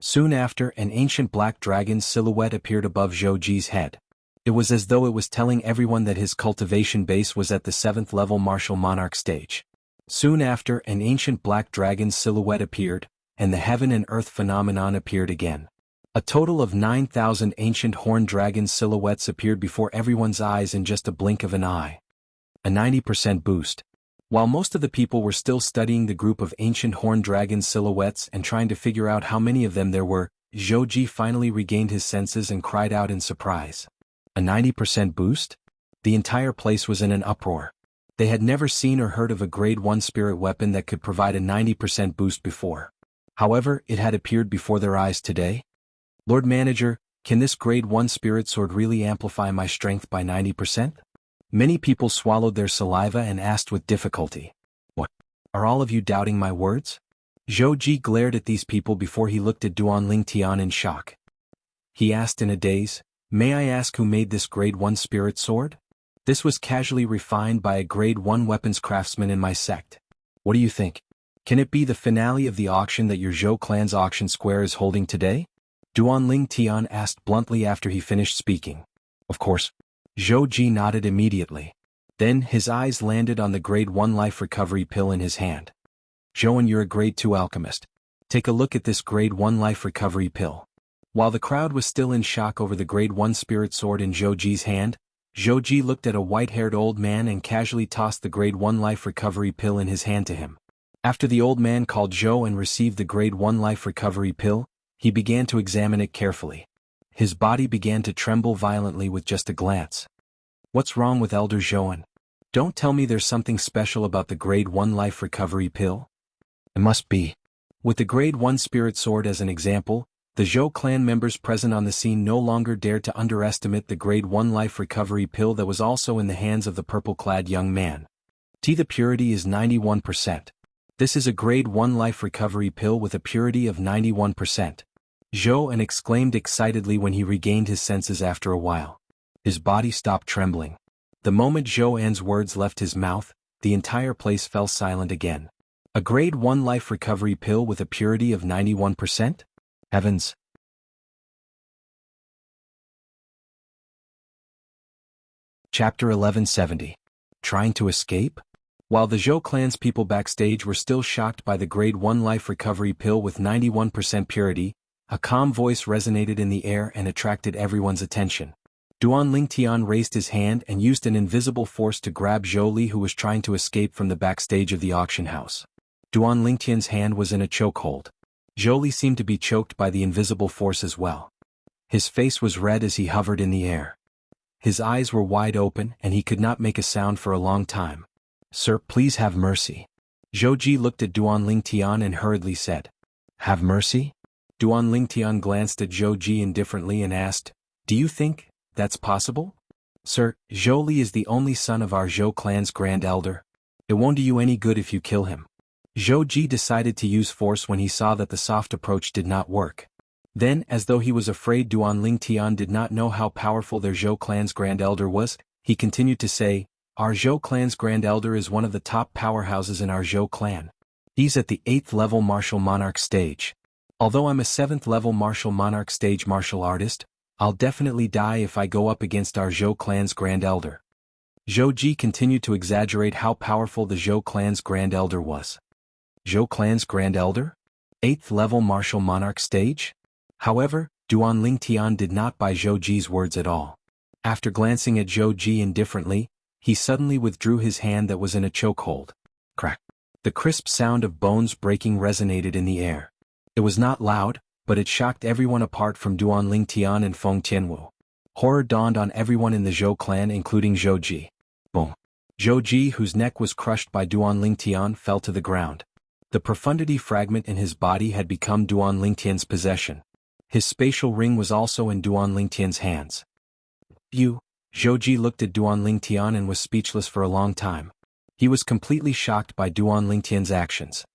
Soon after, an ancient black dragon's silhouette appeared above Zhou Ji's head. It was as though it was telling everyone that his cultivation base was at the 7th level martial monarch stage. Soon after, an ancient black dragon's silhouette appeared, and the heaven and earth phenomenon appeared again. A total of 9,000 ancient horned dragon silhouettes appeared before everyone's eyes in just a blink of an eye. A 90% boost. While most of the people were still studying the group of ancient horned dragon silhouettes and trying to figure out how many of them there were, Zhou Ji finally regained his senses and cried out in surprise. A 90% boost? The entire place was in an uproar. They had never seen or heard of a grade 1 spirit weapon that could provide a 90% boost before. However, it had appeared before their eyes today. Lord Manager, can this grade 1 spirit sword really amplify my strength by 90%? Many people swallowed their saliva and asked with difficulty. What? Are all of you doubting my words? Zhou Ji glared at these people before he looked at Duan Tian in shock. He asked in a daze, May I ask who made this grade 1 spirit sword? This was casually refined by a grade 1 weapons craftsman in my sect. What do you think? Can it be the finale of the auction that your Zhou clan's auction square is holding today? Duan Tian asked bluntly after he finished speaking. Of course. Zhou Ji nodded immediately. Then his eyes landed on the grade 1 life recovery pill in his hand. Zhouan, you're a grade 2 alchemist. Take a look at this grade 1 life recovery pill. While the crowd was still in shock over the grade 1 spirit sword in Zhou Ji's hand, Zhou Ji looked at a white-haired old man and casually tossed the grade 1 life recovery pill in his hand to him. After the old man called Zhou and received the grade 1 life recovery pill, he began to examine it carefully. His body began to tremble violently with just a glance. What's wrong with Elder Zhouan? Don't tell me there's something special about the grade 1 life recovery pill? It must be. With the grade 1 spirit sword as an example, the Zhou clan members present on the scene no longer dared to underestimate the grade 1 life recovery pill that was also in the hands of the purple-clad young man. The purity is 91%. This is a grade 1 life recovery pill with a purity of 91%. Zhouan exclaimed excitedly when he regained his senses after a while. His body stopped trembling. The moment Zhouan's words left his mouth, the entire place fell silent again. A grade 1 life recovery pill with a purity of 91%? Heavens! Chapter 1170. Trying to escape? While the Zhou clan's people backstage were still shocked by the grade 1 life recovery pill with 91% purity, A calm voice resonated in the air and attracted everyone's attention. Duan Lingtian raised his hand and used an invisible force to grab Zhou Li, who was trying to escape from the backstage of the auction house. Duan Lingtian's hand was in a chokehold. Zhou Li seemed to be choked by the invisible force as well. His face was red as he hovered in the air. His eyes were wide open and he could not make a sound for a long time. "Sir, please have mercy." Zhou Ji looked at Duan Lingtian and hurriedly said, "Have mercy?" Duan Lingtian glanced at Zhou Ji indifferently and asked, "Do you think that's possible?" "Sir, Zhou Li is the only son of our Zhou clan's Grand Elder. It won't do you any good if you kill him." Zhou Ji decided to use force when he saw that the soft approach did not work. Then, as though he was afraid Duan Lingtian did not know how powerful their Zhou clan's Grand Elder was, he continued to say, "Our Zhou clan's Grand Elder is one of the top powerhouses in our Zhou clan. He's at the 8th level martial monarch stage. Although I'm a 7th level martial monarch stage martial artist, I'll definitely die if I go up against our Zhou clan's Grand Elder." Zhou Ji continued to exaggerate how powerful the Zhou clan's Grand Elder was. Zhou clan's Grand Elder? 8th level martial monarch stage? However, Duan Lingtian did not buy Zhou Ji's words at all. After glancing at Zhou Ji indifferently, he suddenly withdrew his hand that was in a chokehold. Crack. The crisp sound of bones breaking resonated in the air. It was not loud, but it shocked everyone apart from Duan Lingtian and Feng Tianwu. Horror dawned on everyone in the Zhou clan, including Zhou Ji. Boom. Zhou Ji, whose neck was crushed by Duan Lingtian, fell to the ground. The profundity fragment in his body had become Duan Lingtian's possession. His spatial ring was also in Duan Lingtian's hands. Zhou Ji looked at Duan Lingtian and was speechless for a long time. He was completely shocked by Duan Lingtian's actions.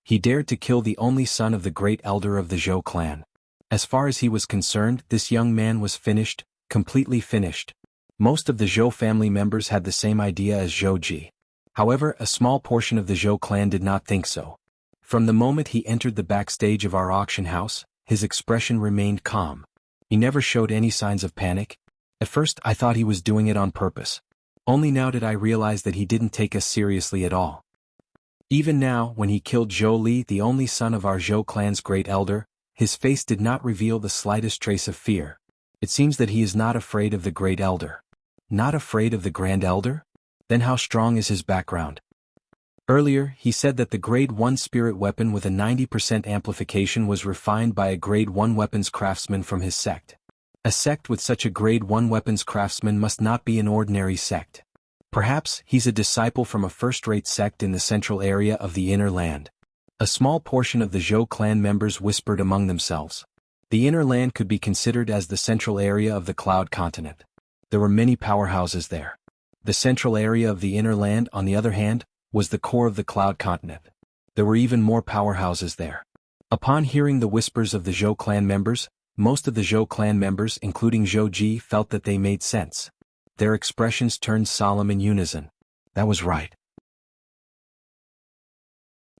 He dared to kill the only son of the great elder of the Zhou clan. As far as he was concerned, this young man was finished, completely finished. Most of the Zhou family members had the same idea as Zhou Ji. However, a small portion of the Zhou clan did not think so. From the moment he entered the backstage of our auction house, his expression remained calm. He never showed any signs of panic. At first I thought he was doing it on purpose. Only now did I realize that he didn't take us seriously at all. Even now, when he killed Zhou Li, the only son of our Zhou clan's great elder, his face did not reveal the slightest trace of fear. It seems that he is not afraid of the great elder. Not afraid of the Grand Elder? Then how strong is his background? Earlier, he said that the Grade 1 spirit weapon with a 90% amplification was refined by a Grade 1 weapons craftsman from his sect. A sect with such a Grade 1 weapons craftsman must not be an ordinary sect. Perhaps he's a disciple from a first-rate sect in the central area of the Inner Land. A small portion of the Zhou clan members whispered among themselves. The Inner Land could be considered as the central area of the Cloud Continent. There were many powerhouses there. The central area of the Inner Land, on the other hand, was the core of the Cloud Continent. There were even more powerhouses there. Upon hearing the whispers of the Zhou clan members, most of the Zhou clan members, including Zhou Ji, felt that they made sense. Their expressions turned solemn in unison. That was right.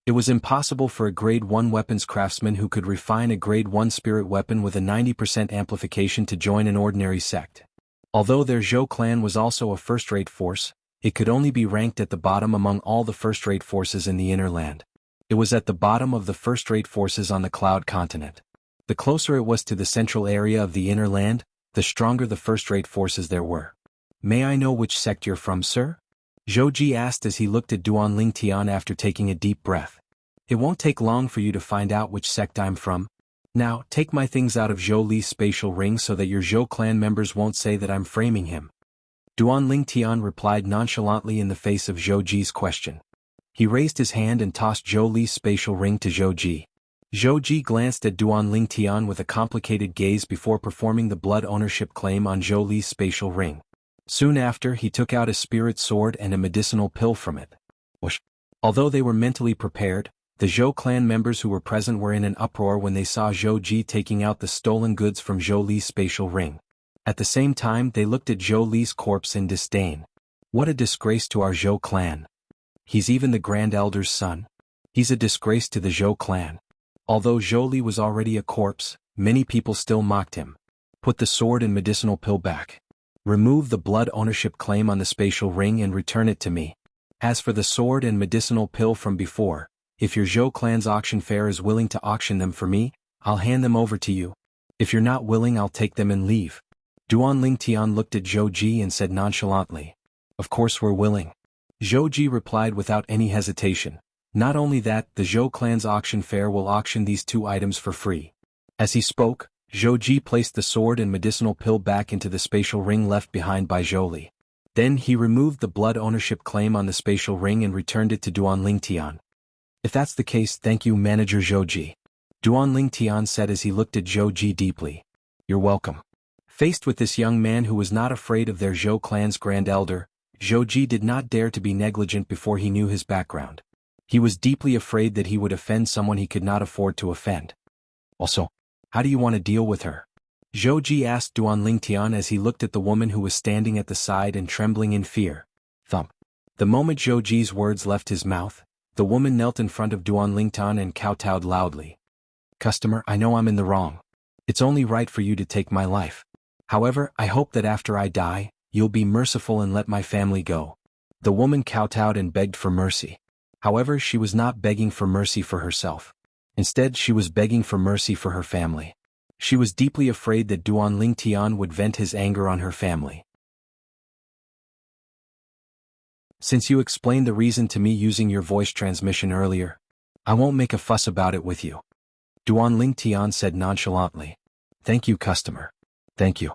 It was impossible for a Grade 1 weapons craftsman who could refine a Grade 1 spirit weapon with a 90% amplification to join an ordinary sect. Although their Zhou clan was also a first-rate force, it could only be ranked at the bottom among all the first-rate forces in the Inner Land. It was at the bottom of the first-rate forces on the Cloud Continent. The closer it was to the central area of the Inner Land, the stronger the first-rate forces there were. "May I know which sect you're from, sir?" Zhou Ji asked as he looked at Duan Lingtian after taking a deep breath. "It won't take long for you to find out which sect I'm from. Now, take my things out of Zhou Li's spatial ring so that your Zhou clan members won't say that I'm framing him." Duan Lingtian replied nonchalantly in the face of Zhou Ji's question. He raised his hand and tossed Zhou Li's spatial ring to Zhou Ji. Zhou Ji glanced at Duan Lingtian with a complicated gaze before performing the blood ownership claim on Zhou Li's spatial ring. Soon after, he took out a spirit sword and a medicinal pill from it. Whoosh. Although they were mentally prepared, the Zhou clan members who were present were in an uproar when they saw Zhou Ji taking out the stolen goods from Zhou Li's spatial ring. At the same time, they looked at Zhou Li's corpse in disdain. What a disgrace to our Zhou clan. He's even the Grand Elder's son. He's a disgrace to the Zhou clan. Although Zhou Li was already a corpse, many people still mocked him. Put the sword and medicinal pill back. Remove the blood ownership claim on the spatial ring and return it to me. As for the sword and medicinal pill from before, if your Zhou clan's auction fair is willing to auction them for me, I'll hand them over to you. If you're not willing, I'll take them and leave. Duan Lingtian looked at Zhou Ji and said nonchalantly, "Of course we're willing." Zhou Ji replied without any hesitation. Not only that, the Zhou clan's auction fair will auction these two items for free. As he spoke, Zhou Ji placed the sword and medicinal pill back into the spatial ring left behind by Zhou Li. Then he removed the blood ownership claim on the spatial ring and returned it to Duan Lingtian. "If that's the case, thank you, Manager Zhou Ji," Duan Lingtian said as he looked at Zhou Ji deeply. "You're welcome." Faced with this young man who was not afraid of their Zhou clan's grand elder, Zhou Ji did not dare to be negligent before he knew his background. He was deeply afraid that he would offend someone he could not afford to offend. "Also, how do you want to deal with her?" Zhou Ji asked Duan Lingtian as he looked at the woman who was standing at the side and trembling in fear. Thump. The moment Zhou Ji's words left his mouth, the woman knelt in front of Duan Lingtian and kowtowed loudly. "Customer, I know I'm in the wrong. It's only right for you to take my life. However, I hope that after I die, you'll be merciful and let my family go." The woman kowtowed and begged for mercy. However, she was not begging for mercy for herself. Instead, she was begging for mercy for her family. She was deeply afraid that Duan Lingtian would vent his anger on her family. "Since you explained the reason to me using your voice transmission earlier, I won't make a fuss about it with you," Duan Lingtian said nonchalantly. "Thank you, customer. Thank you."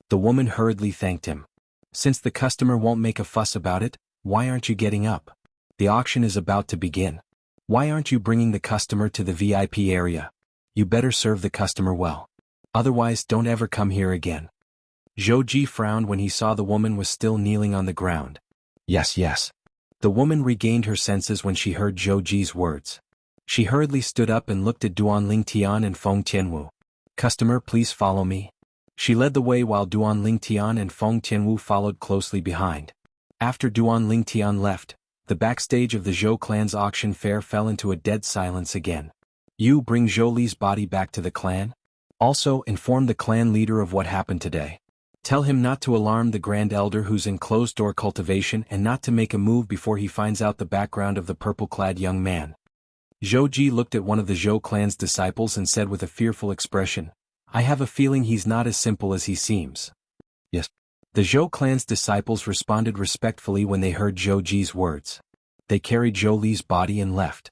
The woman hurriedly thanked him. "Since the customer won't make a fuss about it, why aren't you getting up? The auction is about to begin. Why aren't you bringing the customer to the VIP area? You better serve the customer well. Otherwise, don't ever come here again." Zhou Ji frowned when he saw the woman was still kneeling on the ground. Yes. The woman regained her senses when she heard Zhou Ji's words. She hurriedly stood up and looked at Duan Lingtian and Feng Tianwu. "Customer, please follow me." She led the way while Duan Lingtian and Feng Tianwu followed closely behind. After Duan Lingtian left, the backstage of the Zhou clan's auction fair fell into a dead silence again. "You bring Zhou Li's body back to the clan? Also, inform the clan leader of what happened today. Tell him not to alarm the Grand Elder who's in closed-door cultivation and not to make a move before he finds out the background of the purple-clad young man." Zhou Ji looked at one of the Zhou clan's disciples and said with a fearful expression, "I have a feeling he's not as simple as he seems." Yes. The Zhou clan's disciples responded respectfully when they heard Zhou Ji's words. They carried Zhou Li's body and left.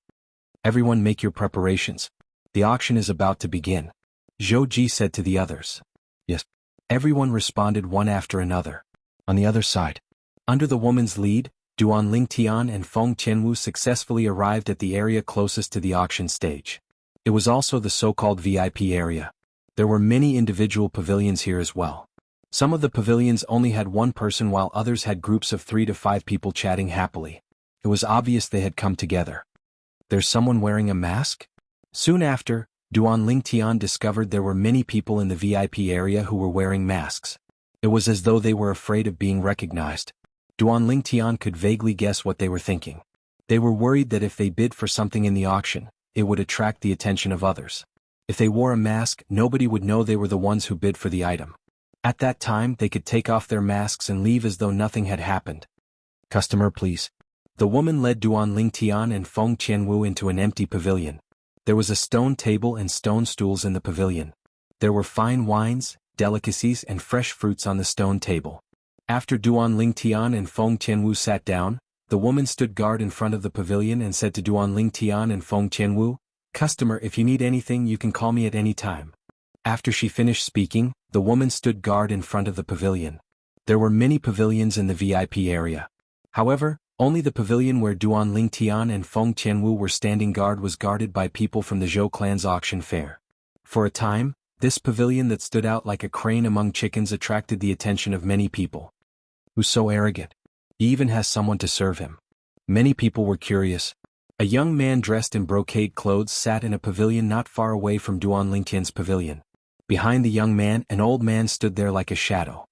"Everyone make your preparations. The auction is about to begin," Zhou Ji said to the others. Yes. Everyone responded one after another. On the other side, under the woman's lead, Duan Lingtian and Feng Tianwu successfully arrived at the area closest to the auction stage. It was also the so-called VIP area. There were many individual pavilions here as well. Some of the pavilions only had one person while others had groups of 3 to 5 people chatting happily. It was obvious they had come together. "There's someone wearing a mask?" Soon after, Duan Lingtian discovered there were many people in the VIP area who were wearing masks. It was as though they were afraid of being recognized. Duan Lingtian could vaguely guess what they were thinking. They were worried that if they bid for something in the auction, it would attract the attention of others. If they wore a mask, nobody would know they were the ones who bid for the item. At that time, they could take off their masks and leave as though nothing had happened. "Customer, please." The woman led Duan Lingtian and Feng Tianwu into an empty pavilion. There was a stone table and stone stools in the pavilion. There were fine wines, delicacies and fresh fruits on the stone table. After Duan Lingtian and Feng Tianwu sat down, the woman stood guard in front of the pavilion and said to Duan Lingtian and Feng Tianwu, "Customer, if you need anything you can call me at any time." After she finished speaking, the woman stood guard in front of the pavilion. There were many pavilions in the VIP area. However, only the pavilion where Duan Lingtian and Feng Tianwu were standing guard was guarded by people from the Zhou clan's auction fair. For a time, this pavilion that stood out like a crane among chickens attracted the attention of many people. "Who's so arrogant? He even has someone to serve him." Many people were curious. A young man dressed in brocade clothes sat in a pavilion not far away from Duan Lingtian's pavilion. Behind the young man, an old man stood there like a shadow.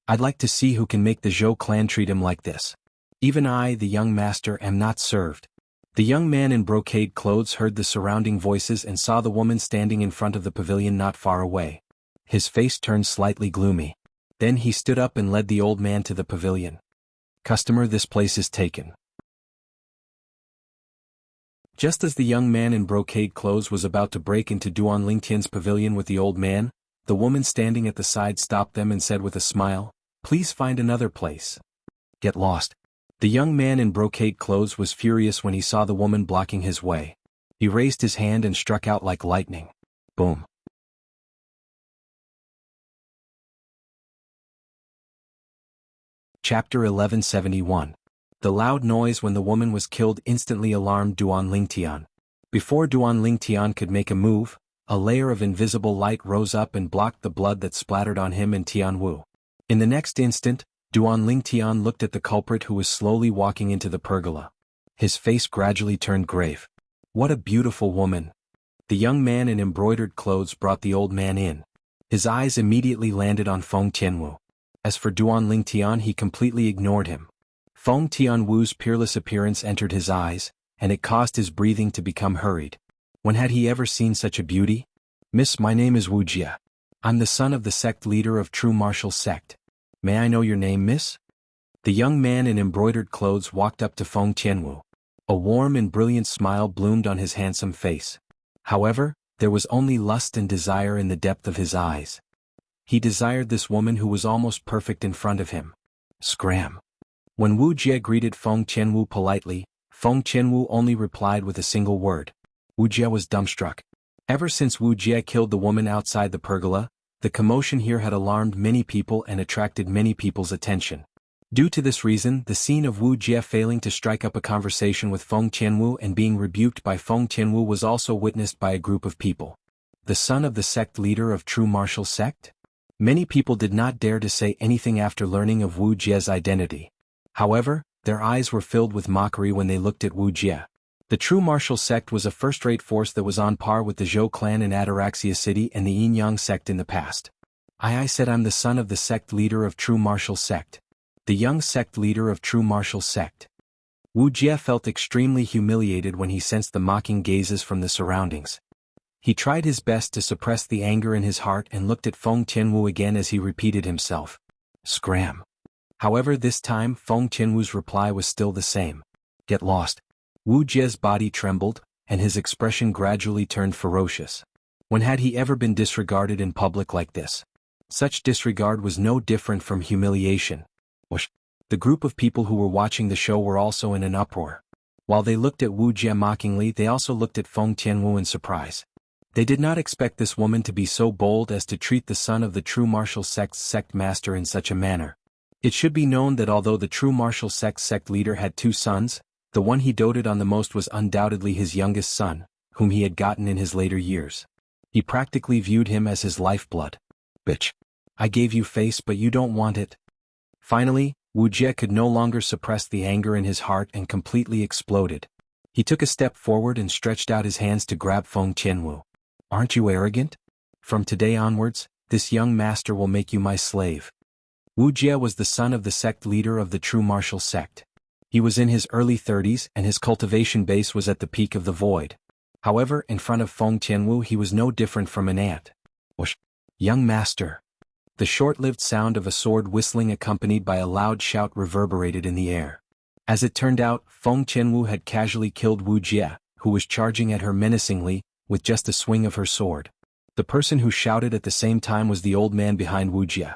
"I'd like to see who can make the Zhou clan treat him like this. Even I, the young master, am not served." The young man in brocade clothes heard the surrounding voices and saw the woman standing in front of the pavilion not far away. His face turned slightly gloomy. Then he stood up and led the old man to the pavilion. "Customer, this place is taken." Just as the young man in brocade clothes was about to break into Duan Lingtian's pavilion with the old man, the woman standing at the side stopped them and said with a smile, "Please find another place." "Get lost." The young man in brocade clothes was furious when he saw the woman blocking his way. He raised his hand and struck out like lightning. Boom. Chapter 1171. The loud noise when the woman was killed instantly alarmed Duan Lingtian. Before Duan Lingtian could make a move, a layer of invisible light rose up and blocked the blood that splattered on him and Tianwu. In the next instant, Duan Lingtian looked at the culprit who was slowly walking into the pergola. His face gradually turned grave. What a beautiful woman. The young man in embroidered clothes brought the old man in. His eyes immediately landed on Feng Tianwu. As for Duan Lingtian, he completely ignored him. Feng Tianwu's peerless appearance entered his eyes, and it caused his breathing to become hurried. When had he ever seen such a beauty? "Miss, my name is Wuxia. I'm the son of the sect leader of True Martial Sect. May I know your name, miss?" The young man in embroidered clothes walked up to Feng Tianwu. A warm and brilliant smile bloomed on his handsome face. However, there was only lust and desire in the depth of his eyes. He desired this woman who was almost perfect in front of him. Scram. When Wu Jie greeted Feng Tianwu politely, Feng Tianwu only replied with a single word. Wu Jie was dumbstruck. Ever since Wu Jie killed the woman outside the pergola, the commotion here had alarmed many people and attracted many people's attention. Due to this reason, the scene of Wu Jie failing to strike up a conversation with Feng Tianwu and being rebuked by Feng Tianwu was also witnessed by a group of people. The son of the sect leader of True Martial Sect? Many people did not dare to say anything after learning of Wu Jie's identity. However, their eyes were filled with mockery when they looked at Wu Jie. The True Martial Sect was a first-rate force that was on par with the Zhou clan in Ataraxia City and the Yin Yang sect in the past. I said I'm the son of the sect leader of True Martial Sect. The young sect leader of True Martial Sect. Wu Jie felt extremely humiliated when he sensed the mocking gazes from the surroundings. He tried his best to suppress the anger in his heart and looked at Feng Tianwu again as he repeated himself. Scram. However, this time Feng Tianwu's reply was still the same. Get lost. Wu Jie's body trembled, and his expression gradually turned ferocious. When had he ever been disregarded in public like this? Such disregard was no different from humiliation. Whoosh. The group of people who were watching the show were also in an uproar. While they looked at Wu Jie mockingly, they also looked at Feng Tianwu in surprise. They did not expect this woman to be so bold as to treat the son of the True Martial Sect's sect master in such a manner. It should be known that although the True Martial Sect's sect leader had two sons, the one he doted on the most was undoubtedly his youngest son, whom he had gotten in his later years. He practically viewed him as his lifeblood. Bitch. I gave you face but you don't want it. Finally, Wu Jie could no longer suppress the anger in his heart and completely exploded. He took a step forward and stretched out his hands to grab Feng Tianwu. Aren't you arrogant? From today onwards, this young master will make you my slave. Wu Jie was the son of the sect leader of the True Martial Sect. He was in his early 30s and his cultivation base was at the peak of the void. However, in front of Feng Tianwu he was no different from an ant. Whoosh! Young master. The short-lived sound of a sword whistling accompanied by a loud shout reverberated in the air. As it turned out, Feng Tianwu had casually killed Wu Jie, who was charging at her menacingly, with just a swing of her sword. The person who shouted at the same time was the old man behind Wu Jie.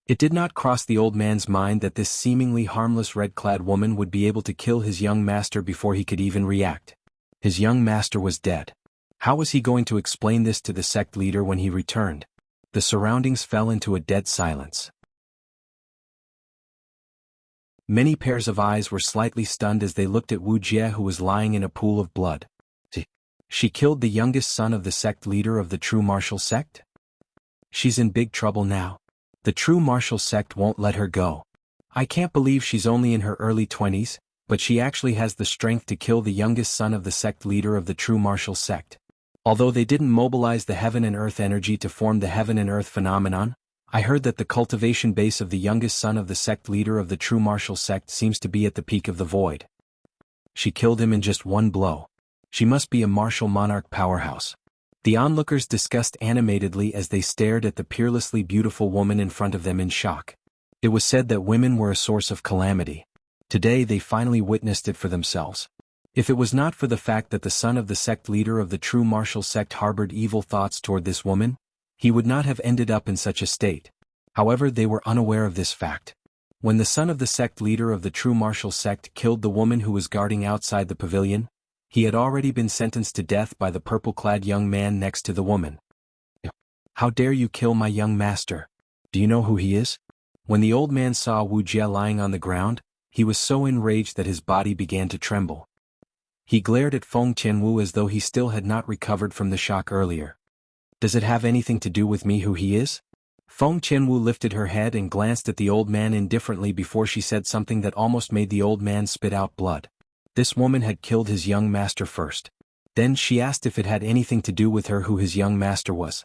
It did not cross the old man's mind that this seemingly harmless red-clad woman would be able to kill his young master before he could even react. His young master was dead. How was he going to explain this to the sect leader when he returned? The surroundings fell into a dead silence. Many pairs of eyes were slightly stunned as they looked at Wu Jie, who was lying in a pool of blood. She killed the youngest son of the sect leader of the True Martial Sect? She's in big trouble now. The True Martial Sect won't let her go. I can't believe she's only in her early 20s, but she actually has the strength to kill the youngest son of the sect leader of the True Martial Sect. Although they didn't mobilize the heaven and earth energy to form the heaven and earth phenomenon, I heard that the cultivation base of the youngest son of the sect leader of the True Martial Sect seems to be at the peak of the void. She killed him in just one blow. She must be a martial monarch powerhouse. The onlookers discussed animatedly as they stared at the peerlessly beautiful woman in front of them in shock. It was said that women were a source of calamity. Today they finally witnessed it for themselves. If it was not for the fact that the son of the sect leader of the true martial sect harbored evil thoughts toward this woman, he would not have ended up in such a state. However, they were unaware of this fact. When the son of the sect leader of the true martial sect killed the woman who was guarding outside the pavilion, he had already been sentenced to death by the purple-clad young man next to the woman. "How dare you kill my young master? Do you know who he is?" When the old man saw Wuxia lying on the ground, he was so enraged that his body began to tremble. He glared at Feng Tianwu as though he still had not recovered from the shock earlier. "Does it have anything to do with me who he is?" Feng Tianwu lifted her head and glanced at the old man indifferently before she said something that almost made the old man spit out blood. This woman had killed his young master first. Then she asked if it had anything to do with her who his young master was.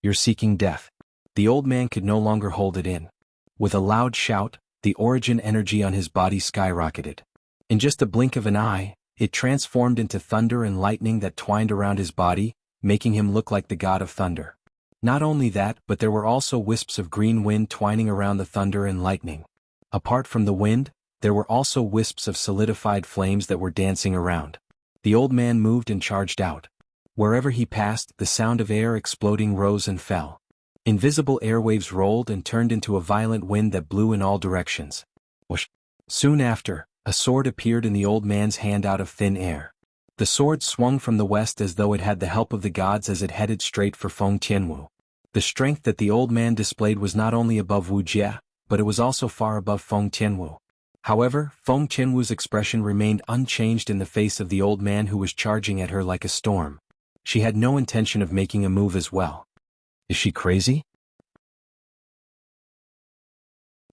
"You're seeking death." The old man could no longer hold it in. With a loud shout, the origin energy on his body skyrocketed. In just a blink of an eye, it transformed into thunder and lightning that twined around his body, making him look like the god of thunder. Not only that, but there were also wisps of green wind twining around the thunder and lightning. Apart from the wind, there were also wisps of solidified flames that were dancing around. The old man moved and charged out. Wherever he passed, the sound of air exploding rose and fell. Invisible airwaves rolled and turned into a violent wind that blew in all directions. Whoosh! Soon after, a sword appeared in the old man's hand out of thin air. The sword swung from the west as though it had the help of the gods as it headed straight for Feng Tianwu. The strength that the old man displayed was not only above Wuxia, but it was also far above Feng Tianwu. However, Feng Tianwu's expression remained unchanged in the face of the old man who was charging at her like a storm. She had no intention of making a move as well. Is she crazy?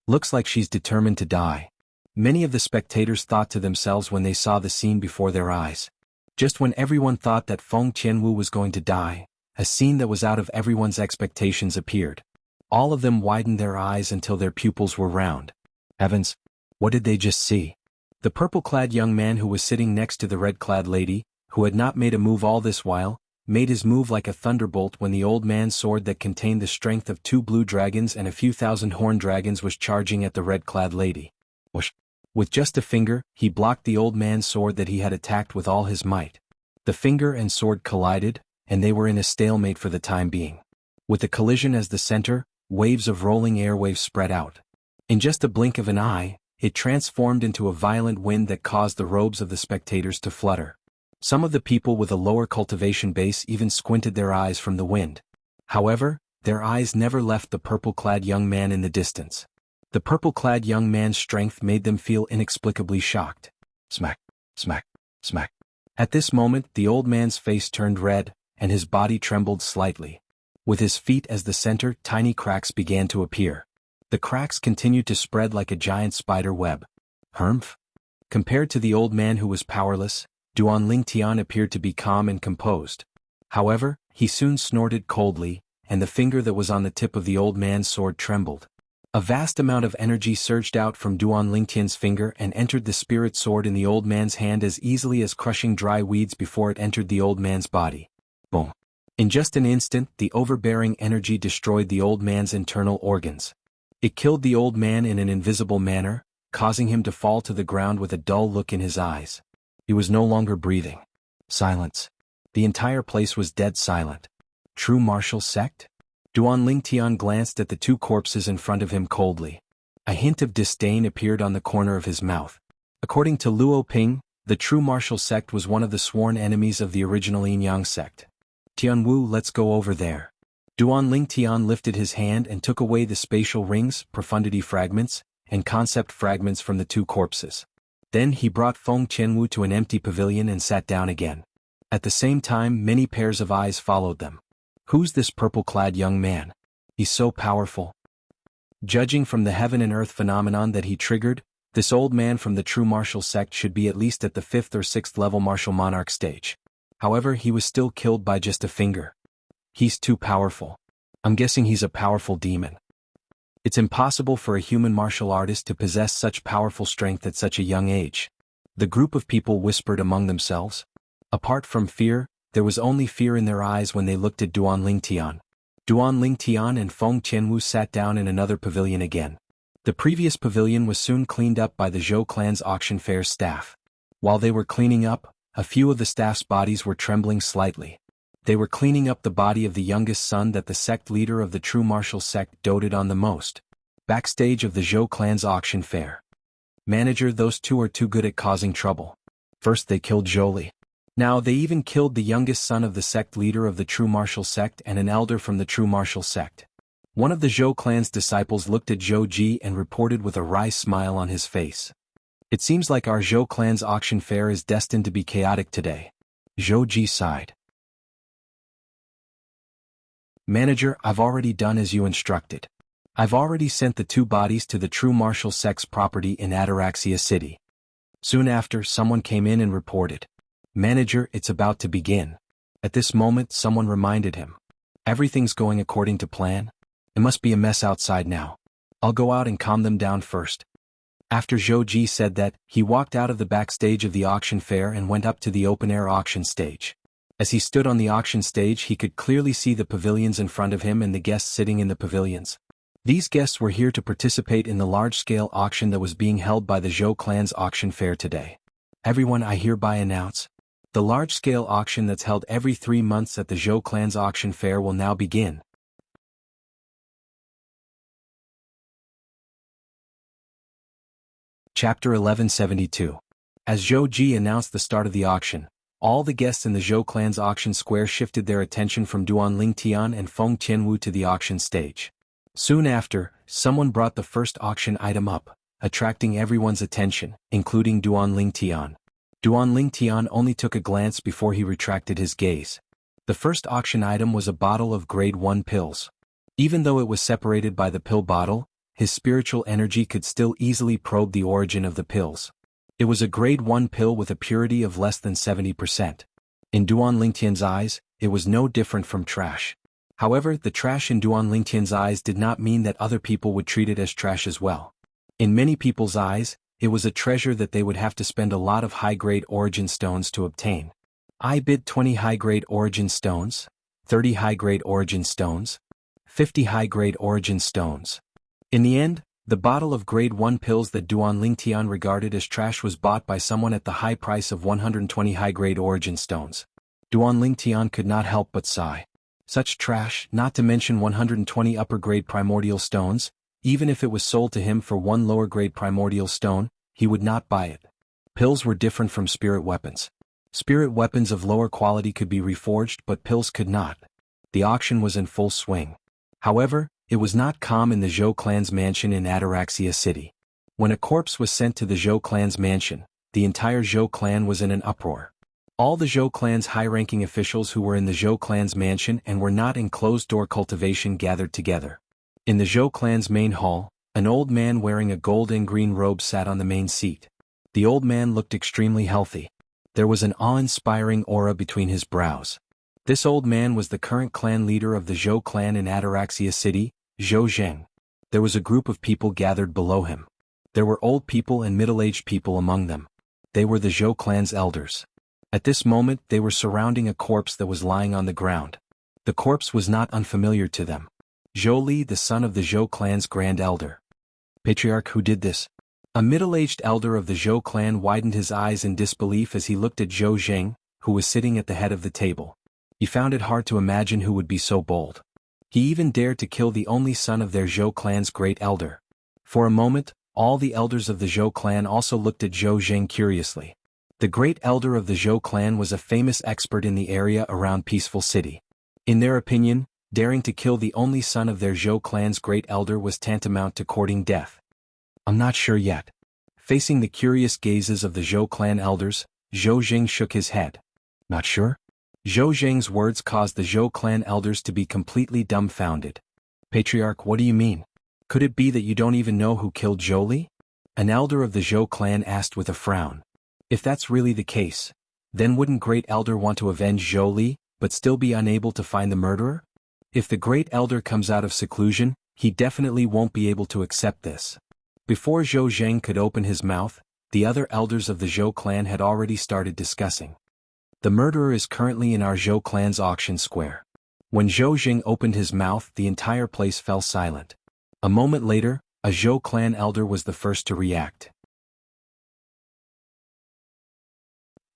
Looks like she's determined to die. Many of the spectators thought to themselves when they saw the scene before their eyes. Just when everyone thought that Feng Tianwu was going to die, a scene that was out of everyone's expectations appeared. All of them widened their eyes until their pupils were round. Heavens, what did they just see? The purple-clad young man who was sitting next to the red-clad lady, who had not made a move all this while, made his move like a thunderbolt when the old man's sword that contained the strength of 2 blue dragons and a few thousand horned dragons was charging at the red-clad lady. Whoosh! With just a finger, he blocked the old man's sword that he had attacked with all his might. The finger and sword collided, and they were in a stalemate for the time being. With the collision as the center, waves of rolling airwaves spread out. In just a blink of an eye, it transformed into a violent wind that caused the robes of the spectators to flutter. Some of the people with a lower cultivation base even squinted their eyes from the wind. However, their eyes never left the purple-clad young man in the distance. The purple-clad young man's strength made them feel inexplicably shocked. Smack, smack, smack. At this moment, the old man's face turned red, and his body trembled slightly. With his feet as the center, tiny cracks began to appear. The cracks continued to spread like a giant spider web. Humph? Compared to the old man who was powerless, Duan Lingtian appeared to be calm and composed. However, he soon snorted coldly, and the finger that was on the tip of the old man's sword trembled. A vast amount of energy surged out from Duan Lingtian's finger and entered the spirit sword in the old man's hand as easily as crushing dry weeds before it entered the old man's body. Boom! In just an instant, the overbearing energy destroyed the old man's internal organs. It killed the old man in an invisible manner, causing him to fall to the ground with a dull look in his eyes. He was no longer breathing. Silence. The entire place was dead silent. True martial sect? Duan Lingtian glanced at the 2 corpses in front of him coldly. A hint of disdain appeared on the corner of his mouth. According to Luo Ping, the true martial sect was one of the sworn enemies of the original Yin-Yang sect. Tianwu, let's go over there. Duan Lingtian lifted his hand and took away the spatial rings, profundity fragments, and concept fragments from the 2 corpses. Then he brought Feng Tianwu to an empty pavilion and sat down again. At the same time, many pairs of eyes followed them. Who's this purple-clad young man? He's so powerful. Judging from the heaven and earth phenomenon that he triggered, this old man from the true martial sect should be at least at the 5th or 6th level martial monarch stage. However, he was still killed by just a finger. He's too powerful. I'm guessing he's a powerful demon. It's impossible for a human martial artist to possess such powerful strength at such a young age. The group of people whispered among themselves. Apart from fear, there was only fear in their eyes when they looked at Duan Lingtian. Duan Lingtian and Feng Tianwu sat down in another pavilion again. The previous pavilion was soon cleaned up by the Zhou clan's auction fair staff. While they were cleaning up, a few of the staff's bodies were trembling slightly. They were cleaning up the body of the youngest son that the sect leader of the true martial sect doted on the most. Backstage of the Zhou clan's auction fair. Manager, those two are too good at causing trouble. First they killed Zhou. Now they even killed the youngest son of the sect leader of the true martial sect and an elder from the true martial sect. One of the Zhou clan's disciples looked at Zhou Ji and reported with a wry smile on his face. It seems like our Zhou clan's auction fair is destined to be chaotic today. Zhou Ji sighed. Manager, I've already done as you instructed. I've already sent the two bodies to the true martial sect's property in Ataraxia City. Soon after, someone came in and reported. Manager, it's about to begin. At this moment, someone reminded him. Everything's going according to plan. It must be a mess outside now. I'll go out and calm them down first. After Zhou Ji said that, he walked out of the backstage of the auction fair and went up to the open-air auction stage. As he stood on the auction stage, he could clearly see the pavilions in front of him and the guests sitting in the pavilions. These guests were here to participate in the large-scale auction that was being held by the Zhou clan's auction fair today. Everyone, I hereby announce, the large-scale auction that's held every 3 months at the Zhou clan's auction fair will now begin. Chapter 1172. As Zhou Ji announced the start of the auction, all the guests in the Zhou clan's auction square shifted their attention from Duan Lingtian and Feng Tianwu to the auction stage. Soon after, someone brought the first auction item up, attracting everyone's attention, including Duan Lingtian. Duan Lingtian only took a glance before he retracted his gaze. The first auction item was a bottle of grade 1 pills. Even though it was separated by the pill bottle, his spiritual energy could still easily probe the origin of the pills. It was a grade 1 pill with a purity of less than 70%. In Duan Lingtian's eyes, it was no different from trash. However, the trash in Duan Lingtian's eyes did not mean that other people would treat it as trash as well. In many people's eyes, it was a treasure that they would have to spend a lot of high-grade origin stones to obtain. I bid 20 high-grade origin stones, 30 high-grade origin stones, 50 high-grade origin stones. In the end, the bottle of grade 1 pills that Duan Lingtian regarded as trash was bought by someone at the high price of 120 high-grade origin stones. Duan Lingtian could not help but sigh. Such trash, not to mention 120 upper-grade primordial stones, even if it was sold to him for 1 lower-grade primordial stone, he would not buy it. Pills were different from spirit weapons. Spirit weapons of lower quality could be reforged, but pills could not. The auction was in full swing. However, it was not calm in the Zhou clan's mansion in Ataraxia City. When a corpse was sent to the Zhou clan's mansion, the entire Zhou clan was in an uproar. All the Zhou clan's high-ranking officials who were in the Zhou clan's mansion and were not in closed-door cultivation gathered together. In the Zhou clan's main hall, an old man wearing a gold and green robe sat on the main seat. The old man looked extremely healthy. There was an awe-inspiring aura between his brows. This old man was the current clan leader of the Zhou clan in Ataraxia City, Zhou Zheng. There was a group of people gathered below him. There were old people and middle-aged people among them. They were the Zhou clan's elders. At this moment, they were surrounding a corpse that was lying on the ground. The corpse was not unfamiliar to them. Zhou Li, the son of the Zhou clan's grand elder. Patriarch, who did this? A middle-aged elder of the Zhou clan widened his eyes in disbelief as he looked at Zhou Zheng, who was sitting at the head of the table. He found it hard to imagine who would be so bold. He even dared to kill the only son of their Zhou clan's great elder. For a moment, all the elders of the Zhou clan also looked at Zhou Zheng curiously. The great elder of the Zhou clan was a famous expert in the area around Peaceful City. In their opinion, daring to kill the only son of their Zhou clan's great elder was tantamount to courting death. I'm not sure yet. Facing the curious gazes of the Zhou clan elders, Zhou Zheng shook his head. Not sure? Zhou Zheng's words caused the Zhou clan elders to be completely dumbfounded. Patriarch, what do you mean? Could it be that you don't even know who killed Zhou Li? An elder of the Zhou clan asked with a frown. If that's really the case, then wouldn't Great Elder want to avenge Zhou Li, but still be unable to find the murderer? If the Great Elder comes out of seclusion, he definitely won't be able to accept this. Before Zhou Zheng could open his mouth, the other elders of the Zhou clan had already started discussing. The murderer is currently in our Zhou clan's auction square. When Zhou Zheng opened his mouth, the entire place fell silent. A moment later, a Zhou clan elder was the first to react.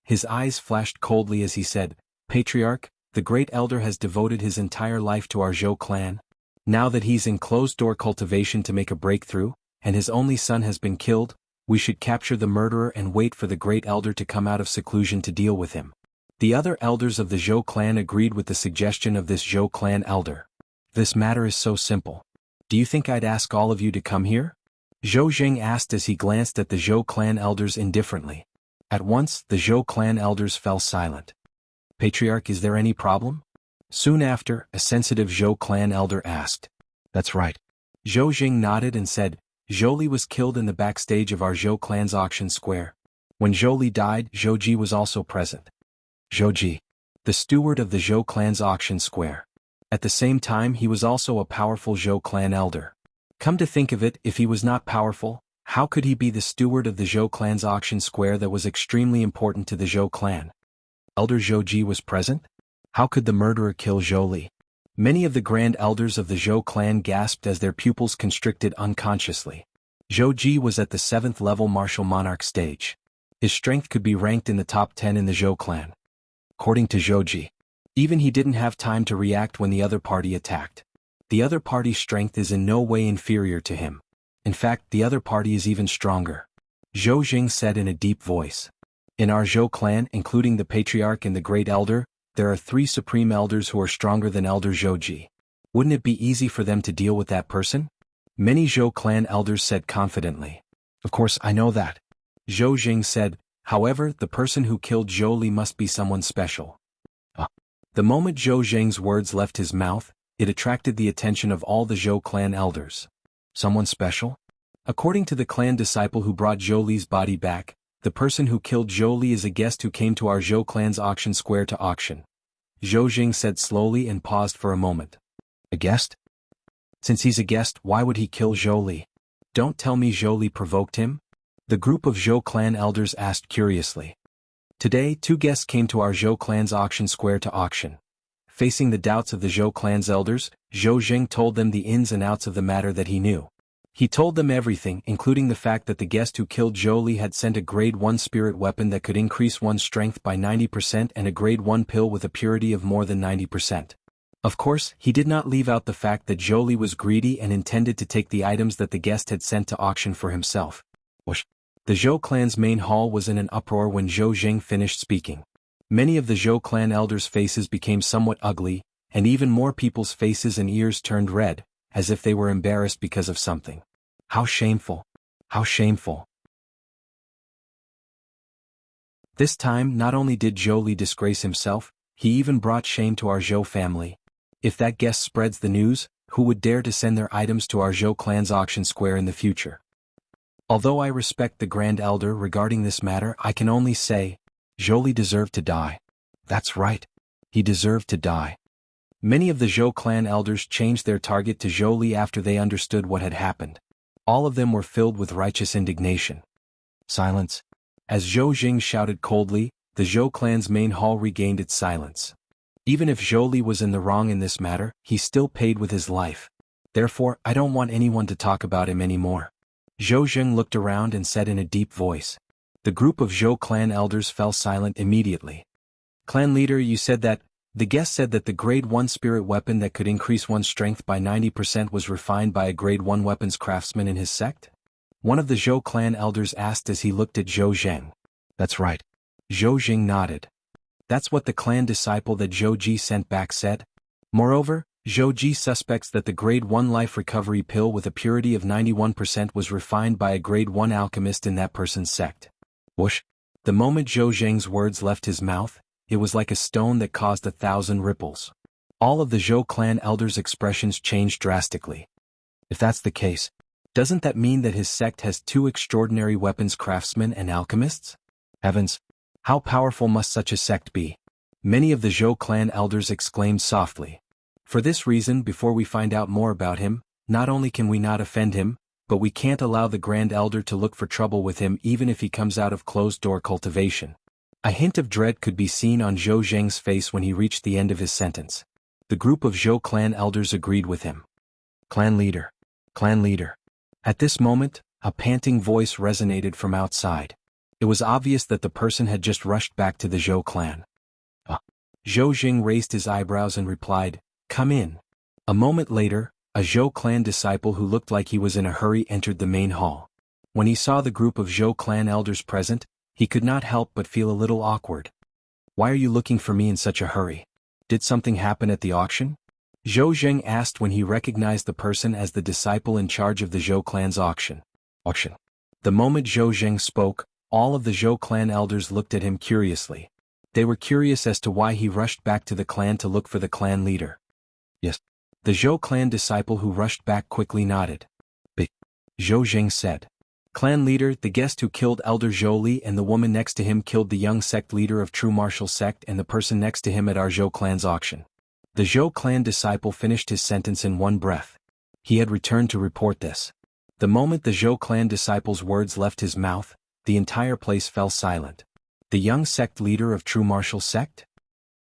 His eyes flashed coldly as he said, "Patriarch, the Great Elder has devoted his entire life to our Zhou clan. Now that he's in closed-door cultivation to make a breakthrough, and his only son has been killed, we should capture the murderer and wait for the Great Elder to come out of seclusion to deal with him." The other elders of the Zhou clan agreed with the suggestion of this Zhou clan elder. "This matter is so simple. Do you think I'd ask all of you to come here?" Zhou Jing asked as he glanced at the Zhou clan elders indifferently. At once, the Zhou clan elders fell silent. "Patriarch, is there any problem?" Soon after, a sensitive Zhou clan elder asked. "That's right." Zhou Jing nodded and said, "Zhou Li was killed in the backstage of our Zhou clan's auction square. When Zhou Li died, Zhou Ji was also present." Zhou Ji, the steward of the Zhou clan's auction square. At the same time, he was also a powerful Zhou clan elder. Come to think of it, if he was not powerful, how could he be the steward of the Zhou clan's auction square that was extremely important to the Zhou clan? Elder Zhou Ji was present? How could the murderer kill Zhou Li? Many of the grand elders of the Zhou clan gasped as their pupils constricted unconsciously. Zhou Ji was at the 7th level martial monarch stage. His strength could be ranked in the top 10 in the Zhou clan. According to Zhou Ji, even he didn't have time to react when the other party attacked. The other party's strength is in no way inferior to him. In fact, the other party is even stronger. Zhou Jing said in a deep voice. In our Zhou clan, including the Patriarch and the Great Elder, there are 3 supreme elders who are stronger than Elder Zhou Ji. Wouldn't it be easy for them to deal with that person? Many Zhou clan elders said confidently. Of course, I know that. Zhou Jing said, however, the person who killed Zhou Li must be someone special. The moment Zhou Jing's words left his mouth, it attracted the attention of all the Zhou clan elders. Someone special? According to the clan disciple who brought Zhou Li's body back, the person who killed Zhou Li is a guest who came to our Zhou clan's auction square to auction. Zhou Jing said slowly and paused for a moment. A guest? Since he's a guest, why would he kill Zhou Li? Don't tell me Zhou Li provoked him? The group of Zhou clan elders asked curiously. Today, 2 guests came to our Zhou clan's auction square to auction. Facing the doubts of the Zhou clan's elders, Zhou Jing told them the ins and outs of the matter that he knew. He told them everything, including the fact that the guest who killed Zhou Li had sent a grade 1 spirit weapon that could increase one's strength by 90% and a grade 1 pill with a purity of more than 90%. Of course, he did not leave out the fact that Zhou Li was greedy and intended to take the items that the guest had sent to auction for himself. Whoosh. The Zhou clan's main hall was in an uproar when Zhou Jing finished speaking. Many of the Zhou clan elders' faces became somewhat ugly, and even more people's faces and ears turned red, as if they were embarrassed because of something. How shameful! How shameful! This time, not only did Zhou Li disgrace himself, he even brought shame to our Zhou family. If that guest spreads the news, who would dare to send their items to our Zhou clan's auction square in the future? Although I respect the Grand Elder regarding this matter, I can only say, Zhou Li deserved to die. That's right. He deserved to die. Many of the Zhou clan elders changed their target to Zhou Li after they understood what had happened. All of them were filled with righteous indignation. Silence. As Zhou Jing shouted coldly, the Zhou clan's main hall regained its silence. Even if Zhou Li was in the wrong in this matter, he still paid with his life. Therefore, I don't want anyone to talk about him anymore. Zhou Jing looked around and said in a deep voice. The group of Zhou clan elders fell silent immediately. Clan leader, you said that, the guest said that the grade 1 spirit weapon that could increase one's strength by 90% was refined by a grade 1 weapons craftsman in his sect? One of the Zhou clan elders asked as he looked at Zhou Zheng. That's right. Zhou Jing nodded. That's what the clan disciple that Zhou Ji sent back said. Moreover, Zhou Ji suspects that the grade 1 life recovery pill with a purity of 91% was refined by a grade 1 alchemist in that person's sect. Whoosh. The moment Zhou Zheng's words left his mouth, it was like a stone that caused 1,000 ripples. All of the Zhou clan elders' expressions changed drastically. If that's the case, doesn't that mean that his sect has 2 extraordinary weapons craftsmen and alchemists? Heavens! How powerful must such a sect be? Many of the Zhou clan elders exclaimed softly. For this reason, before we find out more about him, not only can we not offend him, but we can't allow the Grand Elder to look for trouble with him even if he comes out of closed-door cultivation. A hint of dread could be seen on Zhou Zheng's face when he reached the end of his sentence. The group of Zhou clan elders agreed with him. Clan leader. Clan leader. At this moment, a panting voice resonated from outside. It was obvious that the person had just rushed back to the Zhou clan. Zhou Jing raised his eyebrows and replied, "Come in." A moment later, a Zhou clan disciple who looked like he was in a hurry entered the main hall. When he saw the group of Zhou clan elders present, he could not help but feel a little awkward. "Why are you looking for me in such a hurry? Did something happen at the auction?" Zhou Jing asked when he recognized the person as the disciple in charge of the Zhou clan's auction. The moment Zhou Jing spoke, all of the Zhou clan elders looked at him curiously. They were curious as to why he rushed back to the clan to look for the clan leader. "Yes." The Zhou clan disciple who rushed back quickly nodded. Zhou Jing said. "Clan leader, the guest who killed Elder Zhou Li and the woman next to him killed the young sect leader of True Martial Sect and the person next to him at our Zhou clan's auction." The Zhou clan disciple finished his sentence in one breath. He had returned to report this. The moment the Zhou clan disciple's words left his mouth, the entire place fell silent. The young sect leader of True Martial Sect?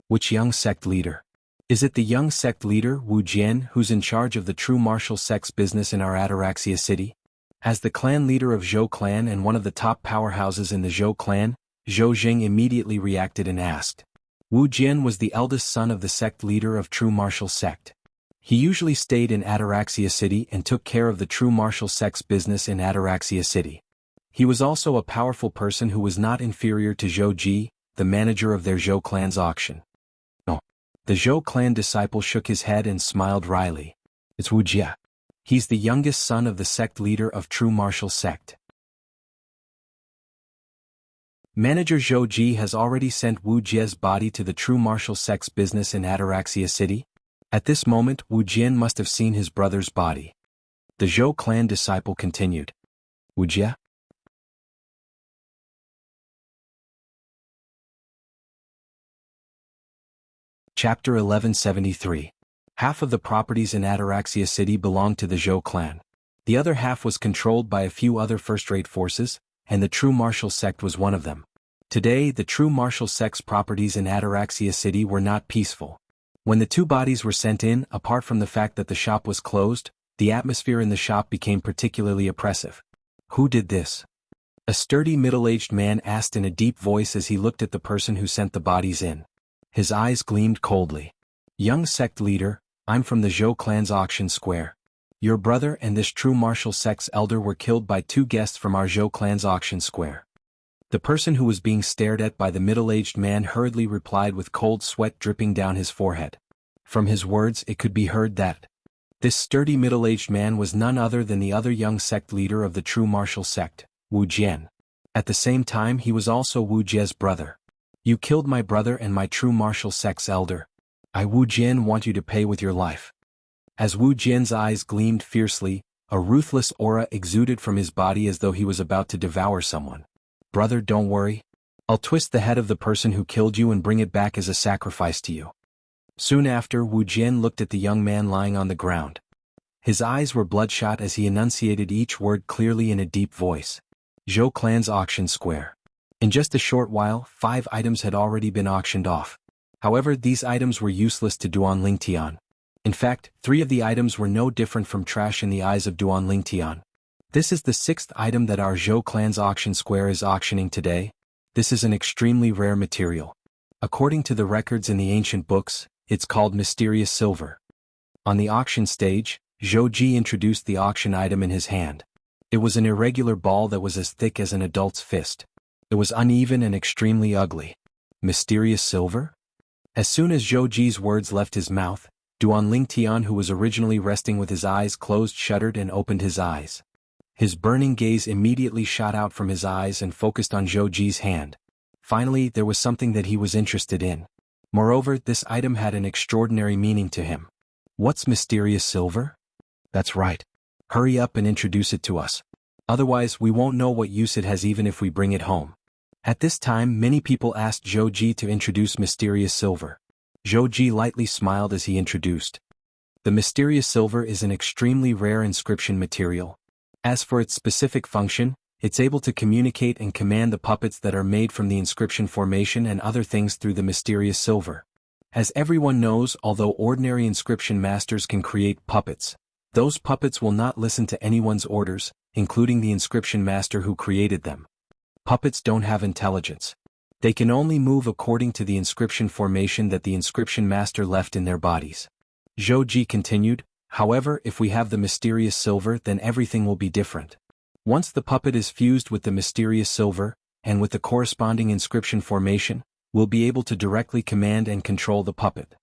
Which young sect leader? Is it the young sect leader, Wu Jian, who's in charge of the True Martial Sect's business in our Ataraxia city? As the clan leader of Zhou clan and one of the top powerhouses in the Zhou clan, Zhou Jing immediately reacted and asked. Wu Jian was the eldest son of the sect leader of True Martial Sect. He usually stayed in Ataraxia city and took care of the True Martial Sect's business in Ataraxia city. He was also a powerful person who was not inferior to Zhou Ji, the manager of their Zhou clan's auction. No. The Zhou clan disciple shook his head and smiled wryly. It's Wu Jia. He's the youngest son of the sect leader of True Martial Sect. Manager Zhou Ji has already sent Wu Jia's body to the True Martial Sect's business in Ataraxia city. At this moment Wu Jian must have seen his brother's body. The Zhou clan disciple continued. Wu Jia? Chapter 1173. Half of the properties in Ataraxia city belonged to the Zhou clan. The other half was controlled by a few other first-rate forces, and the True Martial Sect was one of them. Today, the True Martial Sect's properties in Ataraxia city were not peaceful. When the two bodies were sent in, apart from the fact that the shop was closed, the atmosphere in the shop became particularly oppressive. Who did this? A sturdy middle-aged man asked in a deep voice as he looked at the person who sent the bodies in. His eyes gleamed coldly. Young sect leader, I'm from the Zhou clan's auction square. Your brother and this True Martial Sect's elder were killed by two guests from our Zhou clan's auction square. The person who was being stared at by the middle-aged man hurriedly replied with cold sweat dripping down his forehead. From his words it could be heard that this sturdy middle-aged man was none other than the other young sect leader of the True Martial Sect, Wu Jian. At the same time he was also Wu Jia's brother. You killed my brother and my True Martial Sect's elder. I Wu Jian want you to pay with your life. As Wu Jian's eyes gleamed fiercely, a ruthless aura exuded from his body as though he was about to devour someone. Brother, don't worry. I'll twist the head of the person who killed you and bring it back as a sacrifice to you. Soon after, Wu Jian looked at the young man lying on the ground. His eyes were bloodshot as he enunciated each word clearly in a deep voice. Zhou clan's auction square. In just a short while, 5 items had already been auctioned off. However, these items were useless to Duan Lingtian. In fact, 3 of the items were no different from trash in the eyes of Duan Lingtian. This is the 6th item that our Zhou clan's auction square is auctioning today. This is an extremely rare material. According to the records in the ancient books, it's called mysterious silver. On the auction stage, Zhou Ji introduced the auction item in his hand. It was an irregular ball that was as thick as an adult's fist. It was uneven and extremely ugly. Mysterious silver? As soon as Zhou Ji's words left his mouth, Duan Lingtian, who was originally resting with his eyes closed, shuddered and opened his eyes. His burning gaze immediately shot out from his eyes and focused on Zhou Ji's hand. Finally, there was something that he was interested in. Moreover, this item had an extraordinary meaning to him. What's mysterious silver? That's right. Hurry up and introduce it to us. Otherwise, we won't know what use it has even if we bring it home. At this time, many people asked Zhou Ji to introduce mysterious silver. Zhou Ji lightly smiled as he introduced. The mysterious silver is an extremely rare inscription material. As for its specific function, it's able to communicate and command the puppets that are made from the inscription formation and other things through the mysterious silver. As everyone knows, although ordinary inscription masters can create puppets, those puppets will not listen to anyone's orders, including the inscription master who created them. Puppets don't have intelligence. They can only move according to the inscription formation that the inscription master left in their bodies. Zhou Ji continued, however, if we have the mysterious silver, then everything will be different. Once the puppet is fused with the mysterious silver, and with the corresponding inscription formation, we'll be able to directly command and control the puppet.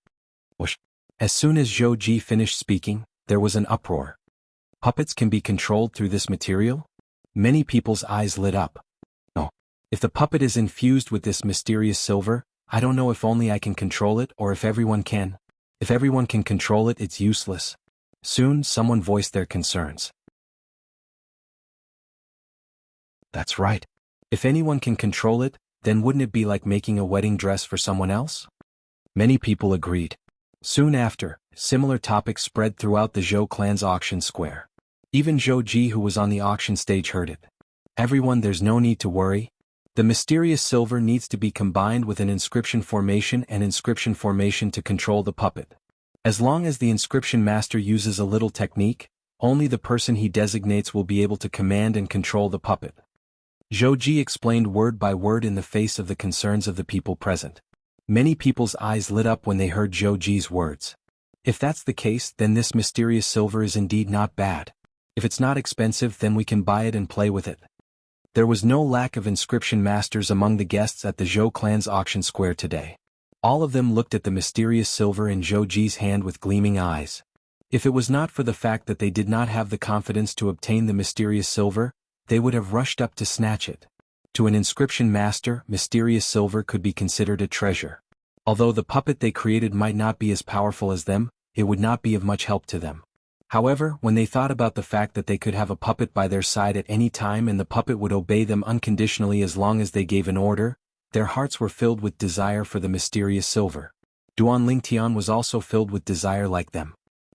Whoosh. As soon as Zhou Ji finished speaking, there was an uproar. Puppets can be controlled through this material? Many people's eyes lit up. No. If the puppet is infused with this mysterious silver, I don't know if only I can control it or if everyone can. If everyone can control it, it's useless. Soon, someone voiced their concerns. That's right. If anyone can control it, then wouldn't it be like making a wedding dress for someone else? Many people agreed. Soon after, similar topics spread throughout the Zhou clan's auction square. Even Zhou Ji, who was on the auction stage, heard it. Everyone, there's no need to worry. The mysterious silver needs to be combined with an inscription formation and inscription formation to control the puppet. As long as the inscription master uses a little technique, only the person he designates will be able to command and control the puppet. Zhou Ji explained word by word in the face of the concerns of the people present. Many people's eyes lit up when they heard Zhou Ji's words. If that's the case, then this mysterious silver is indeed not bad. If it's not expensive, then we can buy it and play with it. There was no lack of inscription masters among the guests at the Zhou clan's auction square today. All of them looked at the mysterious silver in Zhou Ji's hand with gleaming eyes. If it was not for the fact that they did not have the confidence to obtain the mysterious silver, they would have rushed up to snatch it. To an inscription master, mysterious silver could be considered a treasure. Although the puppet they created might not be as powerful as them, it would not be of much help to them. However, when they thought about the fact that they could have a puppet by their side at any time and the puppet would obey them unconditionally as long as they gave an order, their hearts were filled with desire for the mysterious silver. Duan Lingtian was also filled with desire like them.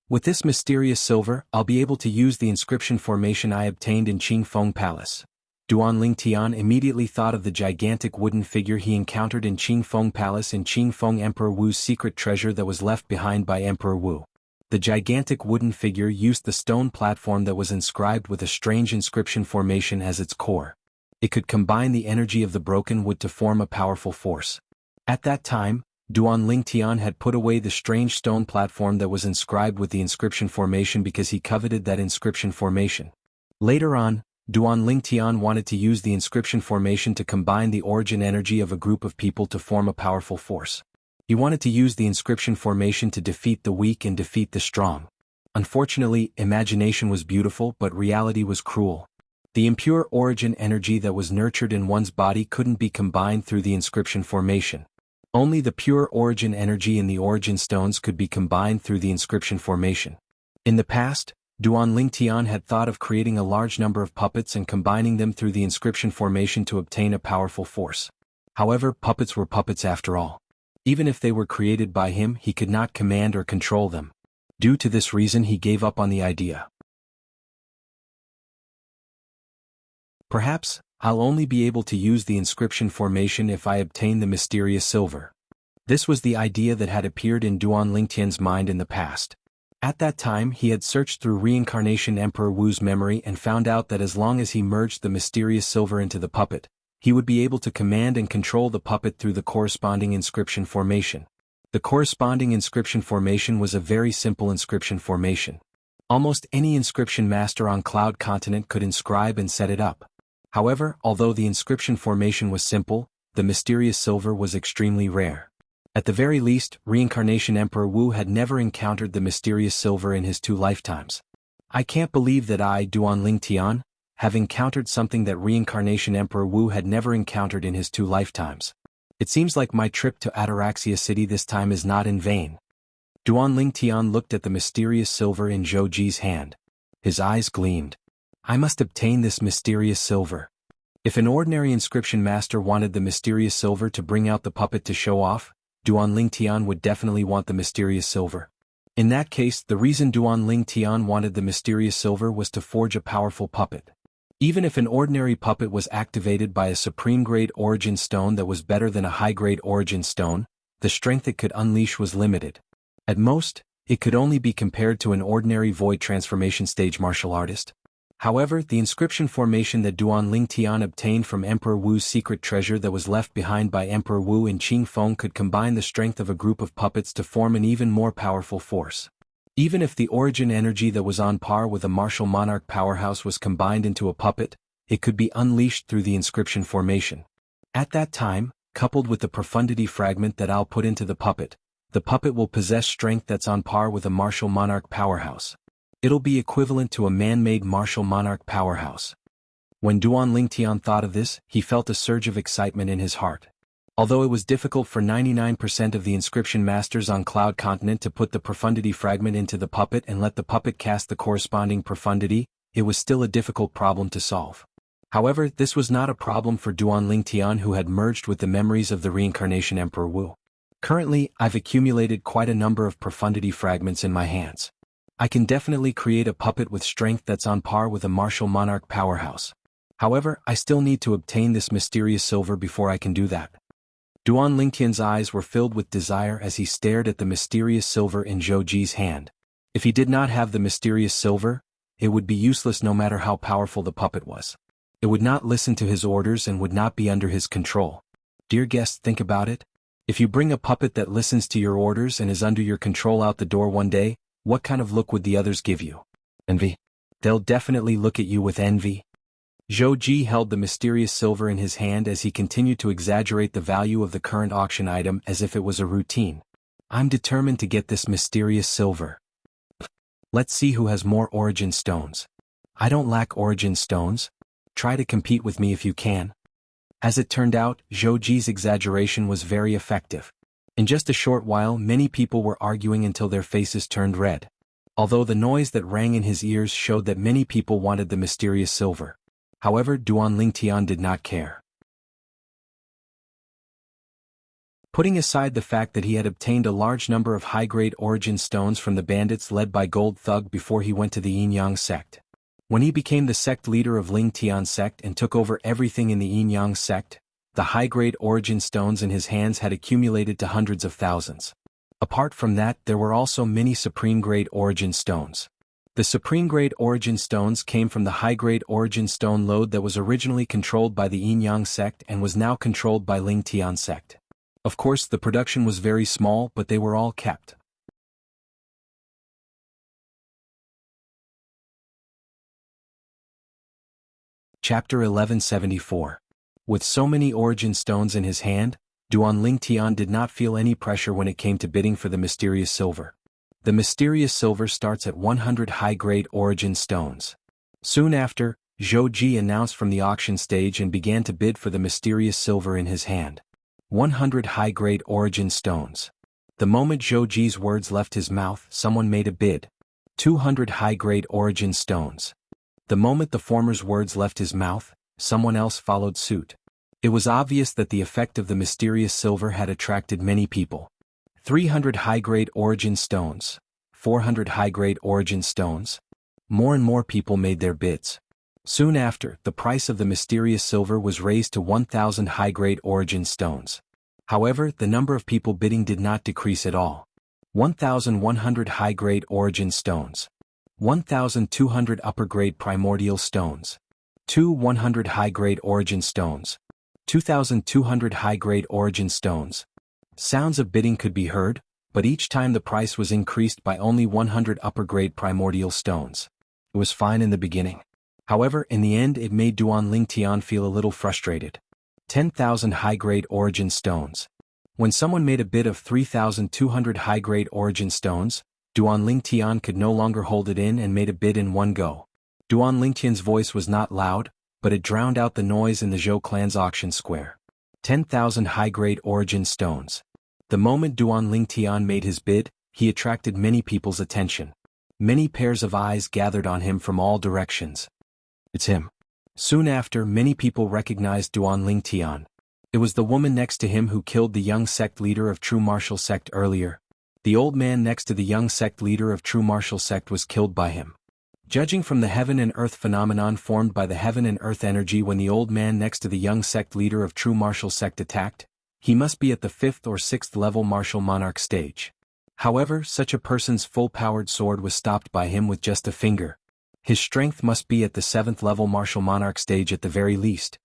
With this mysterious silver, I'll be able to use the inscription formation I obtained in Qingfeng Palace. Duan Lingtian immediately thought of the gigantic wooden figure he encountered in Qingfeng Palace and Qingfeng Emperor Wu's secret treasure that was left behind by Emperor Wu. The gigantic wooden figure used the stone platform that was inscribed with a strange inscription formation as its core. It could combine the energy of the broken wood to form a powerful force. At that time, Duan Lingtian had put away the strange stone platform that was inscribed with the inscription formation because he coveted that inscription formation. Later on, Duan Lingtian wanted to use the inscription formation to combine the origin energy of a group of people to form a powerful force. He wanted to use the inscription formation to defeat the weak and defeat the strong. Unfortunately, imagination was beautiful but reality was cruel. The impure origin energy that was nurtured in one's body couldn't be combined through the inscription formation. Only the pure origin energy in the origin stones could be combined through the inscription formation. In the past, Duan Lingtian had thought of creating a large number of puppets and combining them through the inscription formation to obtain a powerful force. However, puppets were puppets after all. Even if they were created by him, he could not command or control them. Due to this reason, he gave up on the idea. Perhaps, I'll only be able to use the inscription formation if I obtain the mysterious silver. This was the idea that had appeared in Duan Lingtian's mind in the past. At that time, he had searched through Reincarnation Emperor Wu's memory and found out that as long as he merged the mysterious silver into the puppet, he would be able to command and control the puppet through the corresponding inscription formation. The corresponding inscription formation was a very simple inscription formation. Almost any inscription master on Cloud Continent could inscribe and set it up. However, although the inscription formation was simple, the mysterious silver was extremely rare. At the very least, Reincarnation Emperor Wu had never encountered the mysterious silver in his 2 lifetimes. I can't believe that I, Duan Lingtian, have encountered something that Reincarnation Emperor Wu had never encountered in his 2 lifetimes. It seems like my trip to Ataraxia City this time is not in vain. Duan Lingtian looked at the mysterious silver in Zhou Ji's hand. His eyes gleamed. I must obtain this mysterious silver. If an ordinary inscription master wanted the mysterious silver to bring out the puppet to show off, Duan Lingtian would definitely want the mysterious silver. In that case, the reason Duan Lingtian wanted the mysterious silver was to forge a powerful puppet. Even if an ordinary puppet was activated by a supreme-grade origin stone that was better than a high-grade origin stone, the strength it could unleash was limited. At most, it could only be compared to an ordinary void transformation stage martial artist. However, the inscription formation that Duan Lingtian obtained from Emperor Wu's secret treasure that was left behind by Emperor Wu in Qingfeng could combine the strength of a group of puppets to form an even more powerful force. Even if the origin energy that was on par with a martial monarch powerhouse was combined into a puppet, it could be unleashed through the inscription formation. At that time, coupled with the profundity fragment that I'll put into the puppet will possess strength that's on par with a martial monarch powerhouse. It'll be equivalent to a man-made martial monarch powerhouse. When Duan Lingtian thought of this, he felt a surge of excitement in his heart. Although it was difficult for 99% of the inscription masters on Cloud Continent to put the profundity fragment into the puppet and let the puppet cast the corresponding profundity, it was still a difficult problem to solve. However, this was not a problem for Duan Lingtian, who had merged with the memories of the reincarnation Emperor Wu. Currently, I've accumulated quite a number of profundity fragments in my hands. I can definitely create a puppet with strength that's on par with a martial monarch powerhouse. However, I still need to obtain this mysterious silver before I can do that. Duan Lingtian's eyes were filled with desire as he stared at the mysterious silver in Zhou Ji's hand. If he did not have the mysterious silver, it would be useless no matter how powerful the puppet was. It would not listen to his orders and would not be under his control. Dear guests, think about it. If you bring a puppet that listens to your orders and is under your control out the door one day, what kind of look would the others give you? Envy? They'll definitely look at you with envy. Zhou Ji held the mysterious silver in his hand as he continued to exaggerate the value of the current auction item as if it was a routine. I'm determined to get this mysterious silver. Let's see who has more origin stones. I don't lack origin stones. Try to compete with me if you can. As it turned out, Zhou Ji's exaggeration was very effective. In just a short while, many people were arguing until their faces turned red. Although the noise that rang in his ears showed that many people wanted the mysterious silver. However, Duan Lingtian did not care. Putting aside the fact that he had obtained a large number of high-grade origin stones from the bandits led by Gold Thug before he went to the Yin-Yang sect. When he became the sect leader of Lingtian sect and took over everything in the Yin-Yang sect, the high-grade origin stones in his hands had accumulated to hundreds of thousands. Apart from that, there were also many supreme-grade origin stones. The supreme-grade origin stones came from the high-grade origin stone lode that was originally controlled by the Yin-Yang sect and was now controlled by Lingtian sect. Of course, the production was very small, but they were all kept. Chapter 1174. With so many origin stones in his hand, Duan Lingtian did not feel any pressure when it came to bidding for the mysterious silver. The mysterious silver starts at 100 high-grade origin stones. Soon after, Zhou Ji announced from the auction stage and began to bid for the mysterious silver in his hand. 100 high-grade origin stones. The moment Zhou Ji's words left his mouth, someone made a bid. 200 high-grade origin stones. The moment the former's words left his mouth, someone else followed suit. It was obvious that the effect of the mysterious silver had attracted many people. 300 high-grade origin stones. 400 high-grade origin stones. More and more people made their bids. Soon after, the price of the mysterious silver was raised to 1,000 high-grade origin stones. However, the number of people bidding did not decrease at all. 1,100 high-grade origin stones. 1,200 upper-grade primordial stones. 100 high-grade origin stones. 2,200 high-grade origin stones. Sounds of bidding could be heard, but each time the price was increased by only 100 upper-grade primordial stones. It was fine in the beginning. However, in the end it made Duan Lingtian feel a little frustrated. 10,000 high-grade origin stones. When someone made a bid of 3,200 high-grade origin stones, Duan Lingtian could no longer hold it in and made a bid in one go. Duan Lingtian's voice was not loud, but it drowned out the noise in the Zhou clan's auction square. 10,000 high-grade origin stones. The moment Duan Lingtian made his bid, he attracted many people's attention. Many pairs of eyes gathered on him from all directions. It's him. Soon after, many people recognized Duan Lingtian. It was the woman next to him who killed the young sect leader of True Martial Sect earlier. The old man next to the young sect leader of True Martial Sect was killed by him. Judging from the heaven and earth phenomenon formed by the heaven and earth energy when the old man next to the young sect leader of True Martial Sect attacked, he must be at the 5th or 6th level martial monarch stage. However, such a person's full-powered sword was stopped by him with just a finger. His strength must be at the 7th level martial monarch stage at the very least.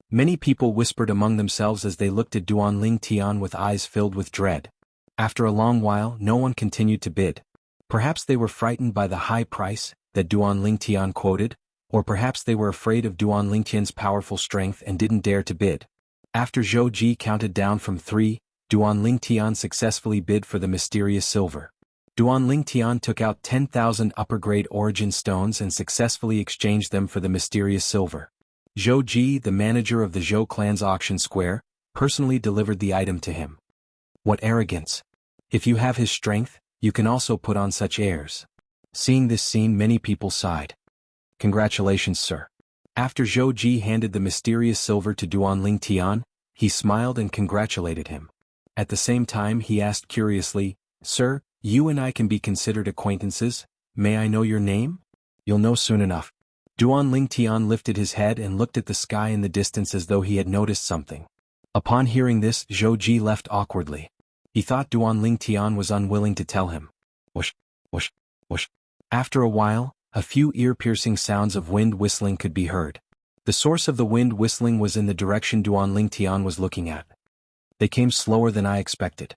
Many people whispered among themselves as they looked at Duanling Tian with eyes filled with dread. After a long while, no one continued to bid. Perhaps they were frightened by the high price that Duanling Tian quoted, or perhaps they were afraid of Duanling Tian's powerful strength and didn't dare to bid. After Zhou Ji counted down from 3, Duanling Tian successfully bid for the mysterious silver. Duanling Tian took out 10,000 upper-grade origin stones and successfully exchanged them for the mysterious silver. Zhou Ji, the manager of the Zhou clan's auction square, personally delivered the item to him. What arrogance! If you have his strength, you can also put on such airs. Seeing this scene, many people sighed. Congratulations, sir. After Zhou Ji handed the mysterious silver to Duanling Tian, he smiled and congratulated him. At the same time he asked curiously, Sir, you and I can be considered acquaintances, may I know your name? You'll know soon enough. Duanling Tian lifted his head and looked at the sky in the distance as though he had noticed something. Upon hearing this, Zhou Ji left awkwardly. He thought Duanling Tian was unwilling to tell him. Whoosh, whoosh, whoosh. After a while, a few ear-piercing sounds of wind whistling could be heard. The source of the wind whistling was in the direction Duanling Tian was looking at. They came slower than I expected.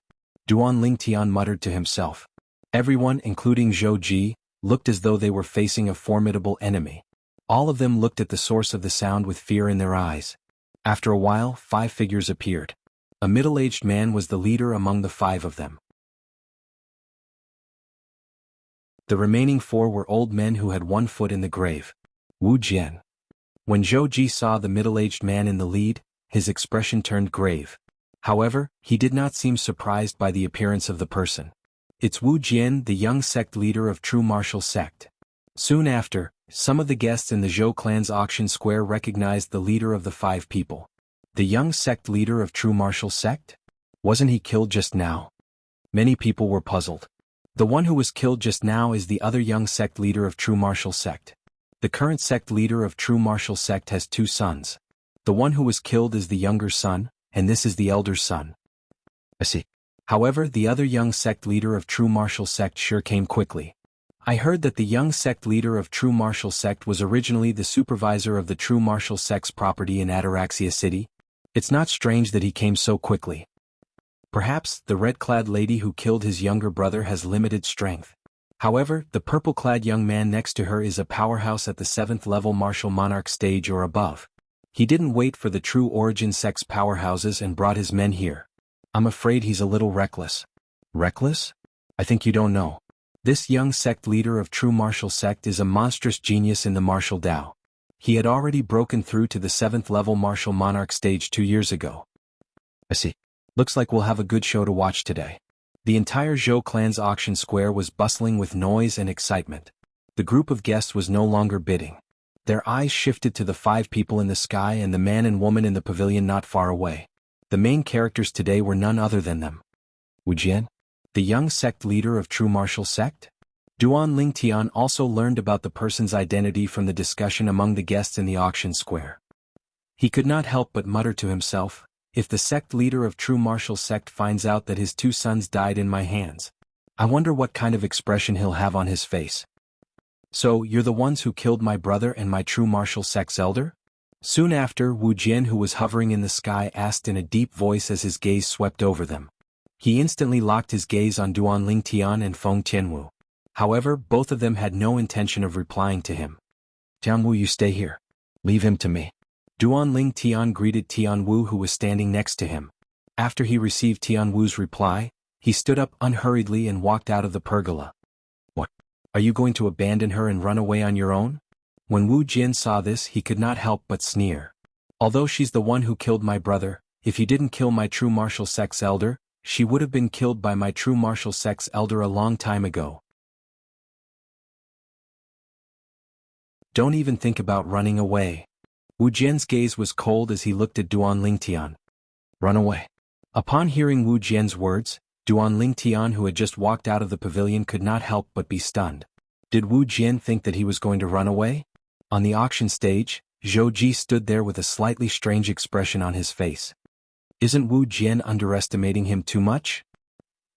Duanling Tian muttered to himself. Everyone, including Zhou Ji, looked as though they were facing a formidable enemy. All of them looked at the source of the sound with fear in their eyes. After a while, 5 figures appeared. A middle-aged man was the leader among the 5 of them. The remaining 4 were old men who had 1 foot in the grave. Wu Jian. When Zhou Ji saw the middle-aged man in the lead, his expression turned grave. However, he did not seem surprised by the appearance of the person. It's Wu Jian, the young sect leader of True Martial Sect. Soon after, some of the guests in the Zhou clan's auction square recognized the leader of the 5 people. The young sect leader of True Martial Sect? Wasn't he killed just now? Many people were puzzled. The one who was killed just now is the other young sect leader of True Martial Sect. The current sect leader of True Martial Sect has 2 sons. The one who was killed is the younger son, and this is the elder son. I see. However, the other young sect leader of True Martial Sect sure came quickly. I heard that the young sect leader of True Martial Sect was originally the supervisor of the True Martial Sect's property in Ataraxia City. It's not strange that he came so quickly. Perhaps the red-clad lady who killed his younger brother has limited strength. However, the purple-clad young man next to her is a powerhouse at the 7th level martial monarch stage or above. He didn't wait for the True Origin Sect's powerhouses and brought his men here. I'm afraid he's a little reckless. Reckless? I think you don't know. This young sect leader of True Martial Sect is a monstrous genius in the martial Dao. He had already broken through to the 7th level martial monarch stage 2 years ago. I see. Looks like we'll have a good show to watch today. The entire Zhou clan's auction square was bustling with noise and excitement. The group of guests was no longer bidding. Their eyes shifted to the 5 people in the sky and the man and woman in the pavilion not far away. The main characters today were none other than them. Wu Jian, the young sect leader of True Martial Sect? Duanling Tian also learned about the person's identity from the discussion among the guests in the auction square. He could not help but mutter to himself, if the sect leader of True Martial Sect finds out that his 2 sons died in my hands, I wonder what kind of expression he'll have on his face. So, you're the ones who killed my brother and my True Martial Sect's elder? Soon after, Wu Jian, who was hovering in the sky, asked in a deep voice as his gaze swept over them. He instantly locked his gaze on Duanling Tian and Feng Tianwu. However, both of them had no intention of replying to him. Jianghu, you stay here. Leave him to me. Duanling Tian greeted Tianwu, who was standing next to him. After he received Tianwu's reply, he stood up unhurriedly and walked out of the pergola. What? Are you going to abandon her and run away on your own? When Wu Jian saw this, he could not help but sneer. Although she's the one who killed my brother, if you didn't kill my True Martial Sect's elder, she would have been killed by my True Martial Sect's elder a long time ago. Don't even think about running away. Wu Jian's gaze was cold as he looked at Duanling Tian. Run away. Upon hearing Wu Jian's words, Duanling Tian, who had just walked out of the pavilion, could not help but be stunned. Did Wu Jian think that he was going to run away? On the auction stage, Zhou Ji stood there with a slightly strange expression on his face. Isn't Wu Jian underestimating him too much?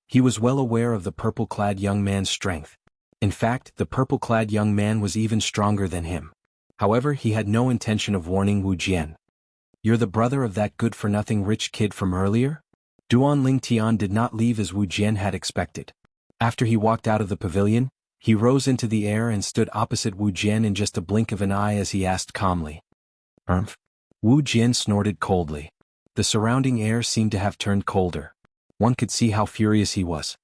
He was well aware of the purple-clad young man's strength. In fact, the purple-clad young man was even stronger than him. However, he had no intention of warning Wu Jian. "You're the brother of that good-for-nothing rich kid from earlier?" Duan Lingtian did not leave as Wu Jian had expected. After he walked out of the pavilion, he rose into the air and stood opposite Wu Jian in just a blink of an eye as he asked calmly. "Humph?" Wu Jian snorted coldly. The surrounding air seemed to have turned colder. One could see how furious he was.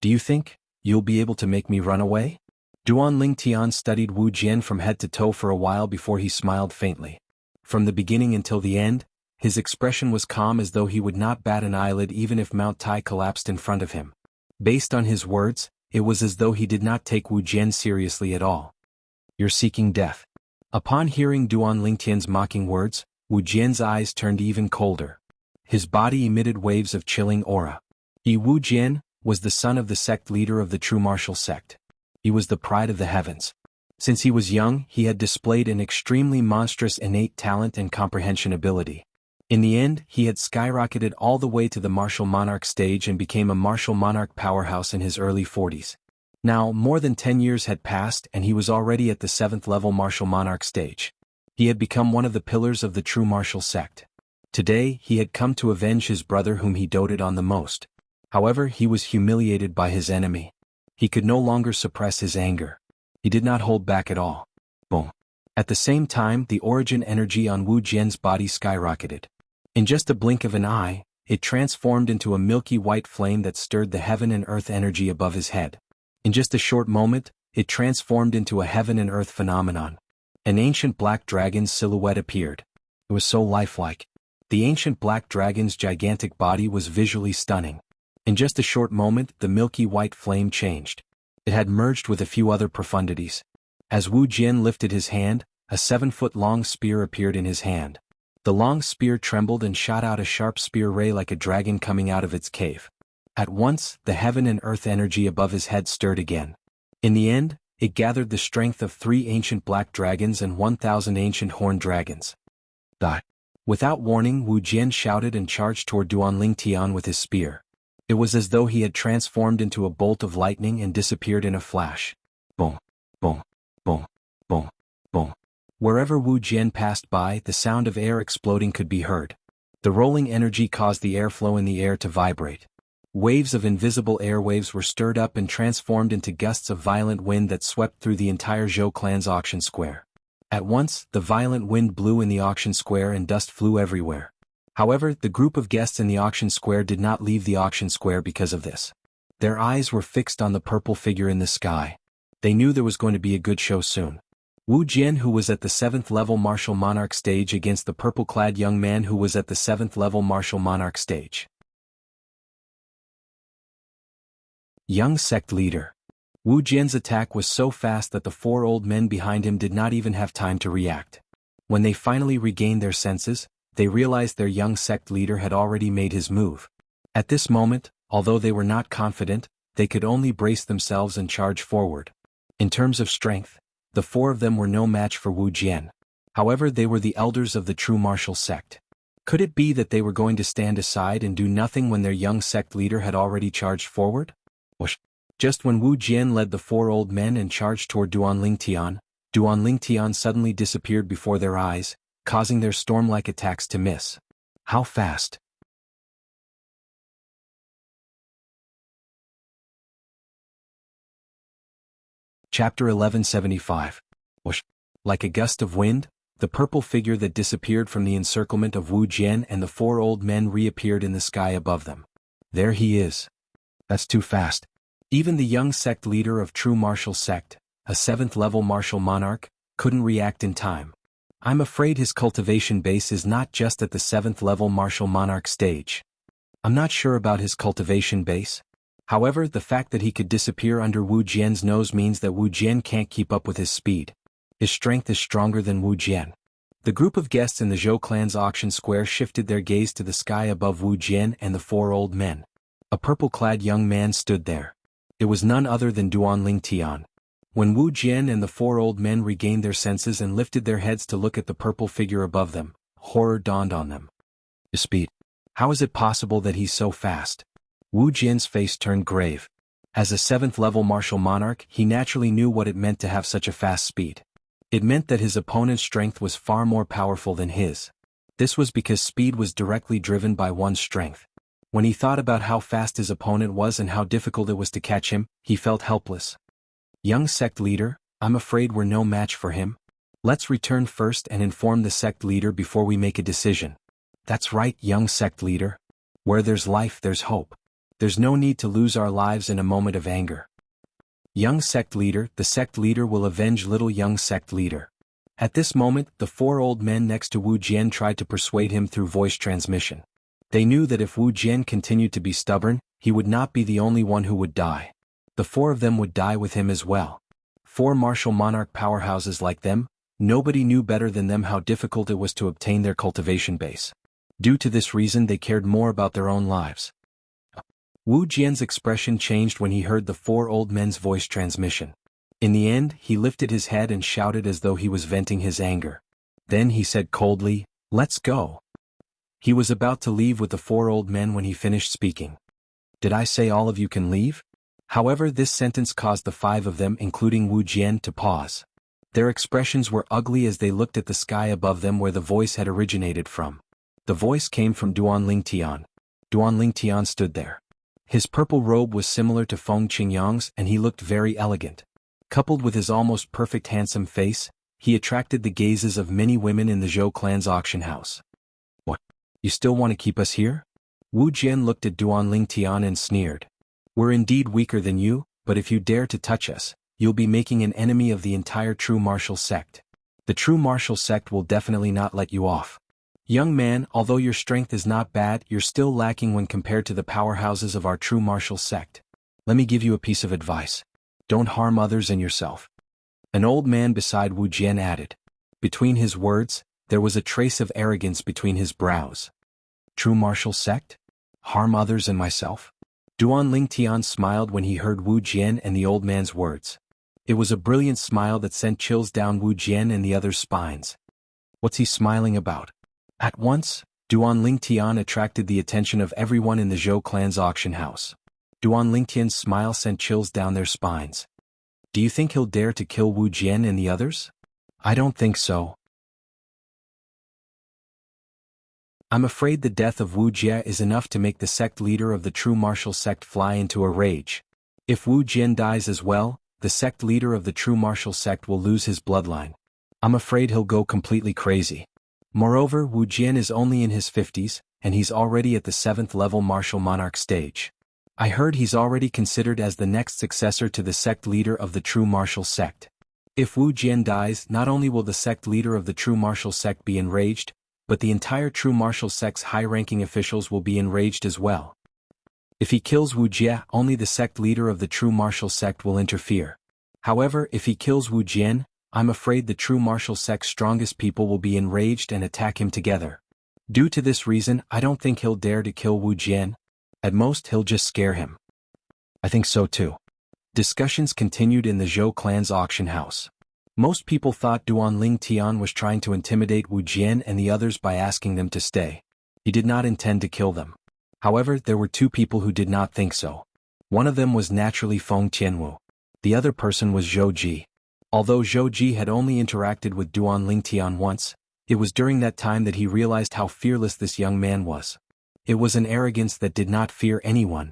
"Do you think you'll be able to make me run away?" Duan Lingtian studied Wu Jian from head to toe for a while before he smiled faintly. From the beginning until the end, his expression was calm as though he would not bat an eyelid even if Mount Tai collapsed in front of him. Based on his words, it was as though he did not take Wu Jian seriously at all. "You're seeking death." Upon hearing Duan Lingtian's mocking words, Wu Jian's eyes turned even colder. His body emitted waves of chilling aura. Wu Jian was the son of the sect leader of the true martial sect. He was the pride of the heavens. Since he was young, he had displayed an extremely monstrous innate talent and comprehension ability. In the end, he had skyrocketed all the way to the martial monarch stage and became a martial monarch powerhouse in his early 40s. Now, more than 10 years had passed and he was already at the 7th level martial monarch stage. He had become one of the pillars of the true martial sect. Today, he had come to avenge his brother whom he doted on the most. However, he was humiliated by his enemy. He could no longer suppress his anger. He did not hold back at all. Boom. At the same time, the origin energy on Wu Jian's body skyrocketed. In just a blink of an eye, it transformed into a milky white flame that stirred the heaven and earth energy above his head. In just a short moment, it transformed into a heaven and earth phenomenon. An ancient black dragon's silhouette appeared. It was so lifelike. The ancient black dragon's gigantic body was visually stunning. In just a short moment, the milky white flame changed. It had merged with a few other profundities. As Wu Jian lifted his hand, a 7-foot-long spear appeared in his hand. The long spear trembled and shot out a sharp spear ray like a dragon coming out of its cave. At once, the heaven and earth energy above his head stirred again. In the end, it gathered the strength of 3 ancient black dragons and 1,000 ancient horned dragons. Die. Without warning, Wu Jian shouted and charged toward Duan Lingtian with his spear. It was as though he had transformed into a bolt of lightning and disappeared in a flash. Boom, boom, boom, boom, boom. Wherever Wu Jian passed by, the sound of air exploding could be heard. The rolling energy caused the airflow in the air to vibrate. Waves of invisible airwaves were stirred up and transformed into gusts of violent wind that swept through the entire Zhou clan's auction square. At once, the violent wind blew in the auction square and dust flew everywhere. However, the group of guests in the auction square did not leave the auction square because of this. Their eyes were fixed on the purple figure in the sky. They knew there was going to be a good show soon. Wu Jian, who was at the 7th level martial monarch stage, against the purple-clad young man who was at the 7th level martial monarch stage. Young sect leader. Wu Jian's attack was so fast that the 4 old men behind him did not even have time to react. When they finally regained their senses, they realized their young sect leader had already made his move. At this moment, although they were not confident, they could only brace themselves and charge forward. In terms of strength, the 4 of them were no match for Wu Jian. However, they were the elders of the true martial sect. Could it be that they were going to stand aside and do nothing when their young sect leader had already charged forward? Whoosh! Just when Wu Jian led the 4 old men and charged toward Duan Lingtian suddenly disappeared before their eyes, causing their storm-like attacks to miss. How fast? Chapter 1175. Whoosh! Like a gust of wind, the purple figure that disappeared from the encirclement of Wu Jian and the 4 old men reappeared in the sky above them. There he is. That's too fast. Even the young sect leader of true martial sect, a 7th level martial monarch, couldn't react in time. I'm afraid his cultivation base is not just at the 7th level martial monarch stage. I'm not sure about his cultivation base. However, the fact that he could disappear under Wu Jian's nose means that Wu Jian can't keep up with his speed. His strength is stronger than Wu Jian. The group of guests in the Zhou clan's auction square shifted their gaze to the sky above Wu Jian and the 4 old men. A purple-clad young man stood there. It was none other than Duan Lingtian. When Wu Jian and the 4 old men regained their senses and lifted their heads to look at the purple figure above them, horror dawned on them. Speed. How is it possible that he's so fast? Wu Jian's face turned grave. As a 7th-level martial monarch, he naturally knew what it meant to have such a fast speed. It meant that his opponent's strength was far more powerful than his. This was because speed was directly driven by one's strength. When he thought about how fast his opponent was and how difficult it was to catch him, he felt helpless. Young sect leader, I'm afraid we're no match for him. Let's return first and inform the sect leader before we make a decision. That's right, young sect leader. Where there's life, there's hope. There's no need to lose our lives in a moment of anger. Young sect leader, the sect leader will avenge little young sect leader. At this moment, the 4 old men next to Wu Jian tried to persuade him through voice transmission. They knew that if Wu Jian continued to be stubborn, he would not be the only one who would die. The 4 of them would die with him as well. 4 martial monarch powerhouses like them, nobody knew better than them how difficult it was to obtain their cultivation base. Due to this reason, they cared more about their own lives. Wu Jian's expression changed when he heard the 4 old men's voice transmission. In the end, he lifted his head and shouted as though he was venting his anger. Then he said coldly, "Let's go." He was about to leave with the 4 old men when he finished speaking. Did I say all of you can leave? However, this sentence caused the 5 of them, including Wu Jian, to pause. Their expressions were ugly as they looked at the sky above them where the voice had originated from. The voice came from Duan Lingtian. Duan Lingtian stood there. His purple robe was similar to Feng Qingyang's and he looked very elegant. Coupled with his almost perfect handsome face, he attracted the gazes of many women in the Zhou clan's auction house. What? You still want to keep us here? Wu Jian looked at Duan Lingtian and sneered. We're indeed weaker than you, but if you dare to touch us, you'll be making an enemy of the entire true martial sect. The true martial sect will definitely not let you off. Young man, although your strength is not bad, you're still lacking when compared to the powerhouses of our true martial sect. Let me give you a piece of advice. Don't harm others and yourself. An old man beside Wu Jian added. Between his words, there was a trace of arrogance between his brows. True martial sect? Harm others and myself? Duan Lingtian smiled when he heard Wu Jian and the old man's words. It was a brilliant smile that sent chills down Wu Jian and the others' spines. What's he smiling about? At once, Duan Lingtian attracted the attention of everyone in the Zhou clan's auction house. Duan Lingtian's smile sent chills down their spines. Do you think he'll dare to kill Wu Jian and the others? I don't think so. I'm afraid the death of Wu Jie is enough to make the sect leader of the true martial sect fly into a rage. If Wu Jian dies as well, the sect leader of the true martial sect will lose his bloodline. I'm afraid he'll go completely crazy. Moreover, Wu Jian is only in his 50s, and he's already at the 7th level martial monarch stage. I heard he's already considered as the next successor to the sect leader of the true martial sect. If Wu Jian dies, not only will the sect leader of the true martial sect be enraged, but the entire true martial sect's high-ranking officials will be enraged as well. If he kills Wu Jie, only the sect leader of the true martial sect will interfere. However, if he kills Wu Jian, I'm afraid the true martial sect's strongest people will be enraged and attack him together. Due to this reason, I don't think he'll dare to kill Wu Jian. At most, he'll just scare him. I think so too. Discussions continued in the Zhou clan's auction house. Most people thought Duan Lingtian was trying to intimidate Wu Jian and the others by asking them to stay. He did not intend to kill them. However, there were 2 people who did not think so. One of them was naturally Feng Qianwu. The other person was Zhou Ji. Although Zhou Ji had only interacted with Duan Lingtian once, it was during that time that he realized how fearless this young man was. It was an arrogance that did not fear anyone.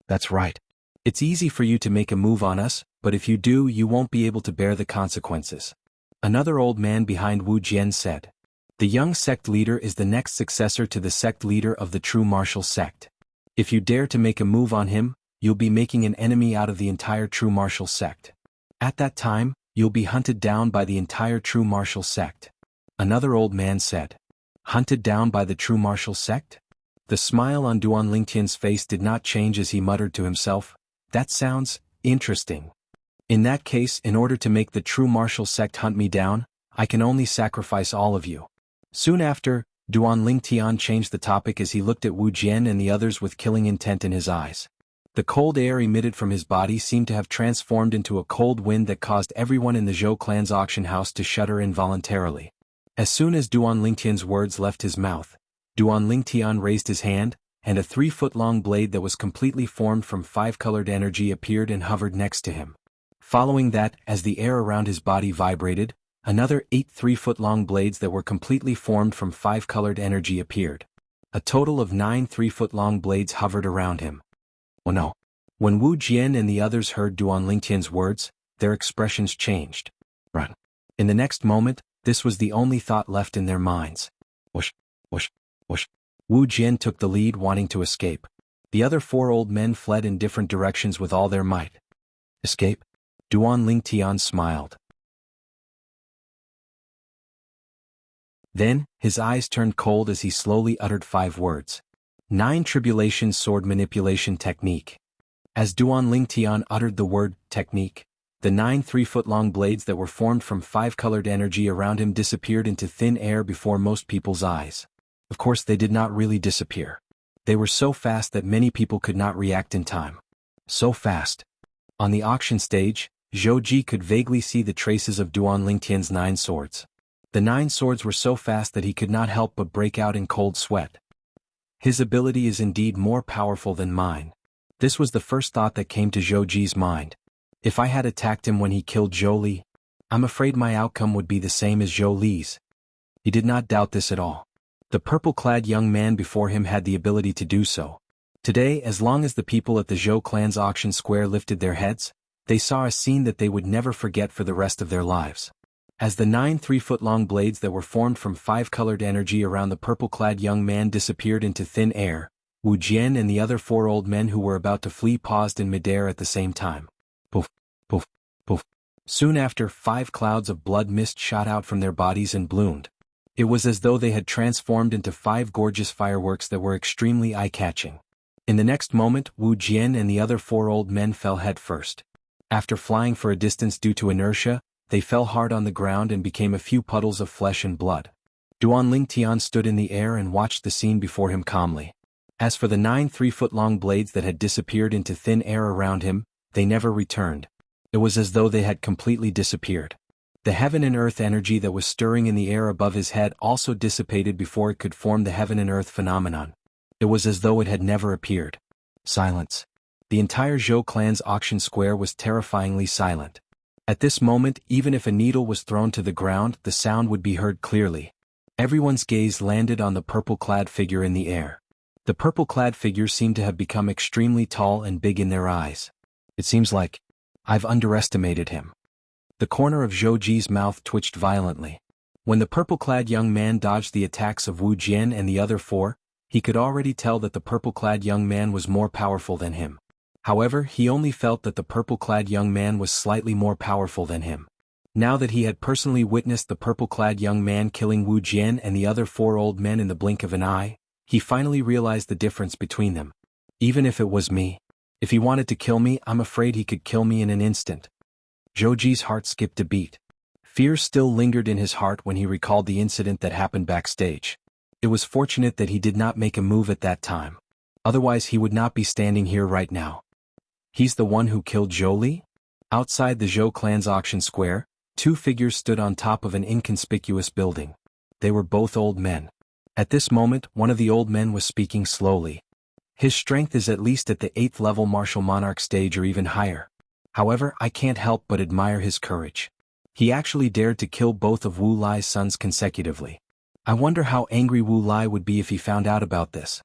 That's right. It's easy for you to make a move on us, but if you do, you won't be able to bear the consequences. Another old man behind Wu Jian said. The young sect leader is the next successor to the sect leader of the true martial sect. If you dare to make a move on him, you'll be making an enemy out of the entire true martial sect. At that time, you'll be hunted down by the entire true martial sect. Another old man said. Hunted down by the true martial sect? The smile on Duan Lingtian's face did not change as he muttered to himself. That sounds interesting. In that case, in order to make the true martial sect hunt me down, I can only sacrifice all of you. Soon after, Duan Lingtian changed the topic as he looked at Wu Jian and the others with killing intent in his eyes. The cold air emitted from his body seemed to have transformed into a cold wind that caused everyone in the Zhou clan's auction house to shudder involuntarily. As soon as Duan Lingtian's words left his mouth, Duan Lingtian raised his hand, and a 3-foot-long blade that was completely formed from 5-colored energy appeared and hovered next to him. Following that, as the air around his body vibrated, another 8 3-foot-long blades that were completely formed from 5-colored energy appeared. A total of 9 3-foot-long blades hovered around him. Oh no! When Wu Jian and the others heard Duan Lingtian's words, their expressions changed. Run! In the next moment, this was the only thought left in their minds. Whoosh! Whoosh! Whoosh! Wu Jian took the lead, wanting to escape. The other 4 old men fled in different directions with all their might. Escape? Duan Lingtian smiled. Then, his eyes turned cold as he slowly uttered 5 words. 9 Tribulation Sword Manipulation Technique. As Duan Lingtian uttered the word, technique, the 9 3-foot-long blades that were formed from 5-colored energy around him disappeared into thin air before most people's eyes. Of course, they did not really disappear. They were so fast that many people could not react in time. So fast. On the auction stage, Zhou Ji could vaguely see the traces of Duan Lingtian's 9 swords. The 9 swords were so fast that he could not help but break out in cold sweat. His ability is indeed more powerful than mine. This was the first thought that came to Zhou Ji's mind. If I had attacked him when he killed Zhou Li, I'm afraid my outcome would be the same as Zhou Li's. He did not doubt this at all. The purple-clad young man before him had the ability to do so. Today, as long as the people at the Zhou clan's auction square lifted their heads, they saw a scene that they would never forget for the rest of their lives. As the 9 3-foot-long blades that were formed from 5-colored energy around the purple-clad young man disappeared into thin air, Wu Jian and the other 4 old men who were about to flee paused in midair at the same time. Poof, poof, poof. Soon after, 5 clouds of blood mist shot out from their bodies and bloomed. It was as though they had transformed into 5 gorgeous fireworks that were extremely eye-catching. In the next moment, Wu Jian and the other 4 old men fell headfirst. After flying for a distance due to inertia, they fell hard on the ground and became a few puddles of flesh and blood. Duan Lingtian stood in the air and watched the scene before him calmly. As for the 9 3-foot-long blades that had disappeared into thin air around him, they never returned. It was as though they had completely disappeared. The heaven and earth energy that was stirring in the air above his head also dissipated before it could form the heaven and earth phenomenon. It was as though it had never appeared. Silence. The entire Zhou clan's auction square was terrifyingly silent. At this moment, even if a needle was thrown to the ground, the sound would be heard clearly. Everyone's gaze landed on the purple-clad figure in the air. The purple-clad figure seemed to have become extremely tall and big in their eyes. It seems like I've underestimated him. The corner of Zhou Ji's mouth twitched violently. When the purple-clad young man dodged the attacks of Wu Jian and the other 4, he could already tell that the purple-clad young man was more powerful than him. However, he only felt that the purple-clad young man was slightly more powerful than him. Now that he had personally witnessed the purple-clad young man killing Wu Jian and the other 4 old men in the blink of an eye, he finally realized the difference between them. Even if it was me. If he wanted to kill me, I'm afraid he could kill me in an instant. Zhou Ji's heart skipped a beat. Fear still lingered in his heart when he recalled the incident that happened backstage. It was fortunate that he did not make a move at that time. Otherwise he would not be standing here right now. He's the one who killed Zhou Li? Outside the Zhou clan's auction square, 2 figures stood on top of an inconspicuous building. They were both old men. At this moment, one of the old men was speaking slowly. His strength is at least at the 8th level martial monarch stage or even higher. However, I can't help but admire his courage. He actually dared to kill both of Wu Lai's sons consecutively. I wonder how angry Wu Lai would be if he found out about this.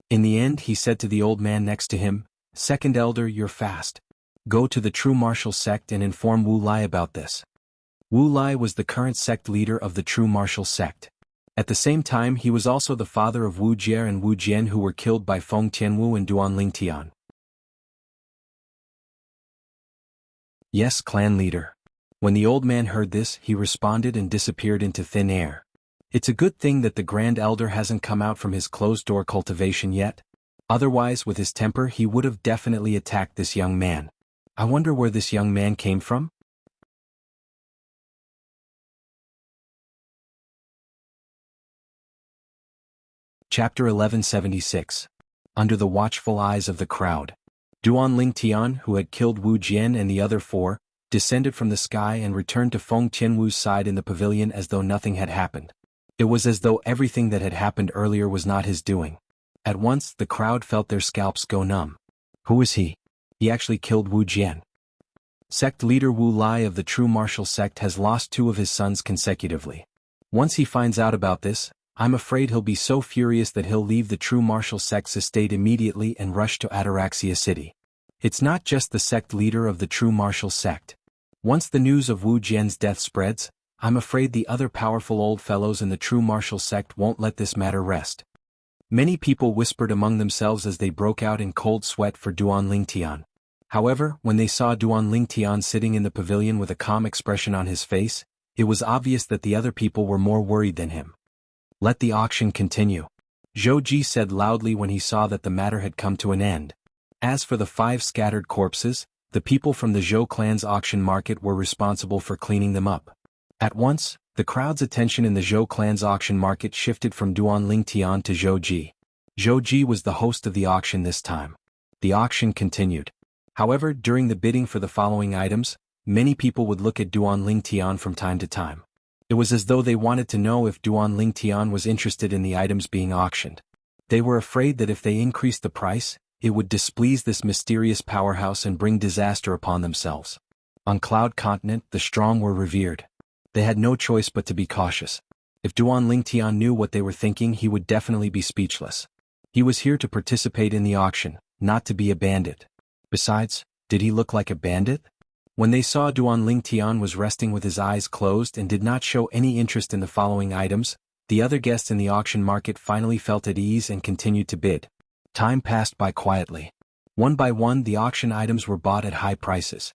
In the end, he said to the old man next to him, "Second elder, you're fast. Go to the true martial sect and inform Wu Lai about this." Wu Lai was the current sect leader of the true martial sect. At the same time, he was also the father of Wu Jie and Wu Jian, who were killed by Feng Tianwu and Duan Lingtian. Yes, clan leader. When the old man heard this, he responded and disappeared into thin air. It's a good thing that the Grand Elder hasn't come out from his closed-door cultivation yet. Otherwise, with his temper, he would have definitely attacked this young man. I wonder where this young man came from? Chapter 1176. Under the watchful eyes of the crowd. Duan Lingtian, who had killed Wu Jian and the other 4, descended from the sky and returned to Feng Tianwu's side in the pavilion as though nothing had happened. It was as though everything that had happened earlier was not his doing. At once, the crowd felt their scalps go numb. Who is he? He actually killed Wu Jian. Sect leader Wu Lai of the True Martial Sect has lost 2 of his sons consecutively. Once he finds out about this, I'm afraid he'll be so furious that he'll leave the True Martial Sect's estate immediately and rush to Ataraxia City. It's not just the sect leader of the True Martial Sect. Once the news of Wu Jian's death spreads, I'm afraid the other powerful old fellows in the True Martial Sect won't let this matter rest. Many people whispered among themselves as they broke out in cold sweat for Duan Lingtian. However, when they saw Duan Lingtian sitting in the pavilion with a calm expression on his face, it was obvious that the other people were more worried than him. Let the auction continue, Zhou Ji said loudly when he saw that the matter had come to an end. As for the 5 scattered corpses, the people from the Zhou clan's auction market were responsible for cleaning them up. At once, the crowd's attention in the Zhou clan's auction market shifted from Duan Lingtian to Zhou Ji. Zhou Ji was the host of the auction this time. The auction continued. However, during the bidding for the following items, many people would look at Duan Lingtian from time to time. It was as though they wanted to know if Duan Lingtian was interested in the items being auctioned. They were afraid that if they increased the price, it would displease this mysterious powerhouse and bring disaster upon themselves. On Cloud Continent, the strong were revered. They had no choice but to be cautious. If Duan Lingtian knew what they were thinking, he would definitely be speechless. He was here to participate in the auction, not to be a bandit. Besides, did he look like a bandit? When they saw Duan Lingtian was resting with his eyes closed and did not show any interest in the following items, the other guests in the auction market finally felt at ease and continued to bid. Time passed by quietly. One by one, the auction items were bought at high prices.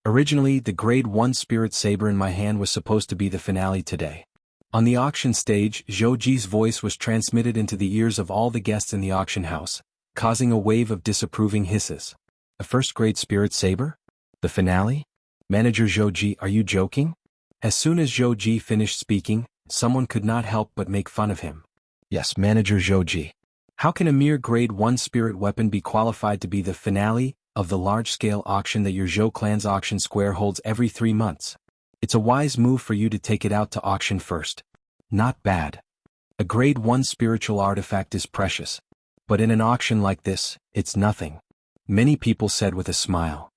Originally, the Grade 1 Spirit Saber in my hand was supposed to be the finale today. On the auction stage, Zhou Ji's voice was transmitted into the ears of all the guests in the auction house, causing a wave of disapproving hisses. A first-grade Spirit Saber? The finale? Manager Zhou Ji, are you joking? As soon as Zhou Ji finished speaking, someone could not help but make fun of him. Yes, Manager Zhou Ji. How can a mere Grade 1 spirit weapon be qualified to be the finale of the large-scale auction that your Zhou clan's auction square holds every 3 months? It's a wise move for you to take it out to auction first. Not bad. A Grade 1 spiritual artifact is precious. But in an auction like this, it's nothing. Many people said with a smile.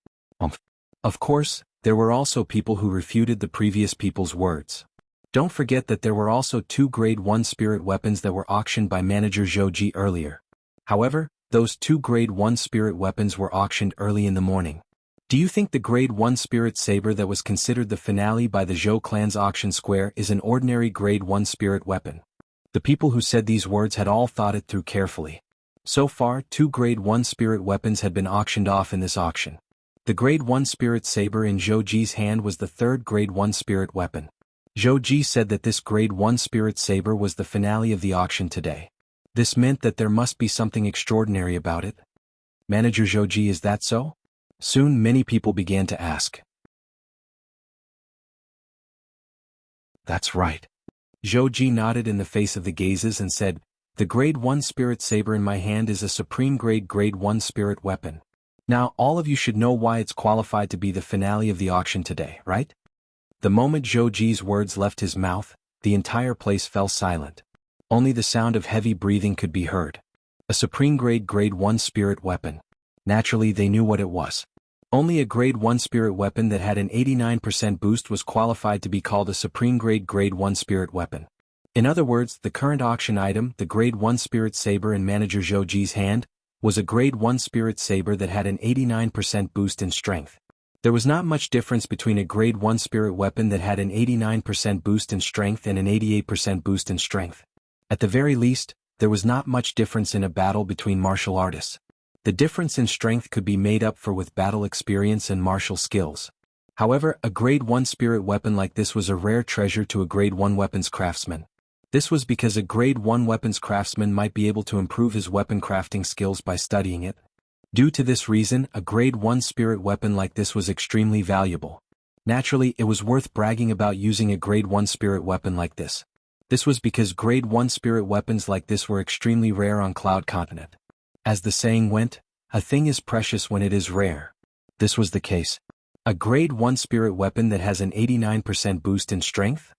Of course, there were also people who refuted the previous people's words. Don't forget that there were also 2 Grade 1 spirit weapons that were auctioned by Manager Zhou Ji earlier. However, those 2 Grade 1 spirit weapons were auctioned early in the morning. Do you think the Grade 1 Spirit Saber that was considered the finale by the Zhou clan's auction square is an ordinary Grade 1 spirit weapon? The people who said these words had all thought it through carefully. So far, 2 Grade 1 spirit weapons had been auctioned off in this auction. The Grade 1 Spirit Saber in Zhou Ji's hand was the 3rd Grade 1 spirit weapon. Zhou Ji said that this Grade 1 Spirit Saber was the finale of the auction today. This meant that there must be something extraordinary about it. Manager Zhou Ji, is that so? Soon many people began to ask. That's right. Zhou Ji nodded in the face of the gazes and said, the Grade 1 Spirit Saber in my hand is a supreme Grade 1 spirit weapon. Now all of you should know why it's qualified to be the finale of the auction today, right? The moment Zhou Ji's words left his mouth, the entire place fell silent. Only the sound of heavy breathing could be heard. A supreme Grade 1 spirit weapon. Naturally they knew what it was. Only a Grade 1 spirit weapon that had an 89% boost was qualified to be called a supreme Grade 1 spirit weapon. In other words, the current auction item, the Grade 1 Spirit Saber in Manager Zhou Ji's hand, was a Grade 1 Spirit Saber that had an 89% boost in strength. There was not much difference between a Grade 1 spirit weapon that had an 89% boost in strength and an 88% boost in strength. At the very least, there was not much difference in a battle between martial artists. The difference in strength could be made up for with battle experience and martial skills. However, a Grade 1 spirit weapon like this was a rare treasure to a Grade 1 weapons craftsman. This was because a Grade 1 weapons craftsman might be able to improve his weapon crafting skills by studying it. Due to this reason, a Grade 1 spirit weapon like this was extremely valuable. Naturally, it was worth bragging about using a Grade 1 spirit weapon like this. This was because Grade 1 spirit weapons like this were extremely rare on Cloud Continent. As the saying went, a thing is precious when it is rare. This was the case. A Grade 1 spirit weapon that has an 89% boost in strength?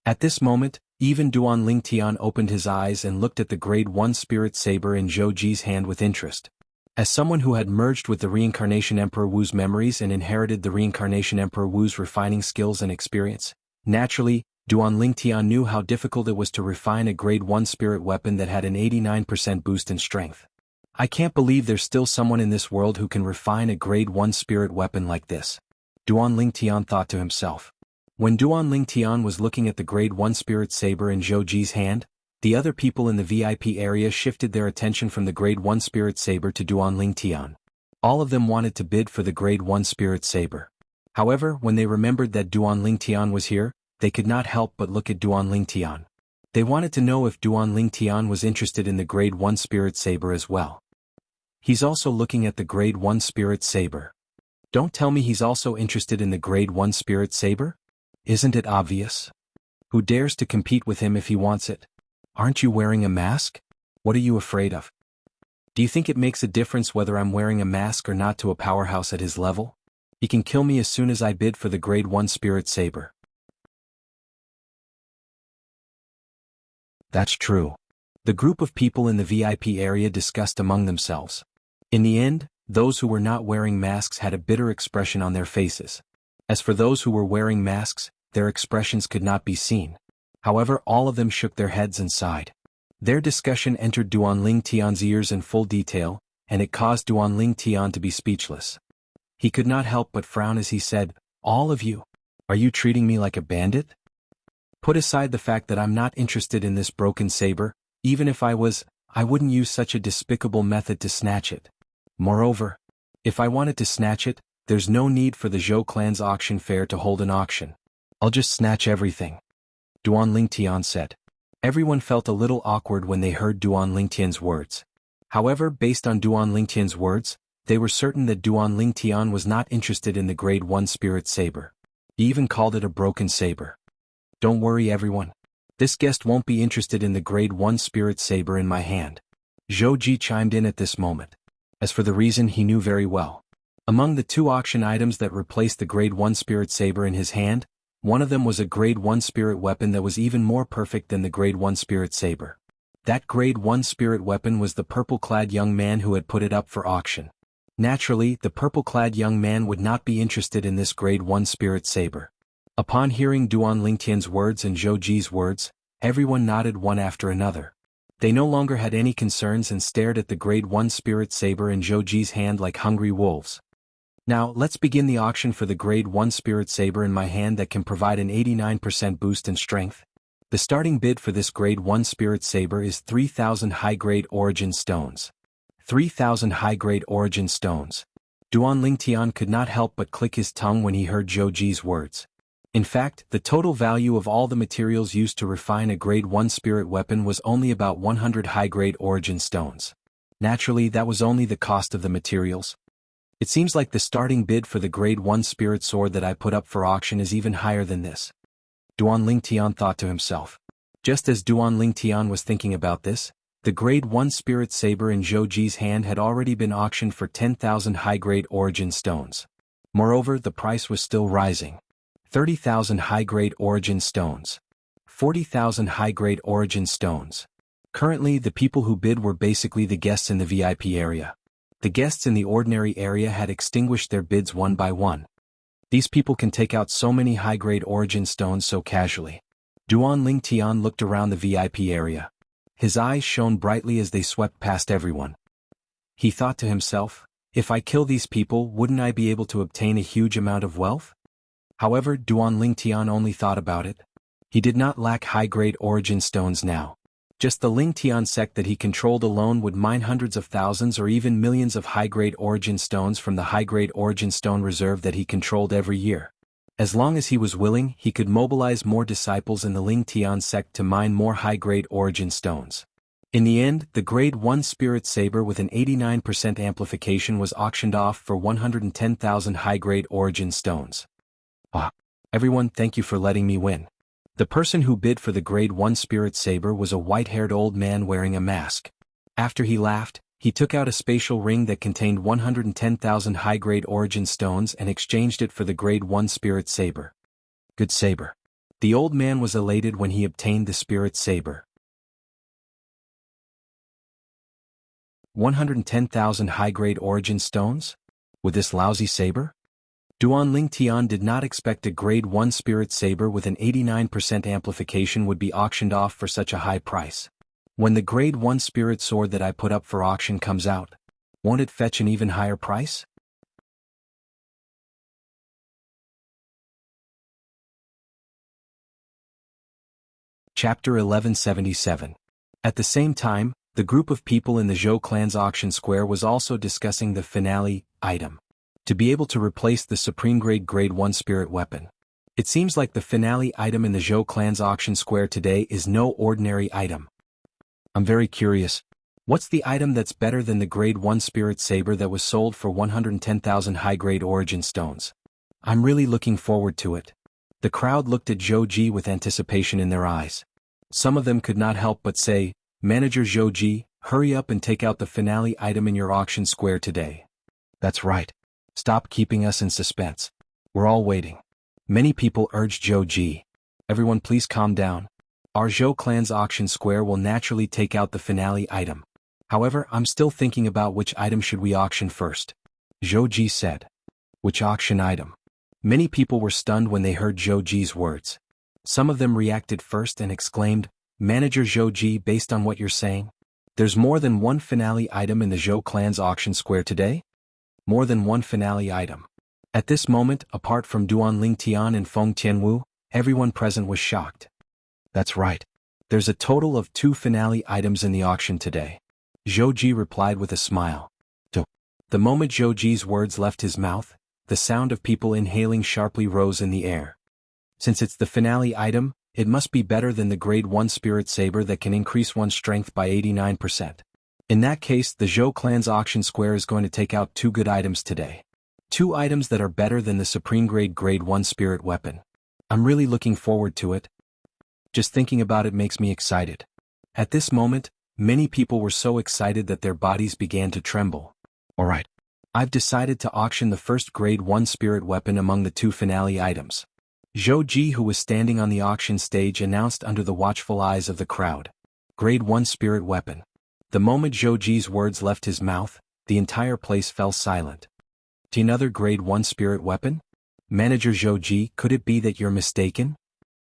At this moment, Even Duan Lingtian opened his eyes and looked at the Grade 1 Spirit Saber in Zhou Ji's hand with interest. As someone who had merged with the Reincarnation Emperor Wu's memories and inherited the Reincarnation Emperor Wu's refining skills and experience, naturally, Duan Lingtian knew how difficult it was to refine a Grade 1 spirit weapon that had an 89% boost in strength. I can't believe there's still someone in this world who can refine a Grade 1 spirit weapon like this, Duan Lingtian thought to himself. When Duan Lingtian was looking at the Grade 1 spirit saber in Zhou Ji's hand, the other people in the VIP area shifted their attention from the Grade 1 spirit saber to Duan Lingtian. All of them wanted to bid for the Grade 1 spirit saber. However, when they remembered that Duan Lingtian was here, they could not help but look at Duan Lingtian. They wanted to know if Duan Lingtian was interested in the Grade 1 spirit saber as well. He's also looking at the Grade 1 spirit saber. Don't tell me he's also interested in the Grade 1 spirit saber? Isn't it obvious? Who dares to compete with him if he wants it? Aren't you wearing a mask? What are you afraid of? Do you think it makes a difference whether I'm wearing a mask or not to a powerhouse at his level? He can kill me as soon as I bid for the Grade 1 spirit saber. That's true. The group of people in the VIP area discussed among themselves. In the end, those who were not wearing masks had a bitter expression on their faces. As for those who were wearing masks, their expressions could not be seen. However, all of them shook their heads and sighed. Their discussion entered Duan Lingtian's ears in full detail, and it caused Duan Lingtian to be speechless. He could not help but frown as he said, "All of you? Are you treating me like a bandit? Put aside the fact that I'm not interested in this broken saber, even if I was, I wouldn't use such a despicable method to snatch it. Moreover, if I wanted to snatch it, there's no need for the Zhou clan's auction fair to hold an auction. I'll just snatch everything," Duan Lingtian said. Everyone felt a little awkward when they heard Duan Lingtian's words. However, based on Duan Lingtian's words, they were certain that Duan Lingtian was not interested in the Grade 1 spirit saber. He even called it a broken saber. Don't worry everyone. This guest won't be interested in the Grade 1 spirit saber in my hand. Zhou Ji chimed in at this moment. As for the reason, he knew very well. Among the two auction items that replaced the Grade 1 spirit saber in his hand, one of them was a Grade 1 spirit weapon that was even more perfect than the Grade 1 spirit saber. That Grade 1 spirit weapon was the purple-clad young man who had put it up for auction. Naturally, the purple-clad young man would not be interested in this Grade 1 spirit saber. Upon hearing Duan Lingtian's words and Zhou Ji's words, everyone nodded one after another. They no longer had any concerns and stared at the Grade 1 spirit saber in Zhou Ji's hand like hungry wolves. Now, let's begin the auction for the Grade 1 spirit saber in my hand that can provide an 89% boost in strength. The starting bid for this Grade 1 spirit saber is 3,000 high-grade origin stones. 3,000 high-grade origin stones. Duan Lingtian could not help but click his tongue when he heard Zhou Ji's words. In fact, the total value of all the materials used to refine a Grade 1 spirit weapon was only about 100 high-grade origin stones. Naturally, that was only the cost of the materials. It seems like the starting bid for the Grade 1 spirit sword that I put up for auction is even higher than this, Duan Lingtian thought to himself. Just as Duan Lingtian was thinking about this, the Grade 1 spirit saber in Zhou Ji's hand had already been auctioned for 10,000 high-grade origin stones. Moreover, the price was still rising. 30,000 high-grade origin stones. 40,000 high-grade origin stones. Currently, the people who bid were basically the guests in the VIP area. The guests in the ordinary area had extinguished their bids one by one. These people can take out so many high-grade origin stones so casually. Duan Lingtian looked around the VIP area. His eyes shone brightly as they swept past everyone. He thought to himself, if I kill these people, wouldn't I be able to obtain a huge amount of wealth? However, Duan Lingtian only thought about it. He did not lack high-grade origin stones now. Just the Lingtian sect that he controlled alone would mine hundreds of thousands or even millions of high-grade origin stones from the high-grade origin stone reserve that he controlled every year. As long as he was willing, he could mobilize more disciples in the Lingtian sect to mine more high-grade origin stones. In the end, the Grade 1 spirit saber with an 89% amplification was auctioned off for 110,000 high-grade origin stones. Ah, everyone, thank you for letting me win. The person who bid for the Grade 1 spirit saber was a white-haired old man wearing a mask. After he laughed, he took out a spatial ring that contained 110,000 high-grade origin stones and exchanged it for the Grade 1 spirit saber. Good saber. The old man was elated when he obtained the spirit saber. 110,000 high-grade origin stones? With this lousy saber? Duanling Tian did not expect a grade 1 spirit saber with an 89% amplification would be auctioned off for such a high price. When the grade 1 spirit sword that I put up for auction comes out, won't it fetch an even higher price? Chapter 1177. At the same time, the group of people in the Zhou clan's auction square was also discussing the finale item. To be able to replace the supreme grade 1 spirit weapon. It seems like the finale item in the Zhou clan's auction square today is no ordinary item. I'm very curious. What's the item that's better than the grade 1 spirit saber that was sold for 110,000 high-grade origin stones? I'm really looking forward to it. The crowd looked at Zhou Ji with anticipation in their eyes. Some of them could not help but say, "Manager Zhou Ji, hurry up and take out the finale item in your auction square today." That's right. Stop keeping us in suspense. We're all waiting. Many people urged Zhou Ji. Everyone please calm down. Our Zhou clan's auction square will naturally take out the finale item. However, I'm still thinking about which item should we auction first. Zhou Ji said. Which auction item? Many people were stunned when they heard Zhou Ji's words. Some of them reacted first and exclaimed, "Manager Zhou Ji, based on what you're saying, there's more than one finale item in the Zhou clan's auction square today?" More than one finale item. At this moment, apart from Duanling Tian and Feng Tianwu, everyone present was shocked. That's right. There's a total of 2 finale items in the auction today. Zhou Ji replied with a smile. The moment Zhou Ji's words left his mouth, the sound of people inhaling sharply rose in the air. Since it's the finale item, it must be better than the grade 1 spirit saber that can increase one's strength by 89%. In that case, the Zhou clan's auction square is going to take out 2 good items today. 2 items that are better than the supreme grade 1 spirit weapon. I'm really looking forward to it. Just thinking about it makes me excited. At this moment, many people were so excited that their bodies began to tremble. Alright. I've decided to auction the first grade 1 spirit weapon among the 2 finale items. Zhou Ji, who was standing on the auction stage, announced under the watchful eyes of the crowd. Grade 1 spirit weapon. The moment Zhou Ji's words left his mouth, the entire place fell silent. Another grade 1 spirit weapon? Manager Zhou Ji, could it be that you're mistaken?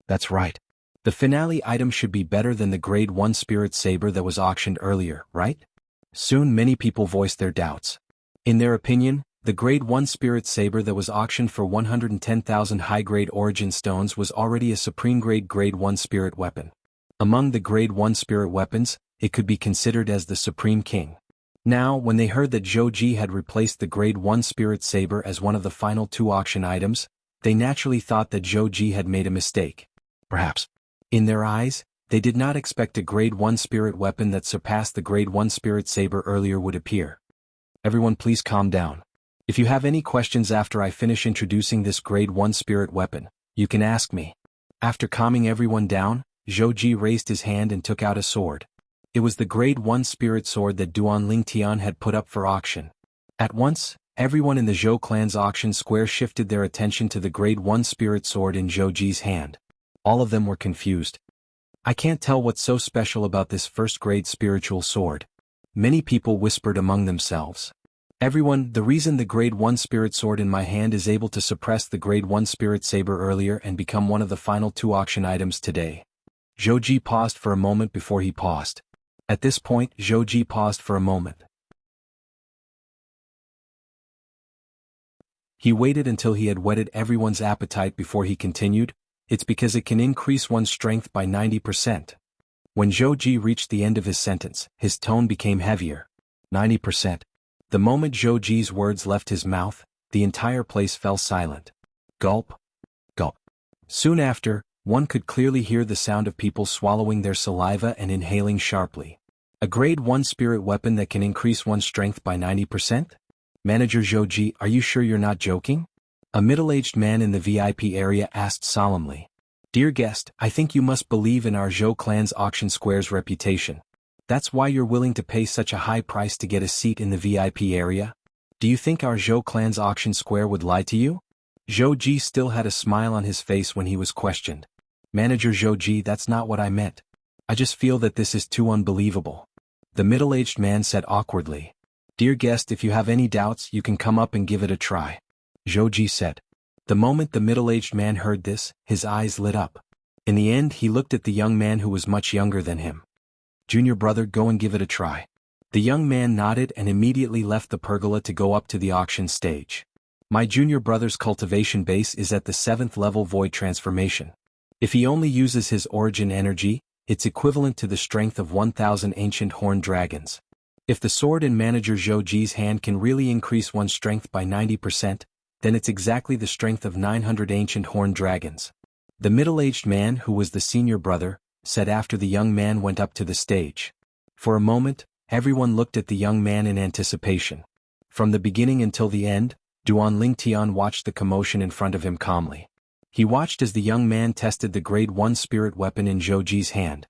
That's right. The finale item should be better than the grade 1 spirit saber that was auctioned earlier, right? Soon many people voiced their doubts. In their opinion, the grade 1 spirit saber that was auctioned for 110,000 high-grade origin stones was already a supreme grade 1 spirit weapon. Among the grade 1 spirit weapons, it could be considered as the supreme king. Now, when they heard that Zhou Ji had replaced the grade 1 spirit saber as one of the final 2 auction items, they naturally thought that Zhou Ji had made a mistake. Perhaps. In their eyes, they did not expect a grade 1 spirit weapon that surpassed the grade 1 spirit saber earlier would appear. Everyone please calm down. If you have any questions after I finish introducing this grade 1 spirit weapon, you can ask me. After calming everyone down, Zhou Ji raised his hand and took out a sword. It was the grade 1 spirit sword that Duanling Tian had put up for auction. At once, everyone in the Zhou clan's auction square shifted their attention to the grade 1 spirit sword in Zhou Ji's hand. All of them were confused. I can't tell what's so special about this first grade spiritual sword. Many people whispered among themselves. Everyone, the reason the grade 1 spirit sword in my hand is able to suppress the grade 1 spirit saber earlier and become one of the final 2 auction items today. Zhou Ji paused for a moment before he paused. At this point, Zhou Ji paused for a moment. He waited until he had whetted everyone's appetite before he continued. It's because it can increase one's strength by 90%. When Zhou Ji reached the end of his sentence, his tone became heavier. 90%. The moment Zhou Ji's words left his mouth, the entire place fell silent. Gulp. Gulp. Soon after, one could clearly hear the sound of people swallowing their saliva and inhaling sharply. A grade 1 spirit weapon that can increase one's strength by 90%? Manager Zhou Ji, are you sure you're not joking? A middle-aged man in the VIP area asked solemnly. Dear guest, I think you must believe in our Zhou clan's auction square's reputation. That's why you're willing to pay such a high price to get a seat in the VIP area? Do you think our Zhou clan's auction square would lie to you? Zhou Ji still had a smile on his face when he was questioned. Manager Zhouji, that's not what I meant. I just feel that this is too unbelievable. The middle-aged man said awkwardly. Dear guest, if you have any doubts, you can come up and give it a try. Zhouji said. The moment the middle-aged man heard this, his eyes lit up. In the end, he looked at the young man who was much younger than him. Junior brother, go and give it a try. The young man nodded and immediately left the pergola to go up to the auction stage. My junior brother's cultivation base is at the 7th level void transformation. If he only uses his origin energy, it's equivalent to the strength of 1,000 ancient horned dragons. If the sword in Manager Zhouji's hand can really increase one's strength by 90%, then it's exactly the strength of 900 ancient horned dragons. The middle-aged man, who was the senior brother, said after the young man went up to the stage. For a moment, everyone looked at the young man in anticipation. From the beginning until the end, Duan Lingtian watched the commotion in front of him calmly. He watched as the young man tested the Grade 1 spirit weapon in Zhouji's hand.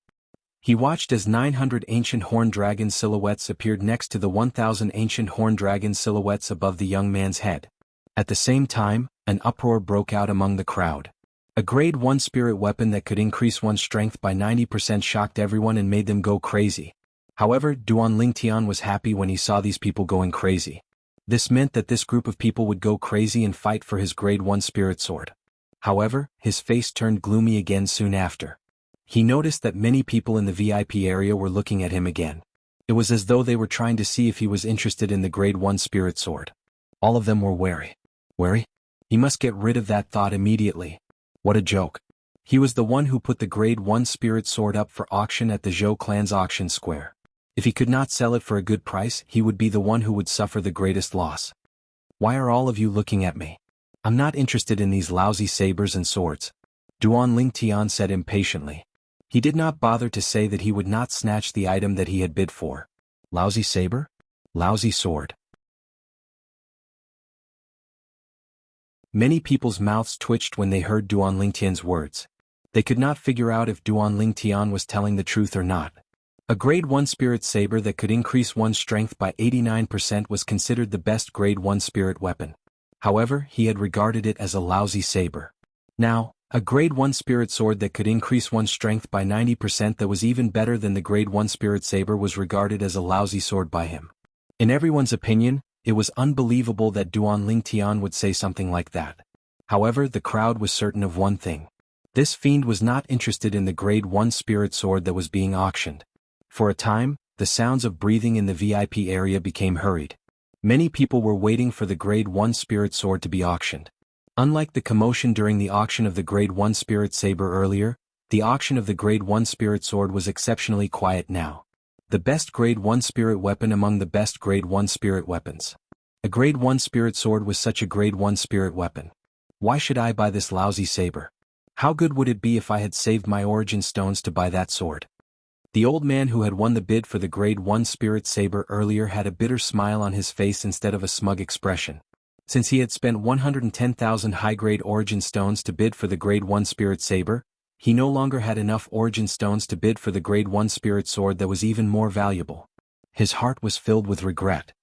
He watched as 900 ancient horned dragon silhouettes appeared next to the 1,000 ancient horned dragon silhouettes above the young man's head. At the same time, an uproar broke out among the crowd. A Grade 1 spirit weapon that could increase one's strength by 90% shocked everyone and made them go crazy. However, Duan Lingtian was happy when he saw these people going crazy. This meant that this group of people would go crazy and fight for his Grade 1 spirit sword. However, his face turned gloomy again soon after. He noticed that many people in the VIP area were looking at him again. It was as though they were trying to see if he was interested in the Grade 1 spirit sword. All of them were wary. Wary? He must get rid of that thought immediately. What a joke. He was the one who put the Grade 1 spirit sword up for auction at the Zhou clan's auction square. If he could not sell it for a good price, he would be the one who would suffer the greatest loss. Why are all of you looking at me? I'm not interested in these lousy sabers and swords. Duan Lingtian said impatiently. He did not bother to say that he would not snatch the item that he had bid for. Lousy saber? Lousy sword. Many people's mouths twitched when they heard Duan Lingtian's words. They could not figure out if Duan Lingtian was telling the truth or not. A Grade 1 spirit saber that could increase one's strength by 89% was considered the best Grade 1 spirit weapon. However, he had regarded it as a lousy saber. Now, a Grade 1 spirit sword that could increase one's strength by 90% that was even better than the Grade 1 spirit saber was regarded as a lousy sword by him. In everyone's opinion, it was unbelievable that Duan Lingtian would say something like that. However, the crowd was certain of one thing. This fiend was not interested in the Grade 1 spirit sword that was being auctioned. For a time, the sounds of breathing in the VIP area became hurried. Many people were waiting for the Grade 1 spirit sword to be auctioned. Unlike the commotion during the auction of the Grade 1 spirit saber earlier, the auction of the Grade 1 spirit sword was exceptionally quiet now. The best Grade 1 spirit weapon among the best Grade 1 spirit weapons. A Grade 1 spirit sword was such a Grade 1 spirit weapon. Why should I buy this lousy saber? How good would it be if I had saved my origin stones to buy that sword? The old man who had won the bid for the Grade 1 spirit saber earlier had a bitter smile on his face instead of a smug expression. Since he had spent 110,000 high-grade origin stones to bid for the Grade 1 spirit saber, he no longer had enough origin stones to bid for the Grade 1 spirit sword that was even more valuable. His heart was filled with regret.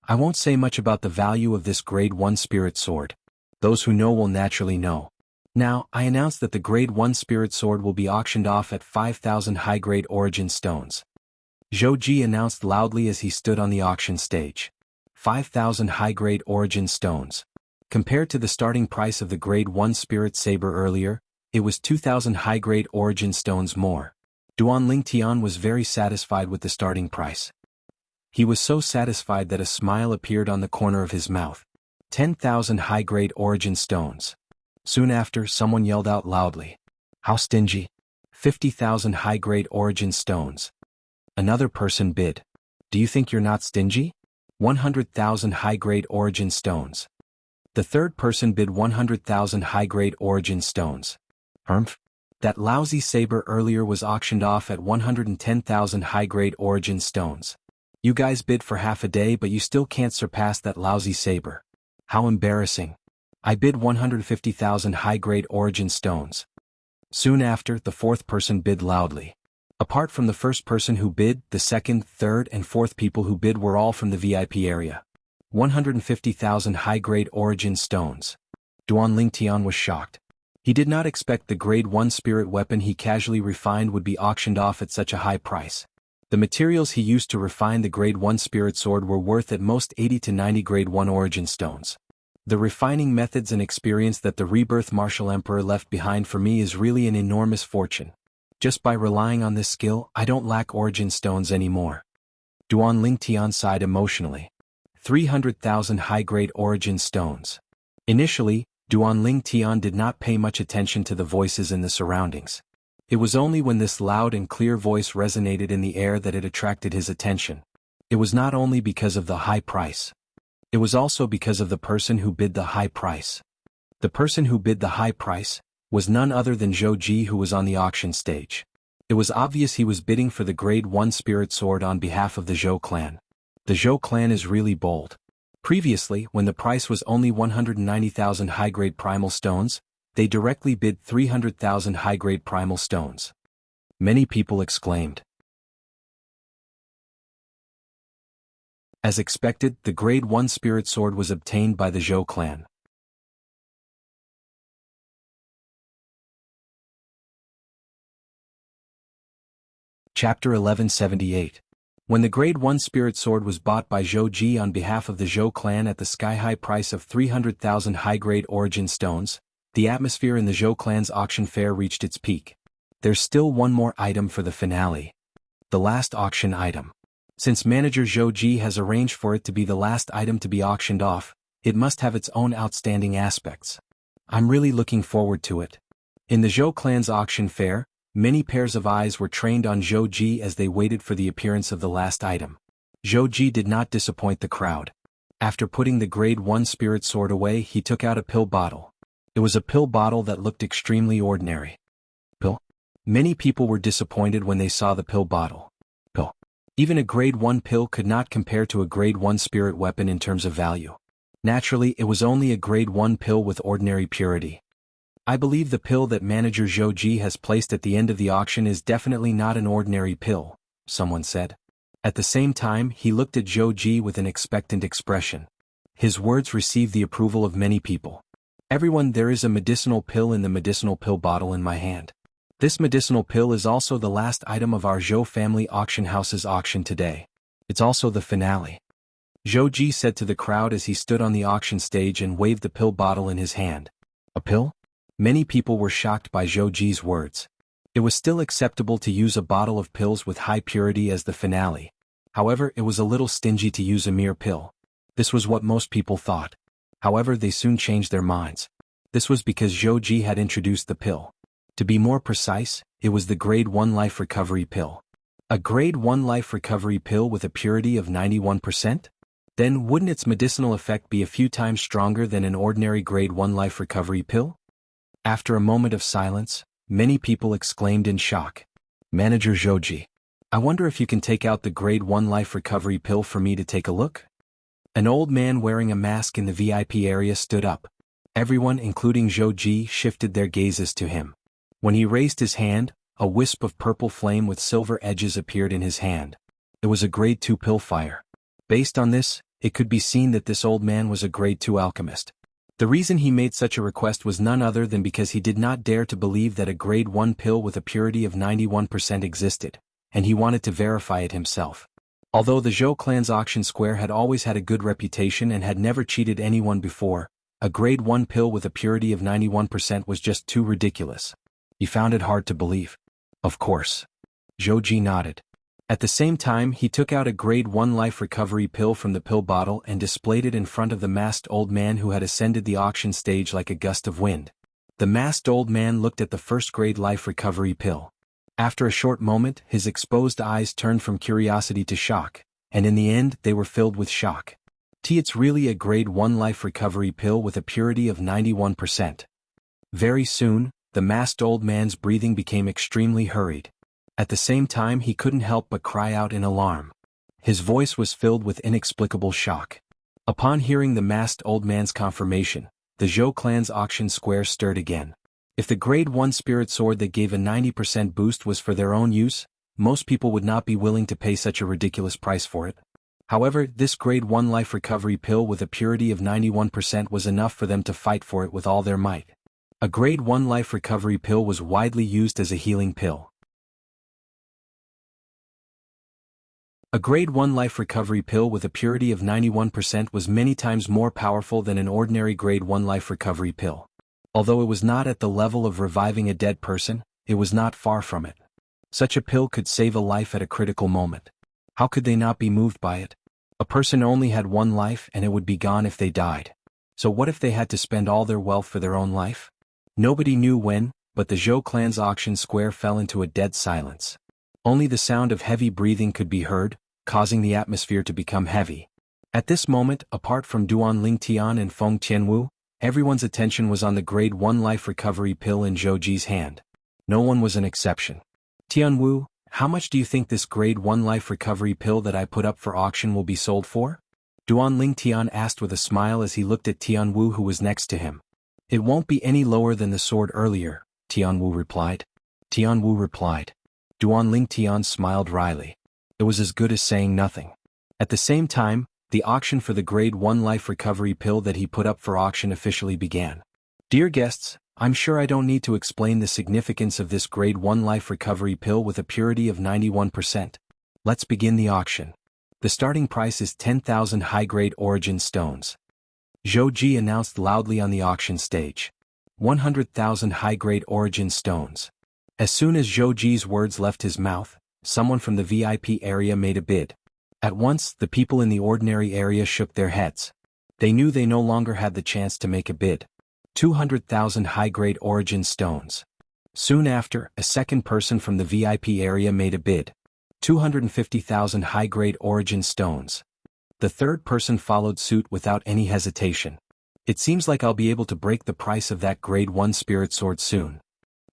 I won't say much about the value of this Grade 1 spirit sword. Those who know will naturally know. Now, I announce that the Grade 1 spirit sword will be auctioned off at 5,000 high-grade origin stones. Zhouji announced loudly as he stood on the auction stage. 5,000 high-grade origin stones. Compared to the starting price of the Grade 1 spirit saber earlier, it was 2,000 high-grade origin stones more. Duan Lingtian was very satisfied with the starting price. He was so satisfied that a smile appeared on the corner of his mouth. 10,000 high-grade origin stones. Soon after, someone yelled out loudly. How stingy? 50,000 high-grade origin stones. Another person bid. Do you think you're not stingy? 100,000 high-grade origin stones. The third person bid 100,000 high-grade origin stones. That lousy saber earlier was auctioned off at 110,000 high-grade origin stones. You guys bid for half a day but you still can't surpass that lousy saber. How embarrassing. I bid 150,000 high-grade origin stones. Soon after, the fourth person bid loudly. Apart from the first person who bid, the second, third and fourth people who bid were all from the VIP area. 150,000 high-grade origin stones. Duan Lingtian was shocked. He did not expect the grade 1 spirit weapon he casually refined would be auctioned off at such a high price. The materials he used to refine the grade 1 spirit sword were worth at most 80 to 90 grade 1 origin stones. The refining methods and experience that the rebirth martial emperor left behind for me is really an enormous fortune. Just by relying on this skill, I don't lack origin stones anymore. Duan Lingtian sighed emotionally. 300,000 high-grade origin stones. Initially, Duan Lingtian did not pay much attention to the voices in the surroundings. It was only when this loud and clear voice resonated in the air that it attracted his attention. It was not only because of the high price. It was also because of the person who bid the high price. The person who bid the high price was none other than Zhou Ji, who was on the auction stage. It was obvious he was bidding for the grade 1 spirit sword on behalf of the Zhou clan. The Zhou clan is really bold. Previously, when the price was only 190,000 high-grade primal stones, they directly bid 300,000 high-grade primal stones. Many people exclaimed. As expected, the grade 1 spirit sword was obtained by the Zhou clan. Chapter 1178. When the grade 1 spirit sword was bought by Zhou Ji on behalf of the Zhou clan at the sky-high price of 300,000 high-grade origin stones, the atmosphere in the Zhou clan's auction fair reached its peak. There's still one more item for the finale. The last auction item. Since manager Zhou Ji has arranged for it to be the last item to be auctioned off, it must have its own outstanding aspects. I'm really looking forward to it. In the Zhou clan's auction fair, many pairs of eyes were trained on Zhou Ji as they waited for the appearance of the last item. Zhou Ji did not disappoint the crowd. After putting the grade 1 spirit sword away, he took out a pill bottle. It was a pill bottle that looked extremely ordinary. Pill? Many people were disappointed when they saw the pill bottle. Pill. Even a grade 1 pill could not compare to a grade 1 spirit weapon in terms of value. Naturally, it was only a grade 1 pill with ordinary purity. I believe the pill that manager Zhou Ji has placed at the end of the auction is definitely not an ordinary pill, someone said. At the same time, he looked at Zhou Ji with an expectant expression. His words received the approval of many people. Everyone, there is a medicinal pill in the medicinal pill bottle in my hand. This medicinal pill is also the last item of our Zhou family auction house's auction today. It's also the finale. Zhou Ji said to the crowd as he stood on the auction stage and waved the pill bottle in his hand. A pill? Many people were shocked by Zhou Ji's words. It was still acceptable to use a bottle of pills with high purity as the finale. However, it was a little stingy to use a mere pill. This was what most people thought. However, they soon changed their minds. This was because Zhou Ji had introduced the pill. To be more precise, it was the grade 1 life recovery pill. A grade 1 life recovery pill with a purity of 91%? Then wouldn't its medicinal effect be a few times stronger than an ordinary grade 1 life recovery pill? After a moment of silence, many people exclaimed in shock. Manager Zhou Ji, I wonder if you can take out the grade 1 life recovery pill for me to take a look? An old man wearing a mask in the VIP area stood up. Everyone, including Zhou Ji, shifted their gazes to him. When he raised his hand, a wisp of purple flame with silver edges appeared in his hand. It was a grade 2 pill fire. Based on this, it could be seen that this old man was a grade 2 alchemist. The reason he made such a request was none other than because he did not dare to believe that a grade 1 pill with a purity of 91% existed, and he wanted to verify it himself. Although the Zhou clan's auction square had always had a good reputation and had never cheated anyone before, a grade 1 pill with a purity of 91% was just too ridiculous. He found it hard to believe. Of course. Zhou Ji nodded. At the same time, he took out a grade 1 life recovery pill from the pill bottle and displayed it in front of the masked old man who had ascended the auction stage like a gust of wind. The masked old man looked at the first grade life recovery pill. After a short moment, his exposed eyes turned from curiosity to shock, and in the end, they were filled with shock. It's really a grade 1 life recovery pill with a purity of 91%. Very soon, the masked old man's breathing became extremely hurried. At the same time, he couldn't help but cry out in alarm. His voice was filled with inexplicable shock. Upon hearing the masked old man's confirmation, the Zhou clan's auction square stirred again. If the grade 1 spirit sword that gave a 90% boost was for their own use, most people would not be willing to pay such a ridiculous price for it. However, this grade 1 life recovery pill with a purity of 91% was enough for them to fight for it with all their might. A grade 1 life recovery pill was widely used as a healing pill. A grade 1 life recovery pill with a purity of 91% was many times more powerful than an ordinary grade 1 life recovery pill. Although it was not at the level of reviving a dead person, it was not far from it. Such a pill could save a life at a critical moment. How could they not be moved by it? A person only had one life and it would be gone if they died. So what if they had to spend all their wealth for their own life? Nobody knew when, but the Zhou clan's auction square fell into a dead silence. Only the sound of heavy breathing could be heard, causing the atmosphere to become heavy. At this moment, apart from Duan Lingtian and Feng Tianwu, everyone's attention was on the grade 1 life recovery pill in Zhou Ji's hand. No one was an exception. Tianwu, how much do you think this grade 1 life recovery pill that I put up for auction will be sold for? Duan Lingtian asked with a smile as he looked at Tianwu, who was next to him. It won't be any lower than the sword earlier, Tianwu replied. Tianwu replied. Duan Lingtian smiled wryly. It was as good as saying nothing. At the same time, the auction for the grade 1 life recovery pill that he put up for auction officially began. Dear guests, I'm sure I don't need to explain the significance of this grade 1 life recovery pill with a purity of 91%. Let's begin the auction. The starting price is 10,000 high-grade origin stones. Zhou Ji announced loudly on the auction stage. 100,000 high-grade origin stones. As soon as Zhou Ji's words left his mouth, someone from the VIP area made a bid. At once, the people in the ordinary area shook their heads. They knew they no longer had the chance to make a bid. 200,000 high-grade origin stones. Soon after, a second person from the VIP area made a bid. 250,000 high-grade origin stones. The third person followed suit without any hesitation. It seems like I'll be able to break the price of that grade 1 spirit sword soon.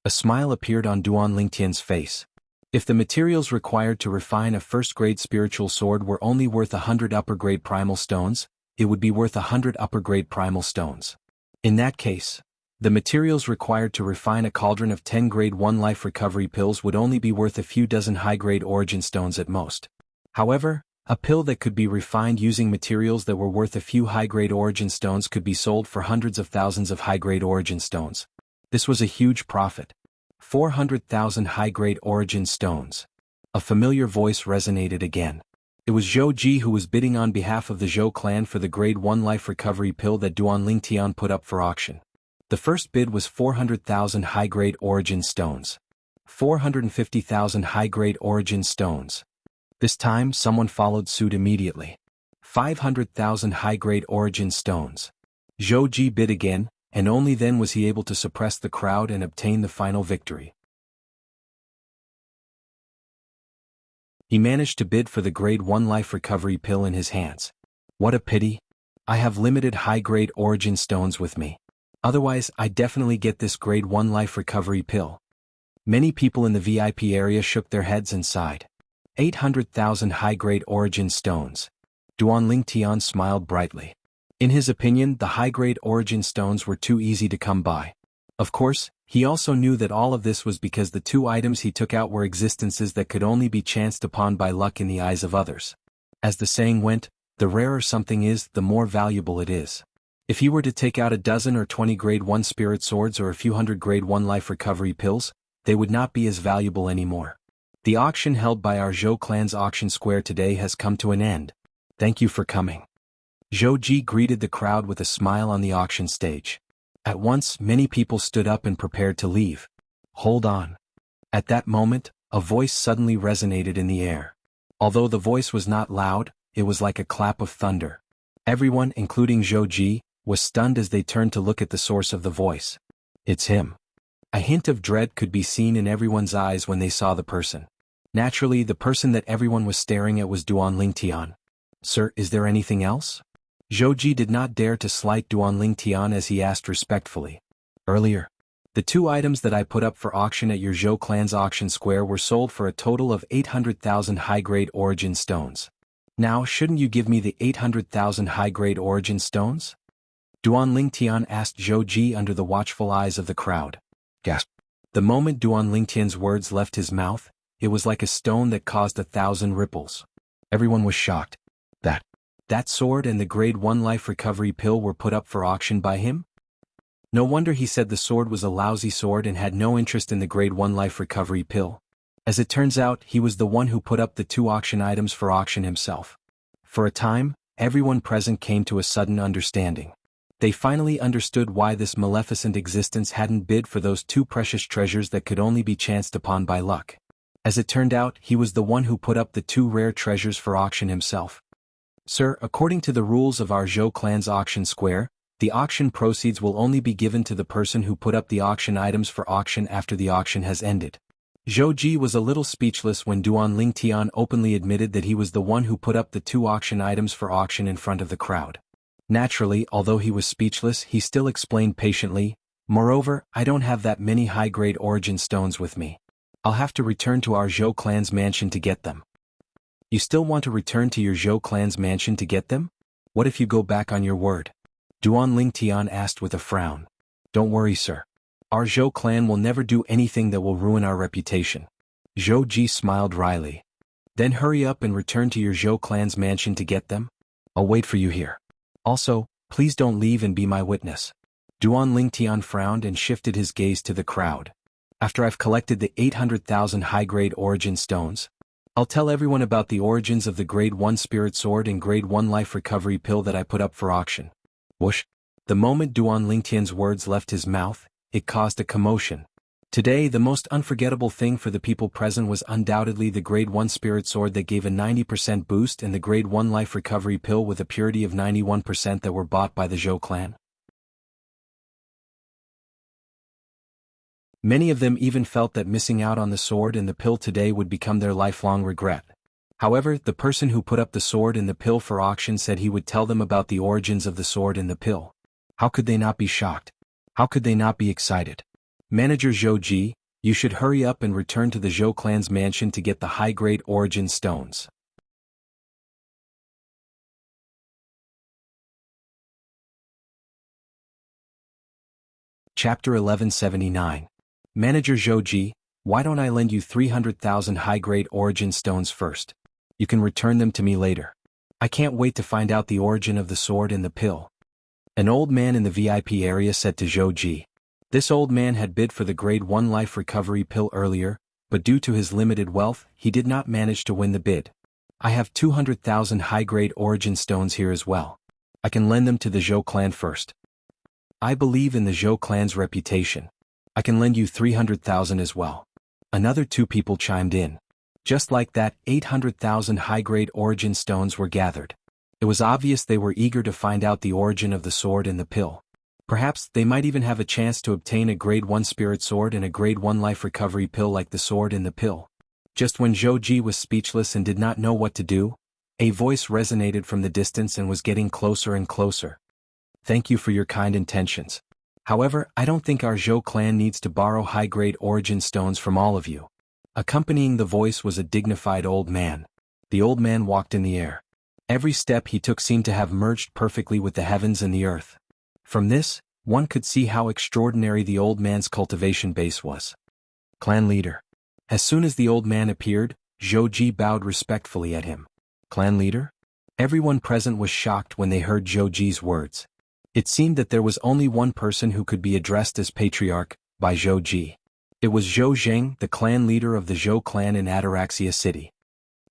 A smile appeared on Duan Lingtian's face. If the materials required to refine a first-grade spiritual sword were only worth 100 upper-grade primal stones, it would be worth 100 upper-grade primal stones. In that case, the materials required to refine a cauldron of 10 grade 1 life recovery pills would only be worth a few dozen high-grade origin stones at most. However, a pill that could be refined using materials that were worth a few high-grade origin stones could be sold for hundreds of thousands of high-grade origin stones. This was a huge profit. 400,000 high-grade origin stones. A familiar voice resonated again. It was Zhou Ji who was bidding on behalf of the Zhou clan for the grade 1 life recovery pill that Duan Lingtian put up for auction. The first bid was 400,000 high-grade origin stones. 450,000 high-grade origin stones. This time, someone followed suit immediately. 500,000 high-grade origin stones. Zhou Ji bid again, and only then was he able to suppress the crowd and obtain the final victory. He managed to bid for the grade 1 life recovery pill in his hands. What a pity. I have limited high-grade origin stones with me. Otherwise, I definitely get this grade 1 life recovery pill. Many people in the VIP area shook their heads and sighed. 800,000 high-grade origin stones. Duan Lingtian smiled brightly. In his opinion, the high-grade origin stones were too easy to come by. Of course, he also knew that all of this was because the two items he took out were existences that could only be chanced upon by luck in the eyes of others. As the saying went, the rarer something is, the more valuable it is. If he were to take out a dozen or 20 grade 1 spirit swords or a few hundred grade 1 life recovery pills, they would not be as valuable anymore. The auction held by our Zhou clan's auction square today has come to an end. Thank you for coming. Zhou Ji greeted the crowd with a smile on the auction stage. At once, many people stood up and prepared to leave. Hold on. At that moment, a voice suddenly resonated in the air. Although the voice was not loud, it was like a clap of thunder. Everyone, including Zhou Ji, was stunned as they turned to look at the source of the voice. It's him. A hint of dread could be seen in everyone's eyes when they saw the person. Naturally, the person that everyone was staring at was Duan Lingtian. Sir, is there anything else? Zhou Ji did not dare to slight Duan Lingtian as he asked respectfully. Earlier, the two items that I put up for auction at your Zhou clan's auction square were sold for a total of 800,000 high-grade origin stones. Now, shouldn't you give me the 800,000 high-grade origin stones? Duan Lingtian asked Zhou Ji under the watchful eyes of the crowd. Gasp. The moment Duan Lingtian's words left his mouth, it was like a stone that caused 1,000 ripples. Everyone was shocked. That sword and the grade 1 life recovery pill were put up for auction by him? No wonder he said the sword was a lousy sword and had no interest in the grade 1 life recovery pill. As it turns out, he was the one who put up the 2 auction items for auction himself. For a time, everyone present came to a sudden understanding. They finally understood why this maleficent existence hadn't bid for those 2 precious treasures that could only be chanced upon by luck. As it turned out, he was the one who put up the 2 rare treasures for auction himself. Sir, according to the rules of our Zhou clan's auction square, the auction proceeds will only be given to the person who put up the auction items for auction after the auction has ended. Zhou Ji was a little speechless when Duan Lingtian openly admitted that he was the one who put up the 2 auction items for auction in front of the crowd. Naturally, although he was speechless, he still explained patiently, "Moreover, I don't have that many high-grade origin stones with me. I'll have to return to our Zhou clan's mansion to get them." "You still want to return to your Zhou clan's mansion to get them? What if you go back on your word?" Duan Lingtian asked with a frown. "Don't worry, sir. Our Zhou clan will never do anything that will ruin our reputation." Zhou Ji smiled wryly. "Then hurry up and return to your Zhou clan's mansion to get them. I'll wait for you here. Also, please don't leave and be my witness." Duan Lingtian frowned and shifted his gaze to the crowd. "After I've collected the 800,000 high-grade origin stones, I'll tell everyone about the origins of the grade 1 spirit sword and grade 1 life recovery pill that I put up for auction." Whoosh! The moment Duan Lingtian's words left his mouth, it caused a commotion. Today, the most unforgettable thing for the people present was undoubtedly the grade 1 spirit sword that gave a 90% boost and the grade 1 life recovery pill with a purity of 91% that were bought by the Zhou clan. Many of them even felt that missing out on the sword and the pill today would become their lifelong regret. However, the person who put up the sword and the pill for auction said he would tell them about the origins of the sword and the pill. How could they not be shocked? How could they not be excited? "Manager Zhou Ji, you should hurry up and return to the Zhou clan's mansion to get the high-grade origin stones." Chapter 1179. Manager Zhou Ji, why don't I lend you 300,000 high-grade origin stones first? You can return them to me later. I can't wait to find out the origin of the sword and the pill. An old man in the VIP area said to Zhou Ji. This old man had bid for the grade 1 life recovery pill earlier, but due to his limited wealth, he did not manage to win the bid. "I have 200,000 high-grade origin stones here as well. I can lend them to the Zhou clan first. I believe in the Zhou clan's reputation. I can lend you 300,000 as well." Another 2 people chimed in. Just like that, 800,000 high-grade origin stones were gathered. It was obvious they were eager to find out the origin of the sword and the pill. Perhaps they might even have a chance to obtain a grade 1 spirit sword and a grade 1 life recovery pill like the sword and the pill. Just when Zhou Ji was speechless and did not know what to do, a voice resonated from the distance and was getting closer and closer. "Thank you for your kind intentions. However, I don't think our Zhou clan needs to borrow high-grade origin stones from all of you." Accompanying the voice was a dignified old man. The old man walked in the air. Every step he took seemed to have merged perfectly with the heavens and the earth. From this, one could see how extraordinary the old man's cultivation base was. Clan leader. As soon as the old man appeared, Zhou Ji bowed respectfully at him. Clan leader? Everyone present was shocked when they heard Zhou Ji's words. It seemed that there was only one person who could be addressed as patriarch, by Zhou Ji. It was Zhou Zheng, the clan leader of the Zhou clan in Ataraxia City.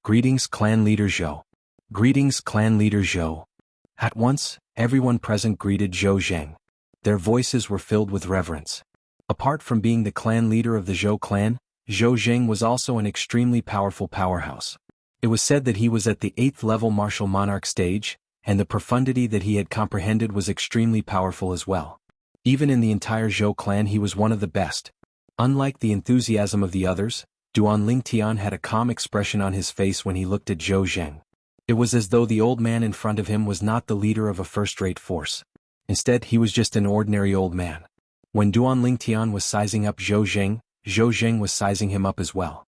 "Greetings, clan leader Zhou." "Greetings, clan leader Zhou." At once, everyone present greeted Zhou Zheng. Their voices were filled with reverence. Apart from being the clan leader of the Zhou clan, Zhou Zheng was also an extremely powerful powerhouse. It was said that he was at the 8th level martial monarch stage, and the profundity that he had comprehended was extremely powerful as well. Even in the entire Zhou clan he was one of the best. Unlike the enthusiasm of the others, Duan Lingtian had a calm expression on his face when he looked at Zhou Zheng. It was as though the old man in front of him was not the leader of a first-rate force. Instead, he was just an ordinary old man. When Duan Lingtian was sizing up Zhou Zheng was sizing him up as well.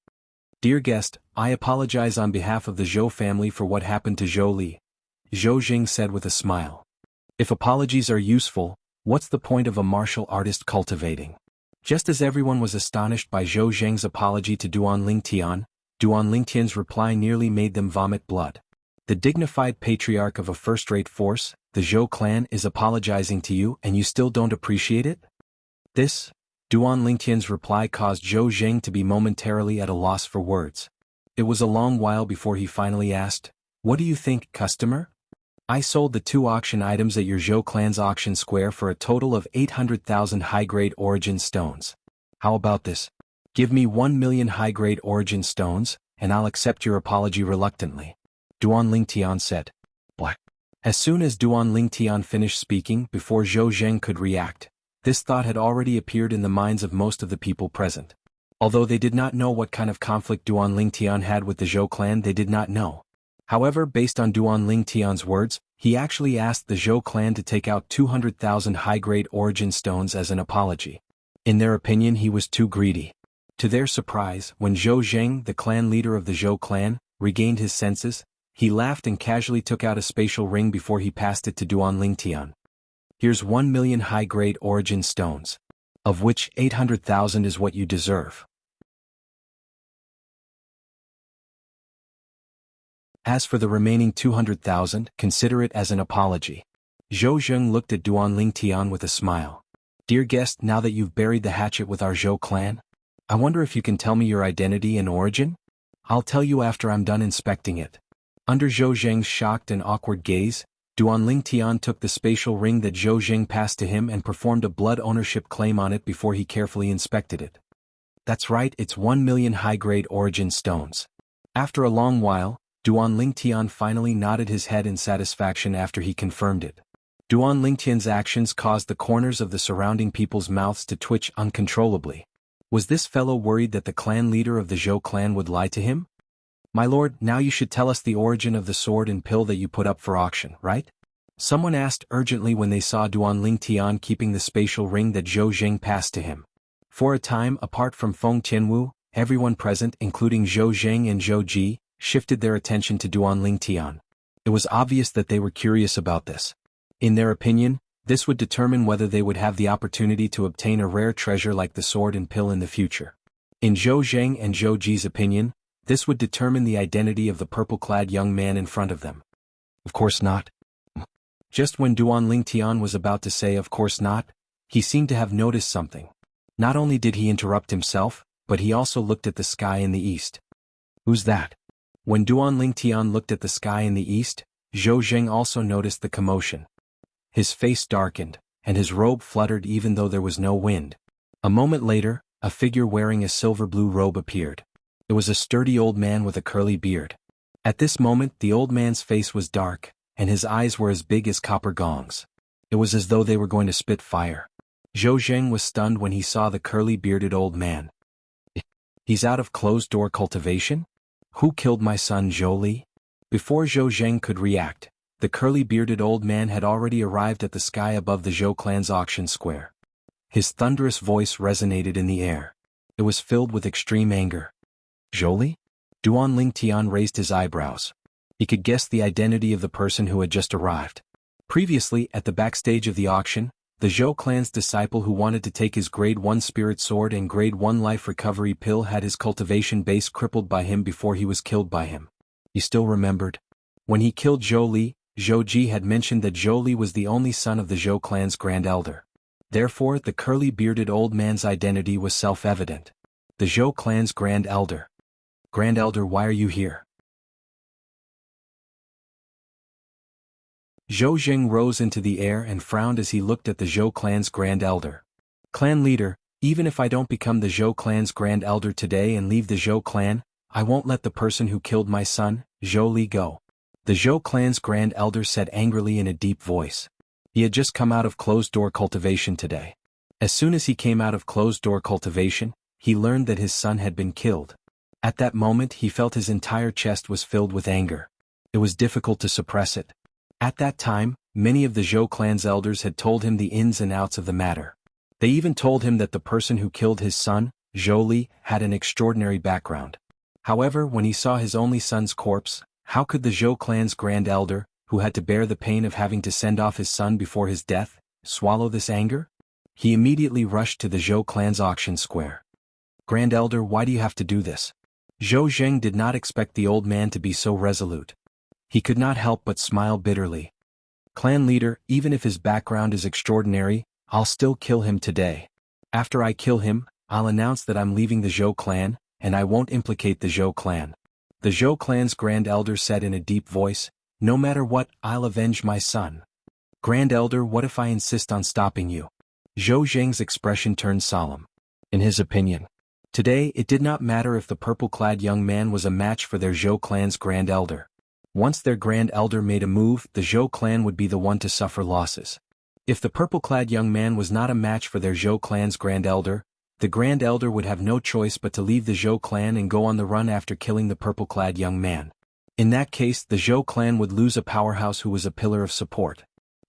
"Dear guest, I apologize on behalf of the Zhou family for what happened to Zhou Li," Zhou Zheng said with a smile. "If apologies are useful, what's the point of a martial artist cultivating?" Just as everyone was astonished by Zhou Zheng's apology to Duan Lingtian's reply nearly made them vomit blood. The dignified patriarch of a first-rate force, the Zhou clan is apologizing to you and you still don't appreciate it? This, Duan Lingtian's reply caused Zhou Zheng to be momentarily at a loss for words. It was a long while before he finally asked, "What do you think, customer? I sold the 2 auction items at your Zhou clan's auction square for a total of 800,000 high-grade origin stones. How about this? Give me 1 million high-grade origin stones, and I'll accept your apology reluctantly," Duan Lingtian said. Black. As soon as Duan Lingtian finished speaking, before Zhou Zheng could react, this thought had already appeared in the minds of most of the people present. Although they did not know what kind of conflict Duan Lingtian had with the Zhou clan, they did not know. However, based on Duan Lingtian's words, he actually asked the Zhou clan to take out 200,000 high-grade origin stones as an apology. In their opinion, he was too greedy. To their surprise, when Zhou Zheng, the clan leader of the Zhou clan, regained his senses, he laughed and casually took out a spatial ring before he passed it to Duan Lingtian. "Here's 1 million high-grade origin stones, of which 800,000 is what you deserve. As for the remaining 200,000, consider it as an apology." Zhou Zheng looked at Duan Lingtian with a smile. "Dear guest, now that you've buried the hatchet with our Zhou clan, I wonder if you can tell me your identity and origin? I'll tell you after I'm done inspecting it." Under Zhou Zheng's shocked and awkward gaze, Duan Lingtian took the spatial ring that Zhou Zheng passed to him and performed a blood ownership claim on it before he carefully inspected it. "That's right, it's 1 million high-grade origin stones." After a long while, Duan Lingtian finally nodded his head in satisfaction after he confirmed it. Duan Lingtian's actions caused the corners of the surrounding people's mouths to twitch uncontrollably. Was this fellow worried that the clan leader of the Zhou clan would lie to him? "My lord, now you should tell us the origin of the sword and pill that you put up for auction, right?" Someone asked urgently when they saw Duan Lingtian keeping the spatial ring that Zhou Zheng passed to him. For a time, apart from Feng Tianwu, everyone present, including Zhou Zheng and Zhou Ji, shifted their attention to Duan Lingtian. It was obvious that they were curious about this. In their opinion, this would determine whether they would have the opportunity to obtain a rare treasure like the sword and pill in the future. In Zhou Zheng and Zhou Ji's opinion, this would determine the identity of the purple-clad young man in front of them. Of course not. Just when Duan Lingtian was about to say of course not, he seemed to have noticed something. Not only did he interrupt himself, but he also looked at the sky in the east. "Who's that?" When Duan Lingtian looked at the sky in the east, Zhou Zheng also noticed the commotion. His face darkened, and his robe fluttered even though there was no wind. A moment later, a figure wearing a silver-blue robe appeared. It was a sturdy old man with a curly beard. At this moment, the old man's face was dark, and his eyes were as big as copper gongs. It was as though they were going to spit fire. Zhou Zheng was stunned when he saw the curly-bearded old man. "He's out of closed-door cultivation? Who killed my son Zhou Li?" Before Zhou Zheng could react, the curly-bearded old man had already arrived at the sky above the Zhou clan's auction square. His thunderous voice resonated in the air. It was filled with extreme anger. "Zhou Li?" Duan Lingtian raised his eyebrows. He could guess the identity of the person who had just arrived. Previously, at the backstage of the auction, the Zhou clan's disciple who wanted to take his Grade 1 spirit sword and Grade 1 life recovery pill had his cultivation base crippled by him before he was killed by him. He still remembered. When he killed Zhou Li, Zhou Ji had mentioned that Zhou Li was the only son of the Zhou clan's Grand Elder. Therefore, the curly-bearded old man's identity was self-evident. The Zhou clan's Grand Elder. "Grand Elder, why are you here?" Zhou Zheng rose into the air and frowned as he looked at the Zhou clan's Grand Elder. "Clan leader, even if I don't become the Zhou clan's Grand Elder today and leave the Zhou clan, I won't let the person who killed my son, Zhou Li, go," the Zhou clan's Grand Elder said angrily in a deep voice. He had just come out of closed-door cultivation today. As soon as he came out of closed-door cultivation, he learned that his son had been killed. At that moment he felt his entire chest was filled with anger. It was difficult to suppress it. At that time, many of the Zhou clan's elders had told him the ins and outs of the matter. They even told him that the person who killed his son, Zhou Li, had an extraordinary background. However, when he saw his only son's corpse, how could the Zhou clan's Grand Elder, who had to bear the pain of having to send off his son before his death, swallow this anger? He immediately rushed to the Zhou clan's auction square. "Grand Elder, why do you have to do this?" Zhou Zheng did not expect the old man to be so resolute. He could not help but smile bitterly. Clan leader, even if his background is extraordinary, I'll still kill him today. After I kill him, I'll announce that I'm leaving the Zhou clan, and I won't implicate the Zhou clan. The Zhou clan's Grand Elder said in a deep voice, no matter what, I'll avenge my son. Grand Elder, what if I insist on stopping you? Zhou Zheng's expression turned solemn. In his opinion, today it did not matter if the purple-clad young man was a match for their Zhou clan's Grand Elder. Once their Grand Elder made a move, the Zhou clan would be the one to suffer losses. If the purple-clad young man was not a match for their Zhou clan's Grand Elder, the Grand Elder would have no choice but to leave the Zhou clan and go on the run after killing the purple-clad young man. In that case, the Zhou clan would lose a powerhouse who was a pillar of support.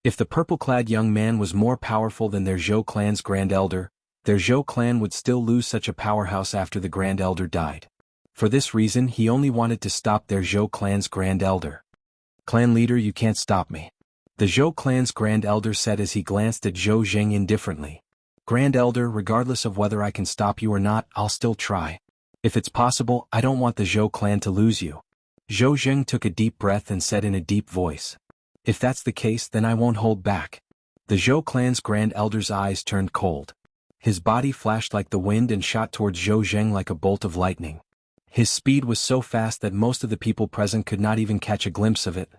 If the purple-clad young man was more powerful than their Zhou clan's Grand Elder, their Zhou clan would still lose such a powerhouse after the Grand Elder died. For this reason, he only wanted to stop their Zhou clan's Grand Elder. Clan leader, you can't stop me. The Zhou clan's Grand Elder said as he glanced at Zhou Zheng indifferently. Grand Elder, regardless of whether I can stop you or not, I'll still try. If it's possible, I don't want the Zhou clan to lose you. Zhou Zheng took a deep breath and said in a deep voice. If that's the case, then I won't hold back. The Zhou clan's Grand Elder's eyes turned cold. His body flashed like the wind and shot towards Zhou Zheng like a bolt of lightning. His speed was so fast that most of the people present could not even catch a glimpse of it.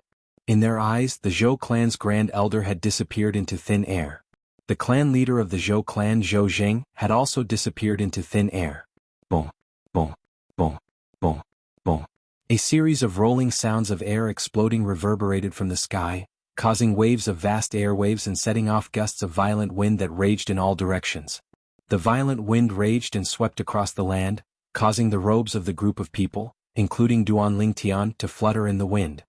In their eyes, the Zhou clan's Grand Elder had disappeared into thin air. The clan leader of the Zhou clan, Zhou Zheng, had also disappeared into thin air. Boom, boom, boom, boom, boom. A series of rolling sounds of air exploding reverberated from the sky, causing waves of vast airwaves and setting off gusts of violent wind that raged in all directions. The violent wind raged and swept across the land, causing the robes of the group of people, including Duan Lingtian, to flutter in the wind.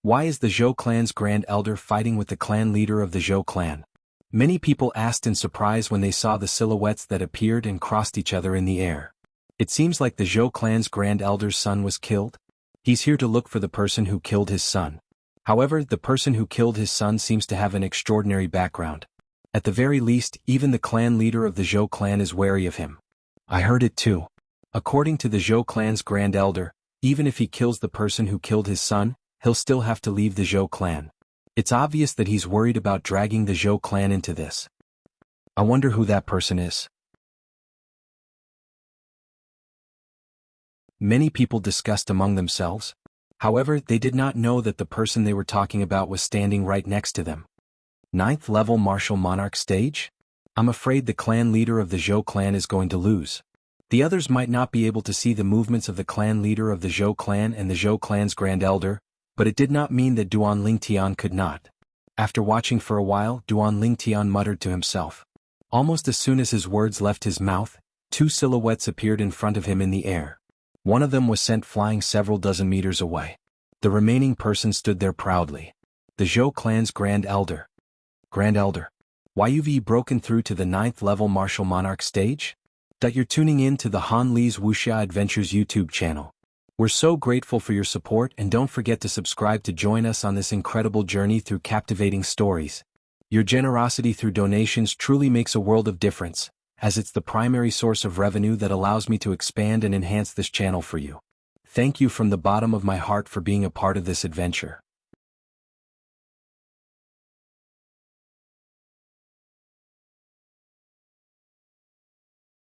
Why is the Zhou clan's Grand Elder fighting with the clan leader of the Zhou clan? Many people asked in surprise when they saw the silhouettes that appeared and crossed each other in the air. It seems like the Zhou clan's Grand Elder's son was killed. He's here to look for the person who killed his son. However, the person who killed his son seems to have an extraordinary background. At the very least, even the clan leader of the Zhou clan is wary of him. I heard it too. According to the Zhou clan's Grand Elder, even if he kills the person who killed his son, he'll still have to leave the Zhou clan. It's obvious that he's worried about dragging the Zhou clan into this. I wonder who that person is. Many people discussed among themselves. However, they did not know that the person they were talking about was standing right next to them. 9th level Martial Monarch stage? I'm afraid the clan leader of the Zhou clan is going to lose. The others might not be able to see the movements of the clan leader of the Zhou clan and the Zhou clan's Grand Elder, but it did not mean that Duan Lingtian could not. After watching for a while, Duan Lingtian muttered to himself. Almost as soon as his words left his mouth, two silhouettes appeared in front of him in the air. One of them was sent flying several dozen meters away. The remaining person stood there proudly. The Zhou clan's Grand Elder. Grand Elder. Why you've broken through to the 9th level Martial Monarch stage? That you're tuning in to the Han Li's Wuxia Adventures YouTube channel. We're so grateful for your support, and don't forget to subscribe to join us on this incredible journey through captivating stories. Your generosity through donations truly makes a world of difference, as it's the primary source of revenue that allows me to expand and enhance this channel for you. Thank you from the bottom of my heart for being a part of this adventure.